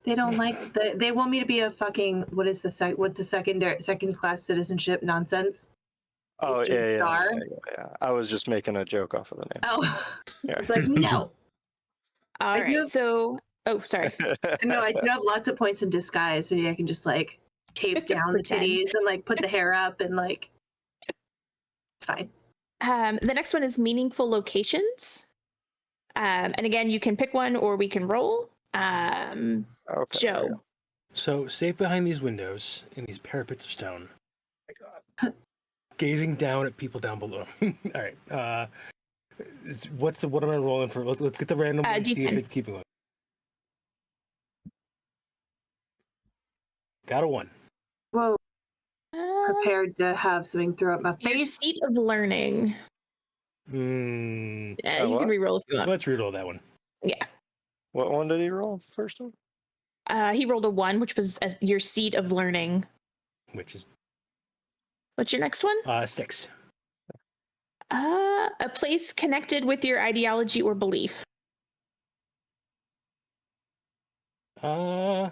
They don't like they want me to be a fucking what's the second class citizenship nonsense? Oh, Eastern yeah. Star? Yeah. I was just making a joke off of the name. Oh, Yeah. it's like no. All I do- right. So, oh, sorry. No, I do have lots of points in disguise, so I can just like tape down the Pretend. titties and like put the hair up and like it's fine. The next one is meaningful locations. And again, you can pick one or we can roll. Okay. Joe. So, safe behind these windows in these parapets of stone, Oh my God. gazing down at people down below. All right. What am I rolling for? Let's get the random one and see if D10. it's keeping going. Got a 1. Whoa, prepared to have something throw up my Your face. seat of learning. Hmm. You what? can re-roll if you want. Let's reroll that one. Yeah. What one did he roll? The first one? He rolled a 1, which was your seat of learning. Which is What's your next one? 6. A place connected with your ideology or belief. Uh,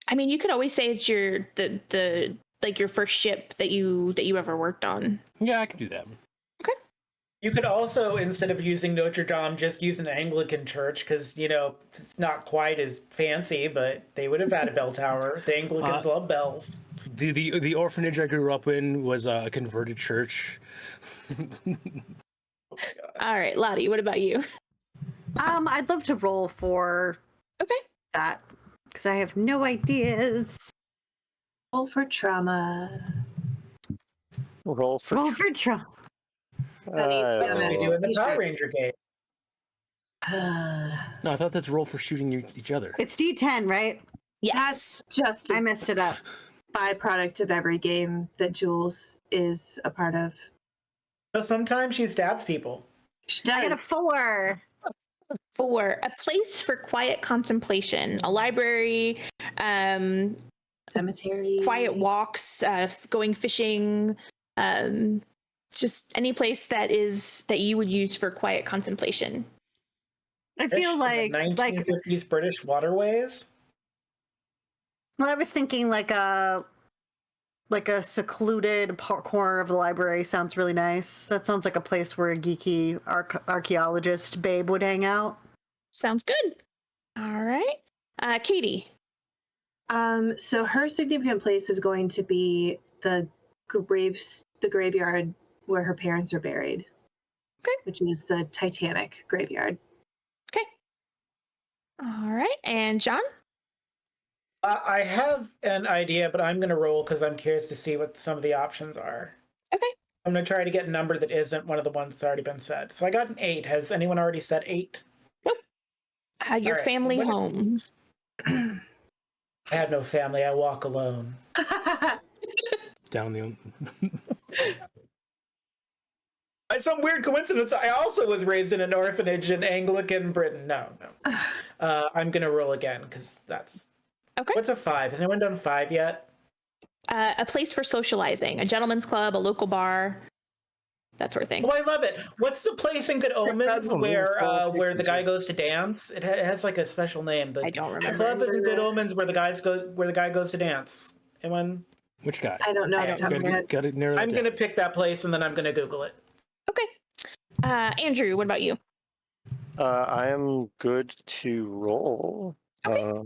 I mean, you could always say it's your the like your first ship that you ever worked on. yeah, I can do that. You could also, instead of using Notre Dame, just use an Anglican church because, it's not quite as fancy, but they would have had a bell tower. The Anglicans love bells. The orphanage I grew up in was a converted church. All right, Lottie, what about you? I'd love to roll for Okay. that because I have no ideas. Roll for trauma. Roll for. Roll for Trump. That needs to be That's on what we that do in the t-shirt. Power Ranger game. No, I thought that's roll for shooting each other. It's D10, right? Yes. That's just I a messed it up. byproduct of every game that Jules is a part of. So sometimes she stabs people. She I got a does. 4. 4, a place for quiet contemplation, a library, Cemetery. quiet walks, going fishing, just any place that you would use for quiet contemplation. I feel Fish in like the 1950s British waterways. well, I was thinking like a secluded corner of the library sounds really nice. That sounds like a place where a geeky archaeologist babe would hang out. Sounds good. All right. Katie. So her significant place is going to be the graveyard where her parents are buried. Okay. Which is the Titanic graveyard. Okay. All right. And John? I have an idea, but I'm going to roll because I'm curious to see what some of the options are. Okay. I'm going to try to get a number that isn't one of the ones that's already been said. So I got an 8. Has anyone already said 8? Nope. Your All right. family What is- home. I have no family. I walk alone. Down the. By some weird coincidence, I also was raised in an orphanage in Anglican Britain. No. I'm going to roll again because that's... Okay. What's a 5? Has anyone done 5 yet? A place for socializing, a gentleman's club, a local bar, that sort of thing. Oh, I love it. What's the place in Good Omens where the guy goes to dance? It has like a special name. I don't remember. The club in Good Omens where the guy goes to dance. Anyone? Which guy? I don't know. I don't Top of my head. Got to narrow that I'm down. going to pick that place and then I'm going to Google it. Okay. Andrew, what about you? I am good to roll. Okay.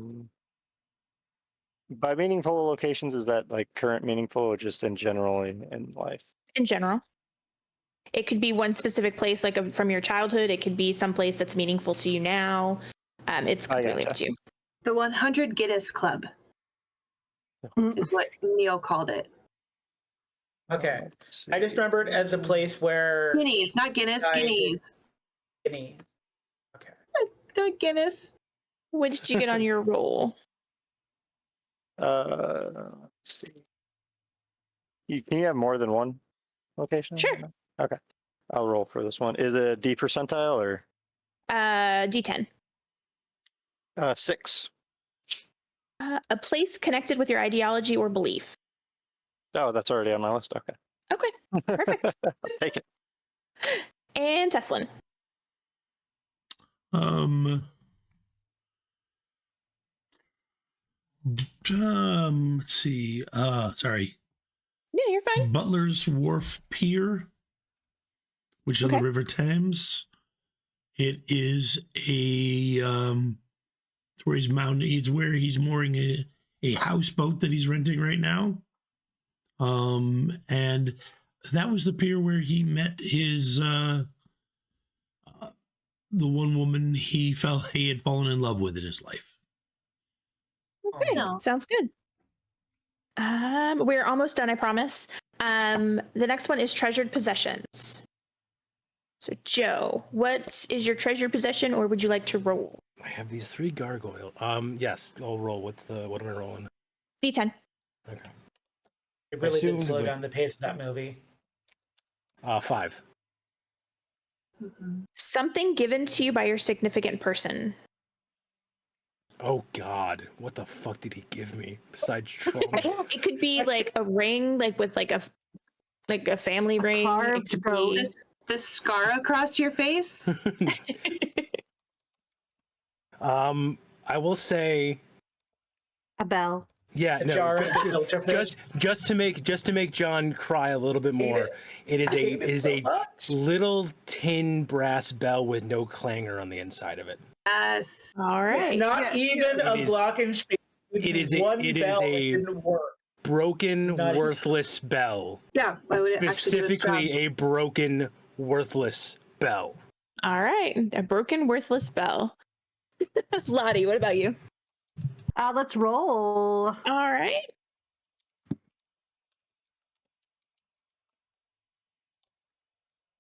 By meaningful locations, is that like current meaningful or just in general in life? In general. It could be one specific place, like from your childhood. It could be some place that's meaningful to you now. It's completely up to you. The 100 Guinness Club is what Neil called it. Okay. Let's I just see. remembered as a place where... Guineas, not Guinness, I- Guineas. Guinea. Okay. The Guinness. What did you get on your roll? Let's see. Can you have more than one location? Sure. Okay. I'll roll for this one. Is it a D percentile or? D10. 6. A place connected with your ideology or belief. Oh, that's already on my list. Okay. Okay, perfect. I'll take it. And Teslan. Let's see. Sorry. Yeah, you're fine. Butler's Wharf Pier, which is on the River Thames. It is where he's mooring a houseboat that he's renting right now. And that was the pier where he met his the one woman he had fallen in love with in his life. Okay, sounds good. We're almost done, I promise. The next one is treasured possessions. So, Joe, what is your treasured possession, or would you like to roll? I have these 3 gargoyle. Yes, I'll roll. What am I rolling? D10. Okay. It really did slow down the pace of that movie. 5. Something given to you by your significant person. Oh God, what the fuck did he give me besides Trump? It could be like a ring, like with like a family ring. Carved goat. The scar across your face. I will say A bell. Yeah, A no, jar of filter fish. just to make John cry a little bit more. It is a little tin brass bell with no clanger on the inside of it. Yes. All right. It's not even a block and space. It is a broken, worthless bell. Yeah. Why would it Specifically, a broken, worthless bell. All right, a broken, worthless bell. Lottie, what about you? Let's roll. All right.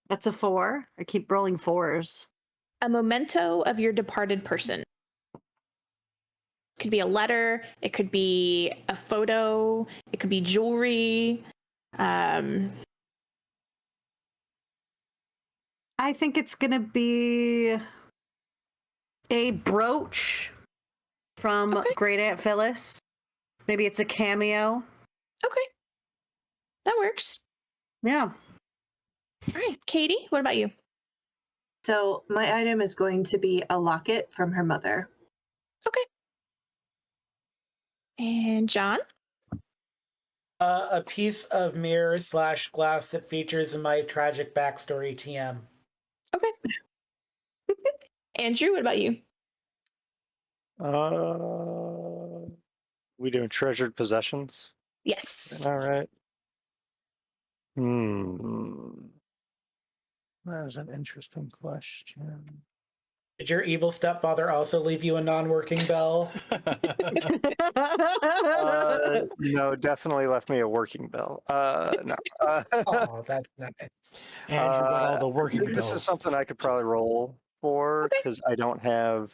That's a 4. I keep rolling 4s. A memento of your departed person. It could be a letter. It could be a photo. It could be jewelry. I think it's going to be a brooch from Great Aunt Phyllis. Maybe it's a cameo. Okay. That works. Yeah. All right. Katie, what about you? So my item is going to be a locket from her mother. Okay. And John? A piece of mirror / glass that features in my tragic backstory TM. Okay. Andrew, what about you? We doing treasured possessions? Yes. All right. That is an interesting question. Did your evil stepfather also leave you a non-working bell? No, definitely left me a working bell. No. Oh, that's nice. Andrew got all the working This bells. is something I could probably roll for because I don't have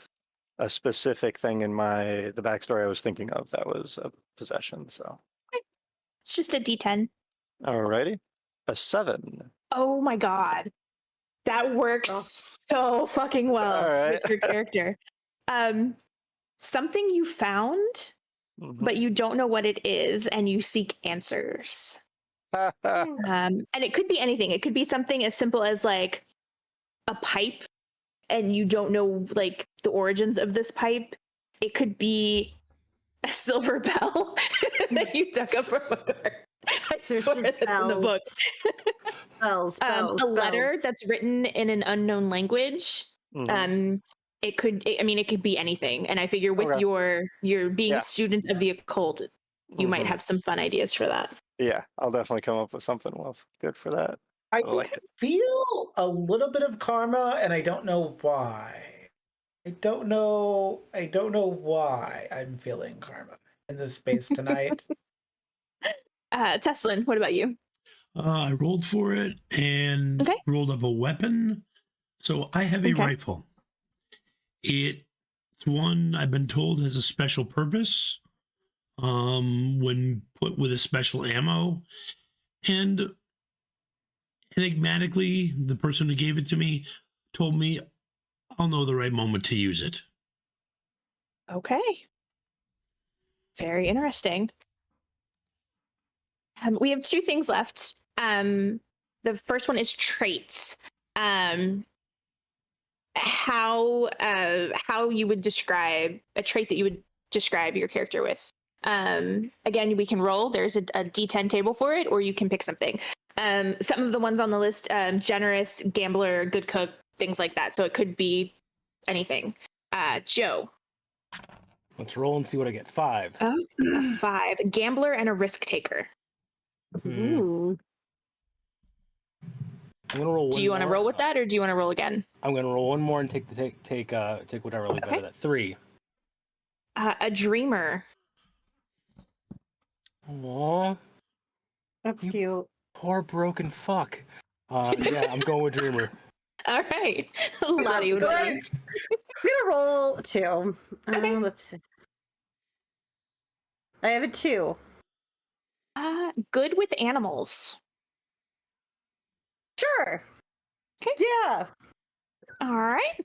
a specific thing in the backstory I was thinking of that was a possession. So It's just a D10. Alrighty. A 7. Oh my God. That works so fucking well with your character. Something you found, but you don't know what it is, and you seek answers. And it could be anything. It could be something as simple as like a pipe, and you don't know like the origins of this pipe. It could be a silver bell that you dug up from a garden. I swear that's in the book. Bells, a letter that's written in an unknown language. It could be anything. And I figure with your being a student of the occult, you might have some fun ideas for that. Yeah, I'll definitely come up with something good for that. I like it. feel a little bit of karma, and I don't know why. I don't know why I'm feeling karma in this space tonight. Teslan, what about you? I rolled for it and rolled up a weapon. So I have a rifle. It It's one I've been told has a special purpose when put with a special ammo. And enigmatically, the person who gave it to me told me I'll know the right moment to use it. Okay. Very interesting. We have two things left. The first one is traits. How you would describe a trait that you would describe your character with. Again, we can roll. There's a D10 table for it, or you can pick something. Some of the ones on the list, generous, gambler, good cook, things like that. So it could be anything. Joe. Let's roll and see what I get. 5. A 5. Gambler and a risk taker. Ooh. I'm gonna roll. Do you want to roll with that, or do you want to roll again? I'm gonna roll one more and take whatever I leave out of that. 3. A dreamer. Aww, That's You- cute. poor broken fuck. Yeah, I'm going with dreamer. All right. Lottie, what about you? I'm gonna roll 2. Okay. Let's see. I have a 2. Good with animals. Sure. Okay. Yeah. All right.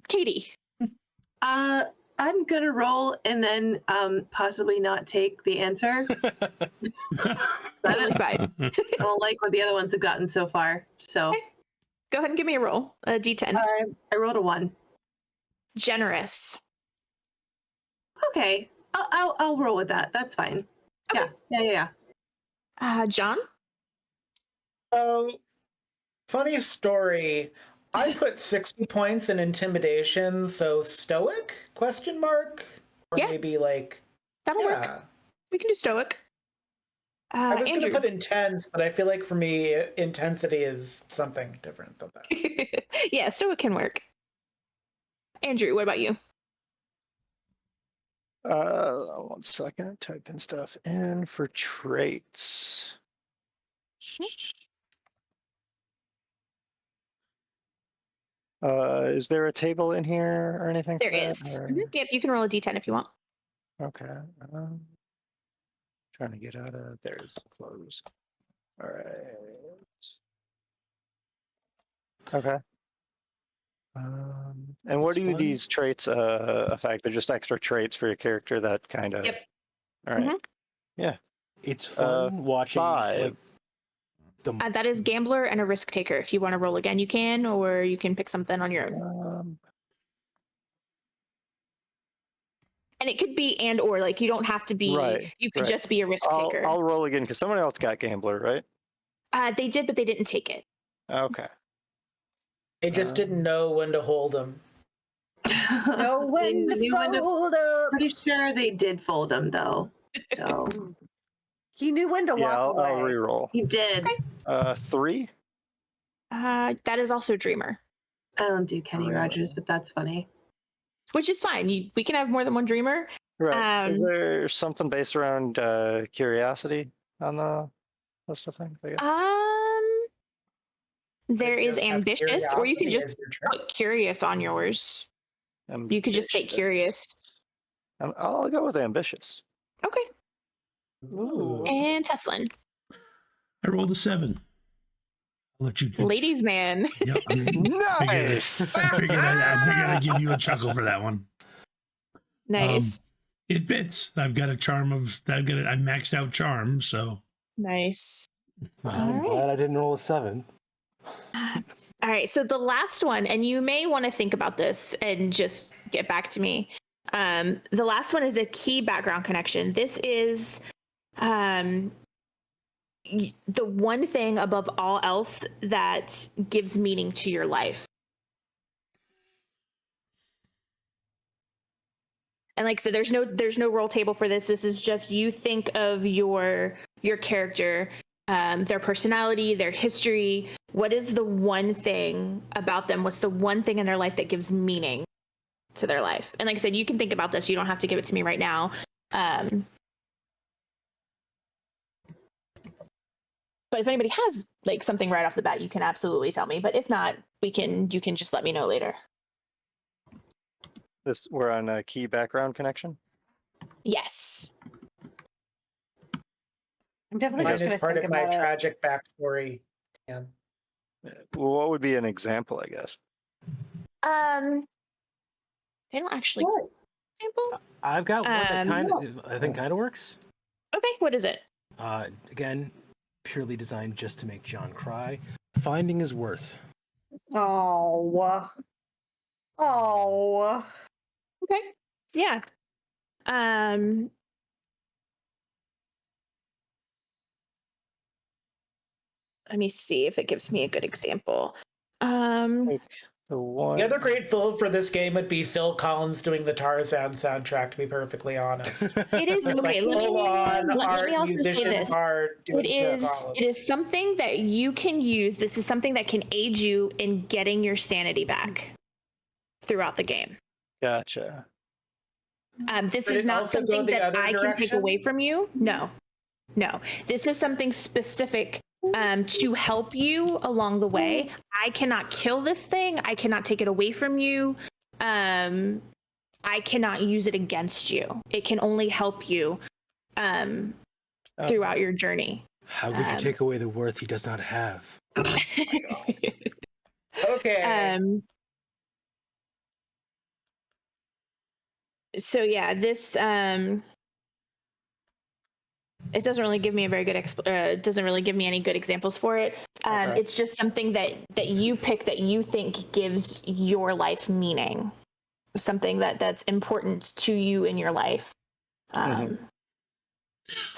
Katie. I'm gonna roll and then possibly not take the answer. Totally fine. I don't like what the other ones have gotten so far. So Okay. Go ahead and give me a roll. A D10. I rolled a 1. Generous. Okay, I'll roll with that. That's fine. Okay. Yeah. John. Funny story. I put 60 points in intimidation, so stoic? Question mark? Or Yeah. maybe like That'll work. yeah. We can do stoic. I was Andrew. gonna put intense, but I feel like for me intensity is something different than that. Yeah, stoic can work. Andrew, what about you? 1 second. Type in stuff in for traits. Is there a table in here or anything? There for that, is. or- Yep, you can roll a D10 if you want. Okay. Trying to get out of there's close. All right. Okay. And what That's do fun. these traits affect? They're just extra traits for your character that kind of. Yep. All right. Mhm. It's fun watching 5. like the That is gambler and a risk taker. If you want to roll again, you can, or you can pick something on your own. And it could be and or, like you don't have to be. Right, You could right. just be a risk taker. I'll roll again because someone else got gambler, right? They did, but they didn't take it. Okay. They just didn't know when to hold them. No, when They to knew when to- fold up. Pretty sure they did fold them though. So He knew when to Yeah, walk I'll away. re-roll. he did. Okay. 3. That is also dreamer, I don't do Kenny Really? Rogers, but that's funny. which is fine. We can have more than one dreamer. Right. Is Um, there something based around curiosity on the list of things? I guess? There is Just have ambitious, or you can curiosity just as your trait. put curious on yours. You could just take Ambitious. curious. I'll go with ambitious. Okay. Ooh. And Teslan. I rolled a 7. I'll let you. Ladies man. Yep, Nice. I figured I'd give you a chuckle for that one. Nice. It fits. I've got a charm of. I maxed out charm, so. Nice. I'm All right. glad I didn't roll a 7. All right. So the last one, and you may want to think about this and just get back to me. The last one is a key background connection. This is the one thing above all else that gives meaning to your life. And like I said, there's no roll table for this. This is just you think of your character, their personality, their history. What is the one thing about them? What's the one thing in their life that gives meaning to their life? And like I said, you can think about this. You don't have to give it to me right now. But if anybody has like something right off the bat, you can absolutely tell me. But if not, you can just let me know later. We're on a key background connection. Yes. I'm definitely Mine just is going to part think of my about it. tragic backstory. Yeah. Well, what would be an example, I guess? They don't actually What? example. I've got one that Yeah. I think kind of works. Okay, what is it? Again, purely designed just to make John cry. Finding his worth. Oh. Oh. Okay. Yeah. Let me see if it gives me a good example. Like the one. The other great fill for this game would be Phil Collins doing the Tarzan soundtrack, to be perfectly honest. It is It's okay. like full-on let art me also say musician this. part doing Phil It Collins. is something that you can use. This is something that can aid you in getting your sanity back throughout the game. Gotcha. This Could is it not also go something the that other I can take direction? away from you. No. This is something specific to help you along the way. I cannot kill this thing. I cannot take it away from you. I cannot use it against you. It can only help you throughout your journey. How could you take away the worth he does not have? Okay. So yeah, this it doesn't really give me a very good doesn't really give me any good examples for it. Okay. It's just something that you pick that you think gives your life meaning, something that's important to you in your life. So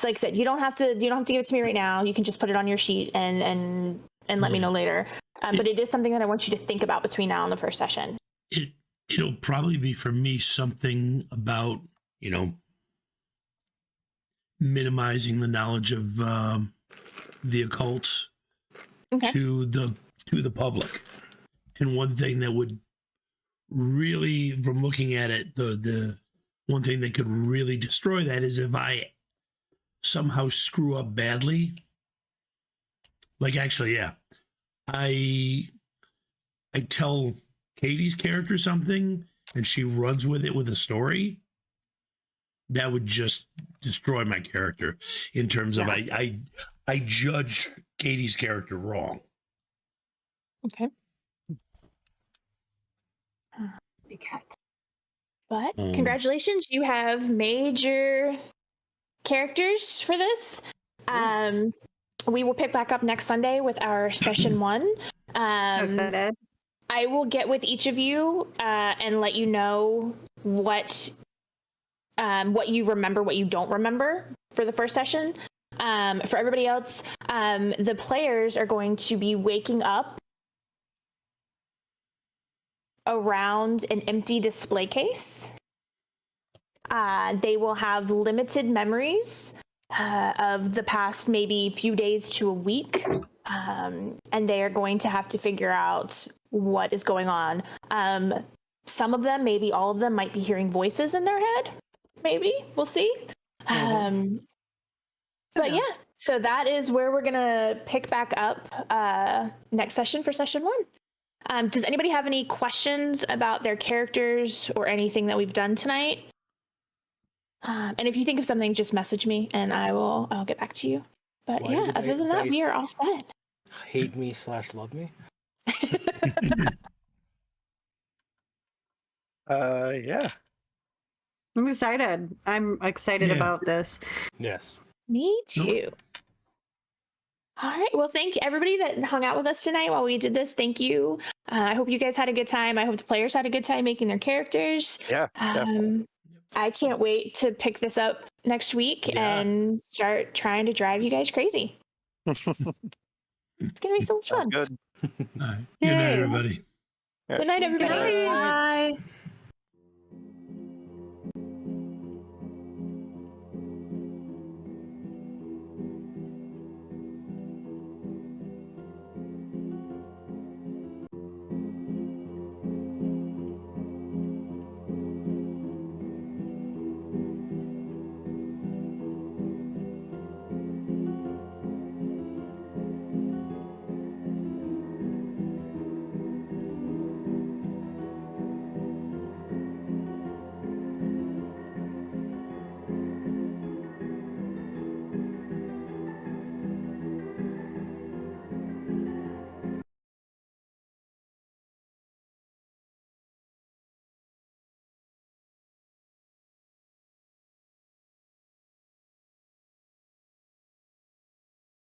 like I said, you don't have to give it to me right now. You can just put it on your sheet and let me know later. But it is something that I want you to think about between now and the first session. It'll probably be for me something about, minimizing the knowledge of the occult to the public. And one thing that would really, from looking at it, the one thing that could really destroy that is if I somehow screw up badly. Like, actually, yeah, I tell Katie's character something and she runs with it with a story. That would just destroy my character in terms of I judged Katie's character wrong. Okay. But congratulations, you have made your characters for this. We will pick back up next Sunday with our session 1. So excited. I will get with each of you and let you know what you remember, what you don't remember for the first session. For everybody else, the players are going to be waking up around an empty display case. They will have limited memories of the past maybe few days to a week, and they are going to have to figure out what is going on. Some of them, maybe all of them, might be hearing voices in their head. Maybe. We'll see. But yeah, so that is where we're going to pick back up next session for session 1. Does anybody have any questions about their characters or anything that we've done tonight? And if you think of something, just message me and I'll get back to you. But Why yeah, did other than that, we are all set. Hate me / love me? Yeah. I'm excited. I'm excited about this. Yes. Me too. All right. Well, thank everybody that hung out with us tonight while we did this. Thank you. I hope you guys had a good time. I hope the players had a good time making their characters. Yeah, definitely. I can't wait to pick this up next week and start trying to drive you guys crazy. It's going to be so much fun. Good. All right. Good night, everybody. Good night, everybody. Bye.